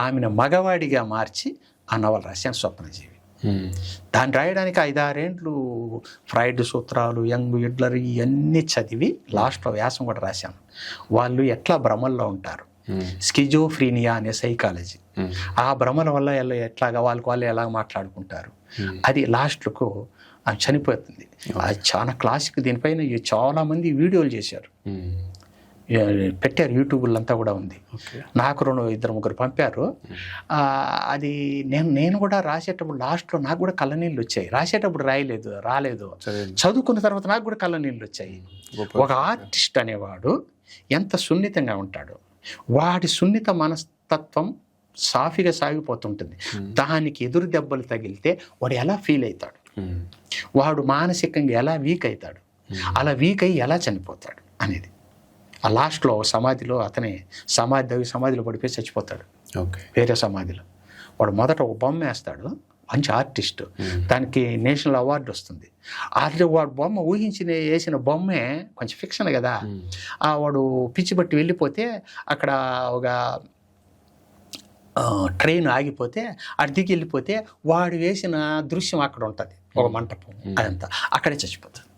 ఆమెను మగవాడిగా మార్చి ఆ నవల రాశాను, స్వప్నజీవి. దాన్ని రాయడానికి 5-6 ఏండ్లు ఫ్రైడ్ సూత్రాలు, యంగ్ హిట్లర్ ఇవన్నీ చదివి లాస్ట్లో వ్యాసం కూడా రాశాను. వాళ్ళు ఎట్లా భ్రమల్లో ఉంటారు, స్కిజోఫ్రీనియా అనే సైకాలజీ, ఆ భ్రమల వల్ల ఎట్లాగా వాళ్ళు ఎలా మాట్లాడుకుంటారు, అది లాస్ట్కు చనిపోతుంది. అది చాలా క్లాసిక్. దీనిపైన చాలా మంది వీడియోలు చేశారు, పెట్టారు, యూట్యూబ్లో అంతా కూడా ఉంది. నాకు 2-3 పంపారు. అది నేను కూడా రాసేటప్పుడు లాస్ట్లో నాకు కూడా కళ్ళనీళ్ళు వచ్చాయి. రాసేటప్పుడు రాలేదు, చదువుకున్న తర్వాత నాకు కూడా కళ్ళనీళ్ళు వచ్చాయి. ఒక ఆర్టిస్ట్ అనేవాడు ఎంత సున్నితంగా ఉంటాడు, వాడి సున్నిత మనస్తత్వం సాఫీగా సాగిపోతుంటుంది. దానికి ఎదురు దెబ్బలు తగిలితే వాడు ఎలా ఫీల్ అవుతాడు, వాడు మానసికంగా ఎలా వీక్ అవుతాడు, అలా వీక్ అయ్యి ఎలా చనిపోతాడు అనేది. ఆ లాస్ట్లో సమాధిలో అతనే సమాధిలో పడిపోయి చచ్చిపోతాడు. వేరే సమాధిలో వాడు మొదట ఒక బొమ్మ వేస్తాడు, మంచి ఆర్టిస్ట్, దానికి నేషనల్ అవార్డు వస్తుంది. వాడు బొమ్మ వేసిన బొమ్మే కొంచెం ఫిక్షన్ కదా. వాడు పిచ్చి బట్టి వెళ్ళిపోతే అక్కడ ఒక ట్రైన్ ఆగిపోతే అటు దిగి వెళ్ళిపోతే వాడు వేసిన దృశ్యం అక్కడ ఉంటుంది, ఒక మంటపం, అదంతా అక్కడే చచ్చిపోతాడు.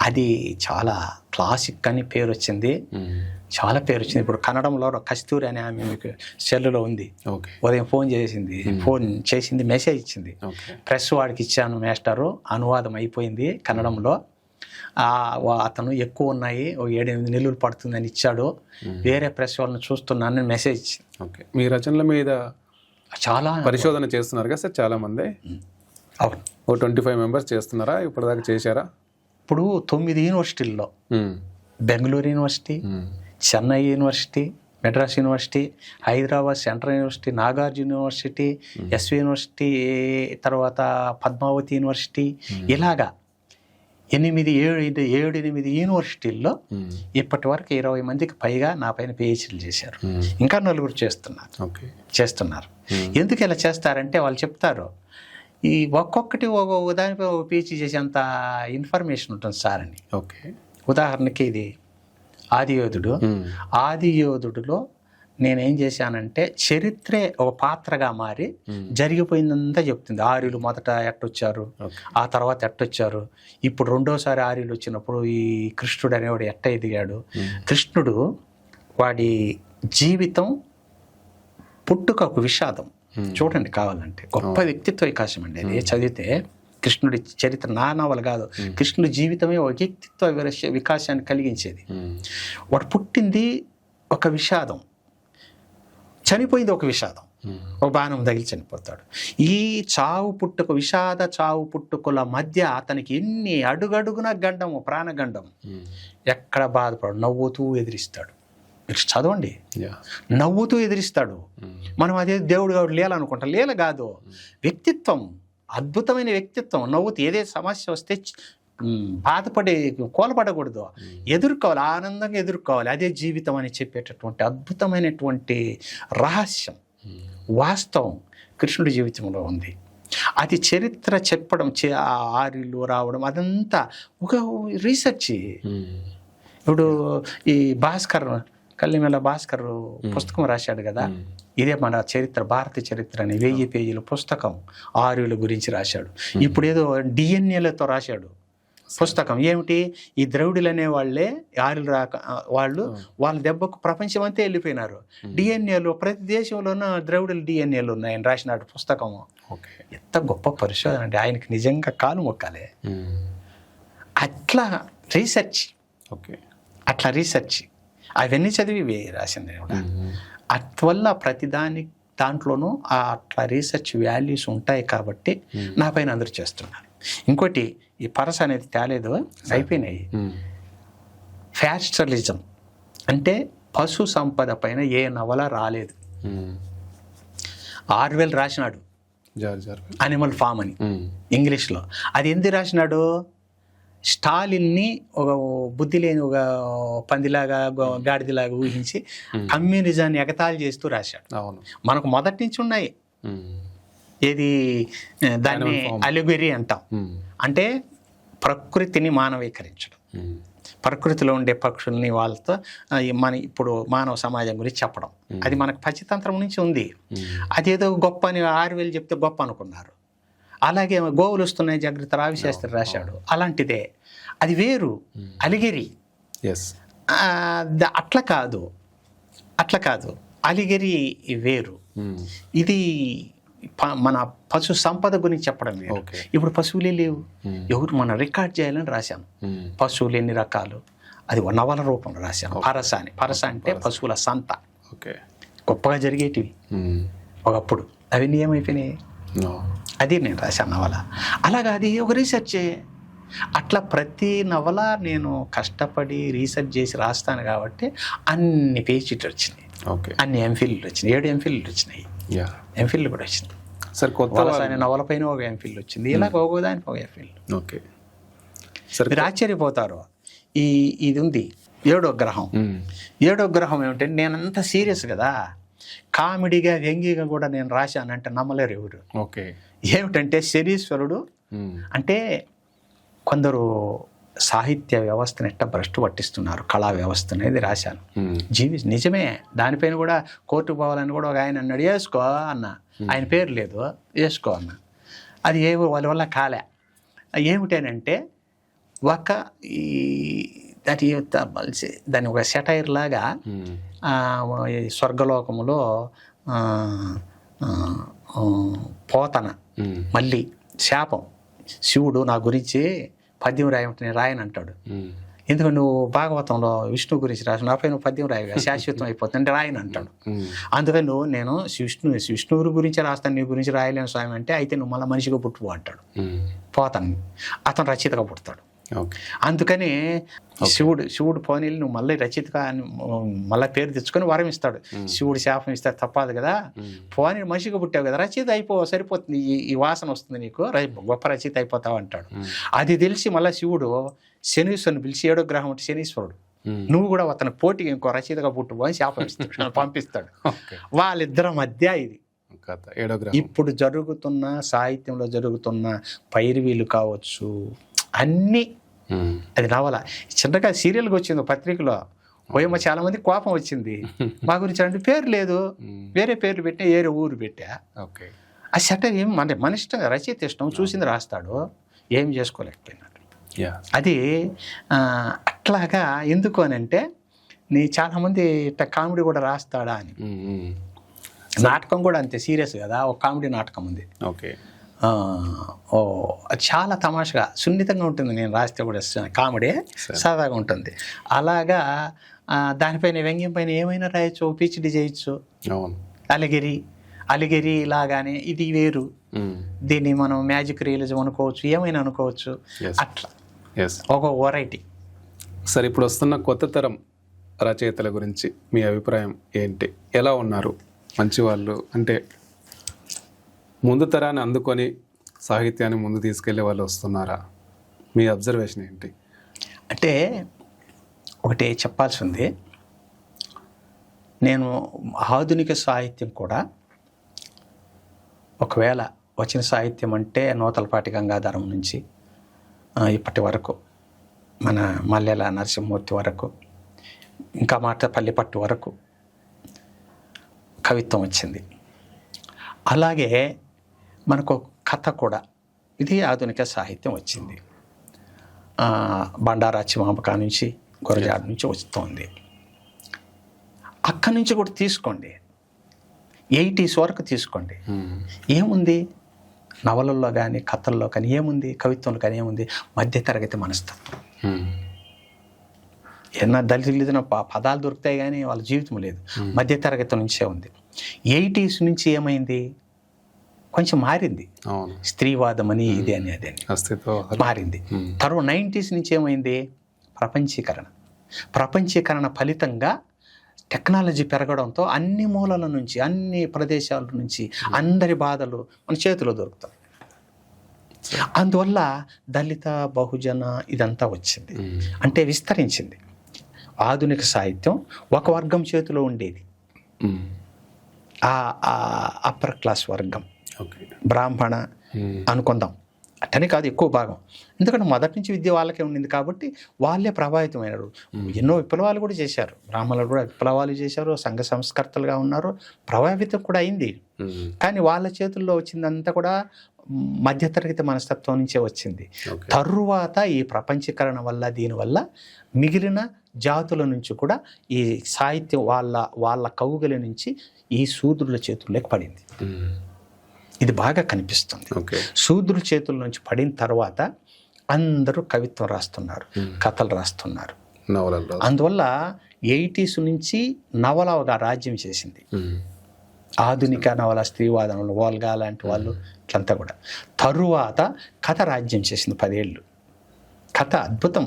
అది చాలా క్లాసిక్ అని పేరు వచ్చింది, చాలా పేరు వచ్చింది. ఇప్పుడు కన్నడంలో కస్తూరి అనే ఆమె మీకు సెల్లులో ఉంది. ఉదయం ఫోన్ చేసింది, మెసేజ్ ఇచ్చింది, ప్రెస్ వాడికి ఇచ్చాను మేస్టరు, అనువాదం అయిపోయింది కన్నడంలో, అతను ఎక్కువ ఉన్నాయి, 7-8 నెలలు పడుతుందని ఇచ్చాడు, వేరే ప్రెస్ వాళ్ళని చూస్తున్నాను మెసేజ్ ఇచ్చింది. మీ రచనల మీద చాలా పరిశోధన చేస్తున్నారు కదా సార్ చాలా మంది? అవును, 25 members చేస్తున్నారా ఇప్పటిదాకా? చేశారా? ఇప్పుడు 9 యూనివర్సిటీల్లో, Bengaluru university, Chennai university, Madras university, Hyderabad central university, Nagarjuna university, SV university, తర్వాత పద్మావతి యూనివర్సిటీ, ఇలాగా 7-8 యూనివర్సిటీల్లో ఇప్పటి వరకు 20 మందికి పైగా నా పైన పిహెచ్డీలు చేశారు. ఇంకా 4 చేస్తున్నారు. ఎందుకు ఇలా చేస్తారంటే వాళ్ళు చెప్తారు, ఈ ఒక్కొక్కటి దానిపై పిహెచ్డీ చేసేంత ఇన్ఫర్మేషన్ ఉంటుంది సార్ అని. ఉదాహరణకి ఇది ఆదియోధుడులో నేనేం చేశానంటే చరిత్రే ఒక పాత్రగా మారి జరిగిపోయిందంతా చెప్తుంది. ఆర్యులు మొదట ఎట్టొచ్చారు, ఆ తర్వాత ఎట్టొచ్చారు, ఇప్పుడు 2వసారి ఆర్యులు వచ్చినప్పుడు ఈ కృష్ణుడు అనేవాడు ఎట్ట ఎదిగాడు, కృష్ణుడు వాడి జీవితం పుట్టుక ఒక విషాదం చూడండి, కావాలంటే గొప్ప వ్యక్తిత్వ వికాసం అండి అది. చదివితే కృష్ణుడి చరిత్ర నా నవల కాదు, కృష్ణుడి జీవితమే ఒక వ్యక్తిత్వ వికాసాన్ని కలిగించేది. వాడు పుట్టింది ఒక విషాదం, చనిపోయింది ఒక విషాదం, ఒక బాణం తగిలి చనిపోతాడు. ఈ విషాద చావు పుట్టుకుల మధ్య అతనికి ఎన్ని అడుగడుగున గండము, ప్రాణగండం, ఎక్కడ బాధపడు, నవ్వుతూ ఎదిరిస్తాడు. మీరు చదవండి, నవ్వుతూ ఎదిరిస్తాడు. మనం అదే దేవుడు కాబట్టి లీల అనుకుంటాం, లీల కాదు, వ్యక్తిత్వం, అద్భుతమైన వ్యక్తిత్వం. నవ్వుతూ ఏదే సమస్య వస్తే బాధపడి కోలపడకూడదు, ఎదుర్కోవాలి, ఆనందంగా ఎదుర్కోవాలి, అదే జీవితం అని చెప్పేటటువంటి అద్భుతమైనటువంటి రహస్యం, వాస్తవం కృష్ణుడి జీవితంలో ఉంది. అది చరిత్ర చెప్పడం, ఆర్యులు రావడం, అదంతా ఒక రీసెర్చ్. ఇప్పుడు ఈ కల్లిమెల భాస్కర్ పుస్తకం రాశాడు కదా, ఇదే మన చరిత్ర, భారతీయ చరిత్ర అని 1000 పేజీల పుస్తకం ఆర్యుల గురించి రాశాడు. ఇప్పుడు ఏదో డిఎన్ఏలతో రాశాడు పుస్తకం. ఏమిటి, ఈ ద్రవిడులు అనే వాళ్ళే ఆర్యులు వాళ్ళ దెబ్బకు ప్రపంచం అంతా వెళ్ళిపోయినారు. డిఎన్ఏలు ప్రతి దేశంలోనూ ద్రవిడుల డిఎన్ఏలు ఉన్నాయని రాసినాడు పుస్తకము. ఎంత గొప్ప పరిశోధన అండి, ఆయనకి నిజంగా కాలు మొక్కాలి. అట్లా రీసెర్చ్ అవన్నీ చదివి రాసింది కూడా. అట్వల్ల ప్రతిదాని దాంట్లోనూ అట్లా రీసెర్చ్ వాల్యూస్ ఉంటాయి కాబట్టి నా పైన అందరూ చేస్తున్నారు. ఇంకోటి ఈ పరస అనేది తేలేదు, అయిపోయినాయి. ఫ్యాస్టరలిజం అంటే పశు సంపద పైన ఏ నవల రాలేదు. ఆర్వెల్ రాసినాడు అనిమల్ ఫామ్ అని ఇంగ్లీష్లో. అది ఎందుకు రాసినాడు? స్టాలిన్ని ఒక బుద్ధి లేని ఒక పందిలాగా గాడిదలాగా ఊహించి కమ్యూనిజాన్ని ఎగతాళి చేస్తూ రాశాడు. మనకు మొదటి నుంచి ఉన్నాయి. ఏది దాన్ని అలిగరీ అంటాం, అంటే ప్రకృతిని మానవీకరించడం, ప్రకృతిలో ఉండే పక్షుల్ని వాళ్ళతో మన ఇప్పుడు మానవ సమాజం గురించి చెప్పడం. అది మనకు పంచతంత్రం నుంచి ఉంది. అదేదో గొప్ప అని ఆర్వెల్ చెప్తే గొప్ప అనుకున్నారు. అలాగే గోవులు వస్తున్నాయి జాగ్రత్త రావిశాస్త్రి రాశాడు, అలాంటిదే. అది వేరు, అలిగెరి. అట్లా కాదు అలిగెరి వేరు. ఇది మన పశు సంపద గురించి చెప్పడం వేరు. ఇప్పుడు పశువులే లేవు, ఎవరు మనం రికార్డ్ చేయాలని రాశాను. పశువులు ఎన్ని రకాలు, అది నవల రూపంలో రాశాను. పరస అంటే పశువుల సంత, గొప్పగా జరిగేటివి ఒకప్పుడు. అవన్నీ ఏమైపోయినాయి? అది నేను రాశాను నవల. అలాగా అది ఒక రీసెర్చే. అట్లా ప్రతి నవల నేను కష్టపడి రీసెర్చ్ చేసి రాస్తాను కాబట్టి అన్ని పేజీలు వచ్చినాయి, అన్ని ఎంఫిల్లు వచ్చినాయి. 7 ఎంఫిల్లు వచ్చినాయి, ఎంఫిల్లు కూడా వచ్చినాయి. సార్ కొత్త నవల పైన ఒక ఎంఫిల్ వచ్చింది, ఇలాగ ఒక్కోదానికి ఒక ఎంఫిల్. మీరు ఆశ్చర్యపోతారు. ఇది ఉంది 7వ గ్రహం. 7వ గ్రహం ఏమిటంటే నేనంత సీరియస్ కదా, కామెడీగా వ్యంగ్యంగా కూడా నేను రాశానంటే నమ్మలేరు ఎవరు. ఏమిటంటే శనీశ్వరుడు అంటే కొందరు సాహిత్య వ్యవస్థను ఎట్ట భ్రష్టు పట్టిస్తున్నారు, కళా వ్యవస్థ అనేది రాశాను. నిజమే. దానిపైన కూడా కోర్టుకు పోవాలని కూడా ఒక ఆయన అన్నాడు, వేసుకో అన్న. ఆయన పేరు లేదు, వేసుకో అన్న. అది వాళ్ళ వల్ల కాలే. ఏమిటనంటే దాని ఒక సెటైర్ లాగా స్వర్గలోకములో పోతన మళ్ళీ శాపం, శివుడు నా గురించి పద్యం రాయమంటే నేను రాయని అంటాడు. ఎందుకంటే నువ్వు భాగవతంలో విష్ణు గురించి రాసి నాపై నువ్వు పద్యం రాయగా శాశ్వతం అయిపోతుంది అంటే రాయని అంటాడు. అందుకని నేను విష్ణువు గురించి రాస్తాను, నీ గురించి రాయలేను స్వామి అంటే, అయితే నువ్వు మళ్ళీ మనిషిగా పుట్టుకో అంటాడు పోతాను. అతను రచయితగా పుడతాడు. అందుకని శివుడు పోనీళ్ళు నువ్వు మళ్ళీ రచయితగా మళ్ళీ పేరు తెచ్చుకొని వరం ఇస్తాడు. శివుడు శాపం ఇస్తాడు, తప్పదు కదా. పోనీ మనిషిగా పుట్టావు కదా, రచయిత అయిపో, సరిపోతుంది, ఈ వాసన వస్తుంది నీకు, గొప్ప రచయిత అయిపోతావు అంటాడు. అది తెలిసి మళ్ళీ శివుడు శనీశ్వరుని పిలిచి 7వ గ్రహం అంటే శనీశ్వరుడు, నువ్వు కూడా అతని పోటీకి ఇంకో రచయితగా పుట్టుకో అని శాపం ఇస్తాడు, పంపిస్తాడు. వాళ్ళిద్దరి మధ్య ఇది ఇప్పుడు జరుగుతున్న సాహిత్యంలో జరుగుతున్న పైరువీలు కావచ్చు అన్నీ. అది నవల చిన్నగా సీరియల్గా వచ్చింది పత్రికలో. పోయమ్మ చాలా మంది కోపం వచ్చింది మా గురించి అంటే, పేరు లేదు, వేరే పేర్లు పెట్టా, వేరే ఊరు పెట్టా. ఆ సెటర్ ఏం మన ఇష్టం, రచయిత ఇష్టం, చూసింది రాస్తాడు, ఏం చేసుకోలేకపోయినాడు. అది అట్లాగా. ఎందుకు అని అంటే చాలామంది ఇట్లా కామెడీ కూడా రాస్తాడా అని. నాటకం కూడా అంతే సీరియస్ కదా, ఒక కామెడీ నాటకం ఉంది. చాలా తమాషగా సున్నితంగా ఉంటుంది. నేను రాస్తే కూడా కామెడీ సరదాగా ఉంటుంది. అలాగా దానిపైన వ్యంగ్యం పైన ఏమైనా రాయొచ్చు, పిహెచ్డి చేయొచ్చు. అలిగెరి లాగానే ఇది వేరు, దీన్ని మనం మ్యాజిక్ రియలిజం అనుకోవచ్చు, ఏమైనా అనుకోవచ్చు. అట్లా ఒక వెరైటీ. సరే, ఇప్పుడు వస్తున్న కొత్త తరం రచయితల గురించి మీ అభిప్రాయం ఏంటి? ఎలా ఉన్నారు? మంచి వాళ్ళు అంటే ముందు తరాన్ని అందుకొని సాహిత్యాన్ని ముందు తీసుకెళ్లే వాళ్ళు వస్తున్నారా? మీ అబ్జర్వేషన్ ఏంటి? అంటే ఒకటి చెప్పాల్సి ఉంది. నేను ఆధునిక సాహిత్యం కూడా ఒకవేళ వచ్చిన సాహిత్యం అంటే నూతలపాటి గంగాధరం నుంచి ఇప్పటి వరకు మన మల్లెల నరసింహమూర్తి వరకు, ఇంకా మాట పల్లిపట్టు వరకు కవిత్వం వచ్చింది. అలాగే మనకు కథ కూడా, ఇది ఆధునిక సాహిత్యం వచ్చింది. బండారా చిమాంబక నుంచి, గురజాడ నుంచి వస్తుంది. అక్కడి నుంచి కూడా తీసుకోండి, 80s వరకు తీసుకోండి. ఏముంది నవలల్లో కానీ కథల్లో కానీ, ఏముంది కవిత్వంలో కానీ, ఏముంది మధ్యతరగతి మనస్తత్వం. ఏమన్నా దళితులు పదాలు దొరుకుతాయి కానీ వాళ్ళ జీవితం లేదు. మధ్యతరగతి నుంచే ఉంది. 80s నుంచి ఏమైంది, కొంచెం మారింది. అవును. స్త్రీవాదం అని ఇది అని అదే అని మారింది. తర్వాత 90s నుంచి ఏమైంది, ప్రపంచీకరణ ఫలితంగా టెక్నాలజీ పెరగడంతో అన్ని మూలల నుంచి, అన్ని ప్రదేశాల నుంచి అందరి బాధలు మన చేతిలో దొరుకుతాయి. అందువల్ల దళిత బహుజన ఇదంతా వచ్చింది, అంటే విస్తరించింది. ఆధునిక సాహిత్యం ఒక వర్గం చేతిలో ఉండేది, అప్పర్ క్లాస్ వర్గం, బ్రాహ్మణ అనుకుందాం. అట్టనే కాదు, ఎక్కువ భాగం. ఎందుకంటే మొదటి నుంచి విద్య వాళ్ళకే ఉండింది కాబట్టి వాళ్ళే ప్రభావితమైనారు. ఎన్నో విప్లవాలు కూడా చేశారు, బ్రాహ్మణులు కూడా విప్లవాలు చేశారు, సంఘ సంస్కర్తలుగా ఉన్నారు, ప్రభావితం కూడా అయింది. కానీ వాళ్ళ చేతుల్లో వచ్చిందంతా కూడా మధ్యతరగతి మనస్తత్వం నుంచే వచ్చింది. తరువాత ఈ ప్రపంచీకరణ వల్ల, దీనివల్ల మిగిలిన జాతుల నుంచి కూడా ఈ సాహిత్యం వాళ్ళ కవుగల నుంచి ఈ శూద్రుల చేతుల్లోకి పడింది. ఇది బాగా కనిపిస్తుంది. శూద్రుల చేతుల నుంచి పడిన తర్వాత అందరూ కవిత్వం రాస్తున్నారు, కథలు రాస్తున్నారు. అందువల్ల 80s నుంచి నవలగా రాజ్యం చేసింది. ఆధునిక నవల, స్త్రీవాదనలు, వోల్గా లాంటి వాళ్ళు ఇట్లంతా కూడా. తరువాత కథ రాజ్యం చేసింది 10 ఏళ్ళు. కథ అద్భుతం.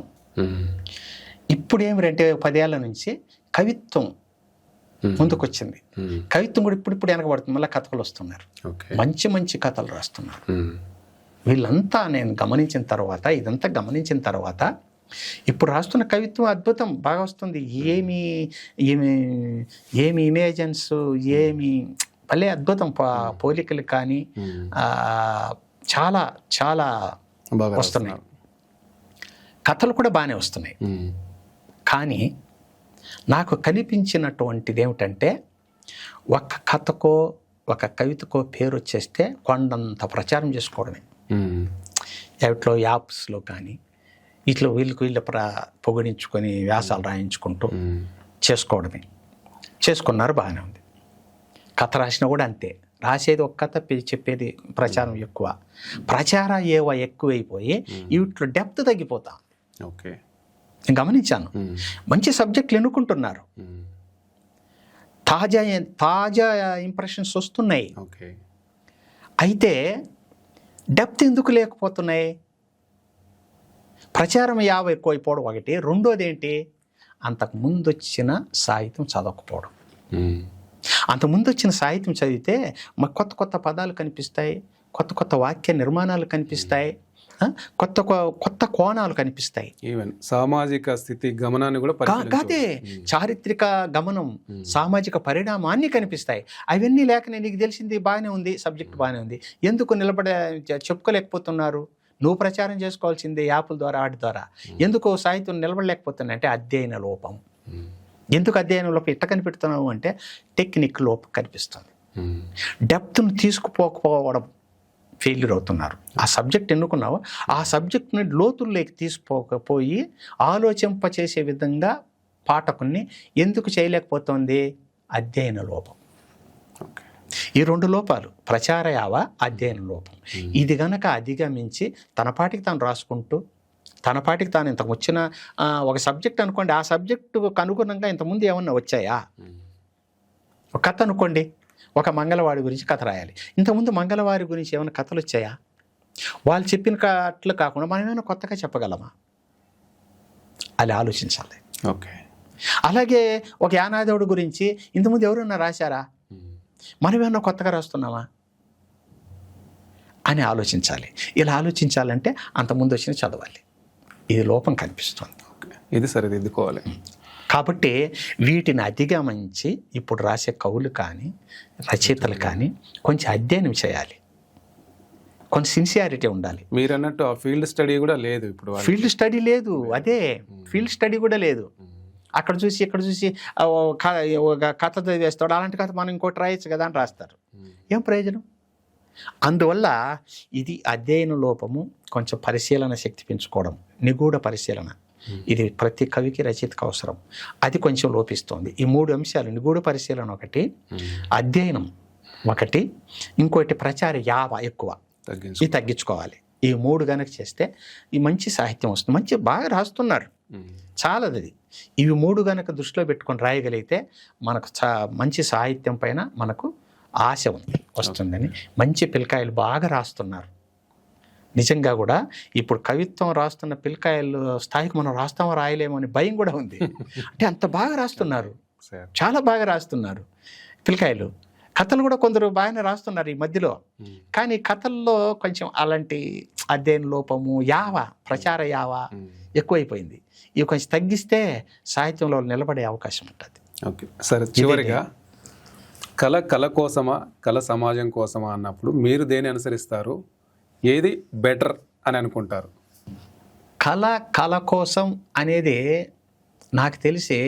ఇప్పుడు ఏమిటంటే 10 ఏళ్ల నుంచి కవిత్వం ముందుకొచ్చింది. కవిత్వం కూడా ఇప్పుడు వెనకబడుతుంది, మళ్ళీ కథలు వస్తున్నారు, మంచి మంచి కథలు రాస్తున్నారు. వీళ్ళంతా నేను గమనించిన తర్వాత, ఇదంతా గమనించిన తర్వాత ఇప్పుడు రాస్తున్న కవిత్వం అద్భుతం, బాగా వస్తుంది. ఏమి ఇమేజన్స్, ఏమి భలే అద్భుతం, పోలికలు కానీ చాలా చాలా వస్తున్నాయి. కథలు కూడా బాగానే వస్తున్నాయి. కానీ నాకు కనిపించినటువంటిది ఏమిటంటే, ఒక కథకో ఒక కవితకో పేరు వచ్చేస్తే కొండంత ప్రచారం చేసుకోవడమే. ఎవట్లో యాప్స్లో కానీ ఇట్లా వీళ్ళు పొగిడించుకొని వ్యాసాలు రాయించుకుంటూ చేసుకోవడమే. చేసుకున్నారు, బాగానే ఉంది. కథ రాసినా కూడా అంతే, రాసేది ఒక కథ, చెప్పేది ప్రచారం ఎక్కువ. ప్రచారం ఎక్కువైపోయి వీటిలో డెప్త్ తగ్గిపోతా. నేను గమనించాను. మంచి సబ్జెక్టులు ఎన్నుకుంటున్నారు, తాజా ఇంప్రెషన్స్ వస్తున్నాయి. అయితే డెప్త్ ఎందుకు లేకపోతున్నాయి? ప్రచారం ఎక్కువైపోవడం ఒకటి, రెండోది ఏంటి, అంతకు ముందు వచ్చిన సాహిత్యం చదవకపోవడం. అంతకుముందు వచ్చిన సాహిత్యం చదివితే మాకు కొత్త కొత్త పదాలు కనిపిస్తాయి, కొత్త కొత్త వాక్య నిర్మాణాలు కనిపిస్తాయి, కొత్త కొత్త కోణాలు కనిపిస్తాయి. ఈవెన్ సామాజిక స్థితి గమనాన్ని కూడా కాదే, చారిత్రక గమనం, సామాజిక పరిణామాన్ని కనిపిస్తాయి. అవన్నీ లేకనే నీకు తెలిసింది బాగానే ఉంది, సబ్జెక్ట్ బాగానే ఉంది, ఎందుకు చెప్పుకోలేకపోతున్నారు? నువ్వు ప్రచారం చేసుకోవాల్సిందే యాప్ల ద్వారా, వాటి ద్వారా. ఎందుకు సాహిత్యం నిలబడలేకపోతున్నా అంటే అధ్యయన లోపం. ఎందుకు అధ్యయన లోపం ఇట్ట కనిపెడుతున్నావు అంటే టెక్నిక్ లోపం కనిపిస్తుంది. డెప్త్ను తీసుకుపోకపోవడం ఫెయిల్యూర్ అవుతున్నారు. ఆ సబ్జెక్ట్ ఎన్నుకున్నావు, ఆ సబ్జెక్ట్ని లోతుల్లోకి తీసుకోకపోయి ఆలోచింపచేసే విధంగా పాఠకుని ఎందుకు చేయలేకపోతుంది? అధ్యయన లోపం. ఈ 2 లోపాలు, ప్రచార యావ, అధ్యయన లోపం. ఇది గనక అధిగమించి తన పాటికి తాను రాసుకుంటూ, తన పాటికి తాను ఇంతకు వచ్చిన ఒక సబ్జెక్ట్ అనుకోండి, ఆ సబ్జెక్టుకు అనుగుణంగా ఇంతకుముందు ఏమన్నా వచ్చాయా? ఒక కథ అనుకోండి, ఒక మంగళవాడి గురించి కథ రాయాలి. ఇంతకుముందు మంగళవారి గురించి ఏమైనా కథలు వచ్చాయా? వాళ్ళు చెప్పిన అట్లు కాకుండా మనం ఏమైనా కొత్తగా చెప్పగలమా? అది ఆలోచించాలి. అలాగే ఒక యానాదేవుడి గురించి ఇంతకుముందు ఎవరన్నా రాశారా? మనం ఏమన్నా కొత్తగా రాస్తున్నామా అని ఆలోచించాలి. ఇలా ఆలోచించాలంటే అంతకుముందు వచ్చిన చదవాలి. ఇది లోపం కనిపిస్తుంది, ఇది సరిదిద్దుకోవాలి. కాబట్టి వీటిని అధిగమించి ఇప్పుడు రాసే కవులు కానీ రచయితలు కానీ కొంచెం అధ్యయనం చేయాలి, కొంచెం సిన్సియారిటీ ఉండాలి. మీరు అన్నట్టు ఆ ఫీల్డ్ స్టడీ కూడా లేదు ఇప్పుడు. ఫీల్డ్ స్టడీ లేదు, అదే ఫీల్డ్ స్టడీ కూడా లేదు. అక్కడ చూసి ఇక్కడ చూసి కథ చదివేస్తాడు, అలాంటి కథ మనం ఇంకోటి రాయొచ్చు కదా అని రాస్తారు. ఏం ప్రయోజనం? అందువల్ల ఇది అధ్యయన లోపము, కొంచెం పరిశీలన శక్తి పెంచుకోవడం, నిగూఢ పరిశీలన, ఇది ప్రతి కవికి రచయితకు అవసరం. అది కొంచెం లోపిస్తోంది. ఈ 3 అంశాలు, నిగూఢ పరిశీలన ఒకటి, అధ్యయనం ఒకటి, ఇంకోటి ప్రచార యావ ఎక్కువ, ఇది తగ్గించుకోవాలి. ఈ 3 గనక చేస్తే ఈ మంచి సాహిత్యం వస్తుంది. మంచి బాగా రాస్తున్నారు, చాలదు అది. ఇవి 3 గనక దృష్టిలో పెట్టుకొని రాయగలిగితే మనకు మంచి సాహిత్యం పైన మనకు ఆశ వస్తుందని. మంచి పిల్లకాయలు బాగా రాస్తున్నారు నిజంగా కూడా. ఇప్పుడు కవిత్వం రాస్తున్న పిల్లకాయలు స్థాయికి మనం రాస్తామో రాయలేమో అని భయం కూడా ఉంది. అంటే అంత బాగా రాస్తున్నారు, చాలా బాగా రాస్తున్నారు పిల్లకాయలు. కథలు కూడా కొందరు బాగానే రాస్తున్నారు ఈ మధ్యలో. కానీ కథల్లో కొంచెం అలాంటి అధ్యయన లోపము, ప్రచార ఎక్కువైపోయింది. ఇవి కొంచెం తగ్గిస్తే సాహిత్యంలో నిలబడే అవకాశం ఉంటుంది. ఓకే, సరే. చివరిగా కళ కోసమా, కళ సమాజం కోసమా అన్నప్పుడు మీరు దేని అనుసరిస్తారు? ఏది బెటర్ అని అనుకుంటారు? కళ కోసం అనేది నాకు తెలిసి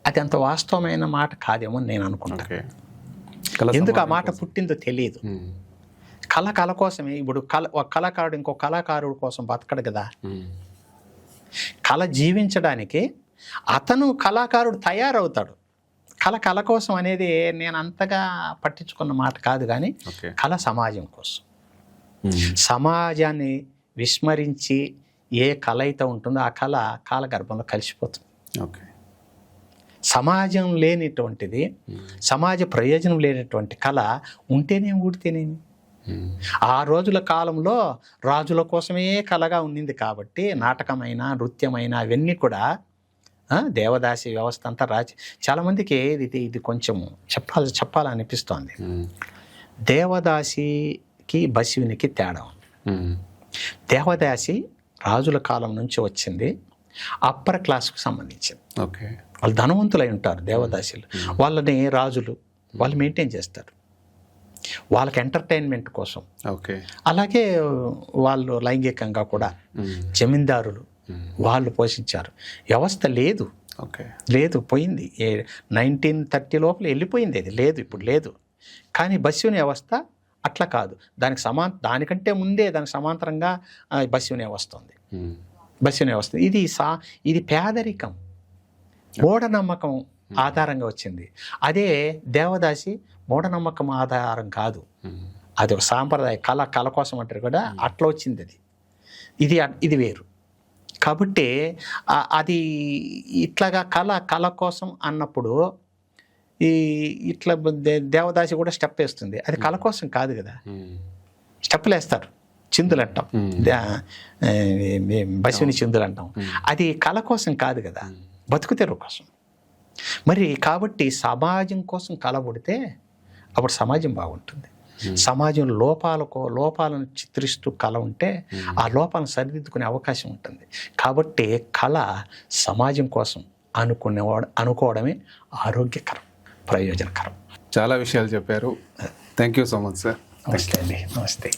అది అంత వాస్తవమైన మాట కాదేమో నేను అనుకుంటాను. ఎందుకు ఆ మాట పుట్టిందో తెలియదు. కళ కోసమే. ఇప్పుడు ఒక కళాకారుడు ఇంకో కళాకారుడు కోసం బతకడు కదా. కళ జీవించడానికి అతను కళాకారుడు తయారవుతాడు. కళ కోసం అనేది నేను అంతగా పట్టించుకున్న మాట కాదు. కానీ కళ సమాజం కోసం, సమాజాన్ని విస్మరించి ఏ కళ అయితే ఉంటుందో ఆ కళ కాలగర్భంలో కలిసిపోతుంది. సమాజం లేనిటువంటిది, సమాజ ప్రయోజనం లేనటువంటి కళ ఉంటేనే ఊడితేనేమి. ఆ రోజుల కాలంలో రాజుల కోసమే కళగా ఉండింది కాబట్టి నాటకమైన, నృత్యమైన అవన్నీ కూడా దేవదాసి వ్యవస్థ అంతా చాలామందికి ఇది కొంచెం చెప్పాలనిపిస్తోంది. దేవదాసికి బసివునికి తేడా ఉంది. దేవదాసి రాజుల కాలం నుంచి వచ్చింది, అప్పర్ క్లాస్కు సంబంధించింది. వాళ్ళు ధనవంతులై ఉంటారు దేవదాసులు. వాళ్ళని రాజులు వాళ్ళు మెయింటైన్ చేస్తారు, వాళ్ళకి ఎంటర్టైన్మెంట్ కోసం. అలాగే వాళ్ళు లైంగికంగా కూడా జమీందారులు వాళ్ళు పోషించారు. వ్యవస్థ లేదు పోయింది. 1930 లోపల వెళ్ళిపోయింది. అది లేదు, ఇప్పుడు లేదు. కానీ బస్సుని వ్యవస్థ అట్లా కాదు. దానికంటే ముందే దానికి సమాంతరంగా బస్సుని వ్యవస్థ ఉంది. బస్సుని వ్యవస్థ ఇది పేదరికం, మూఢనమ్మకం ఆధారంగా వచ్చింది. అదే దేవదాసి మూఢనమ్మకం ఆధారం కాదు. అది ఒక సాంప్రదాయ కళ కోసం అంటారు కూడా, అట్లా వచ్చింది అది. ఇది వేరు. కాబట్టి అది ఇట్లాగా కళ కోసం అన్నప్పుడు ఇట్లా దేవదాసి కూడా స్టెప్ వేస్తుంది. అది కళ కోసం కాదు కదా. స్టెప్పులు వేస్తారు, చిందులు అంటాం, బస్సుని చిందులు అంటాం. అది కళ కోసం కాదు కదా, బతుకుతెరువు కోసం. మరి కాబట్టి సమాజం కోసం కళ పుడితే అప్పుడు సమాజం బాగుంటుంది. సమాజం లోపాలను చిత్రిస్తూ కళ ఉంటే ఆ లోపాలను సరిదిద్దుకునే అవకాశం ఉంటుంది. కాబట్టి కళ సమాజం కోసం అనుకోవడమే ఆరోగ్యకరం, ప్రయోజనకరం. చాలా విషయాలు చెప్పారు. Thank you so much sir. నమస్తే అండి. నమస్తే.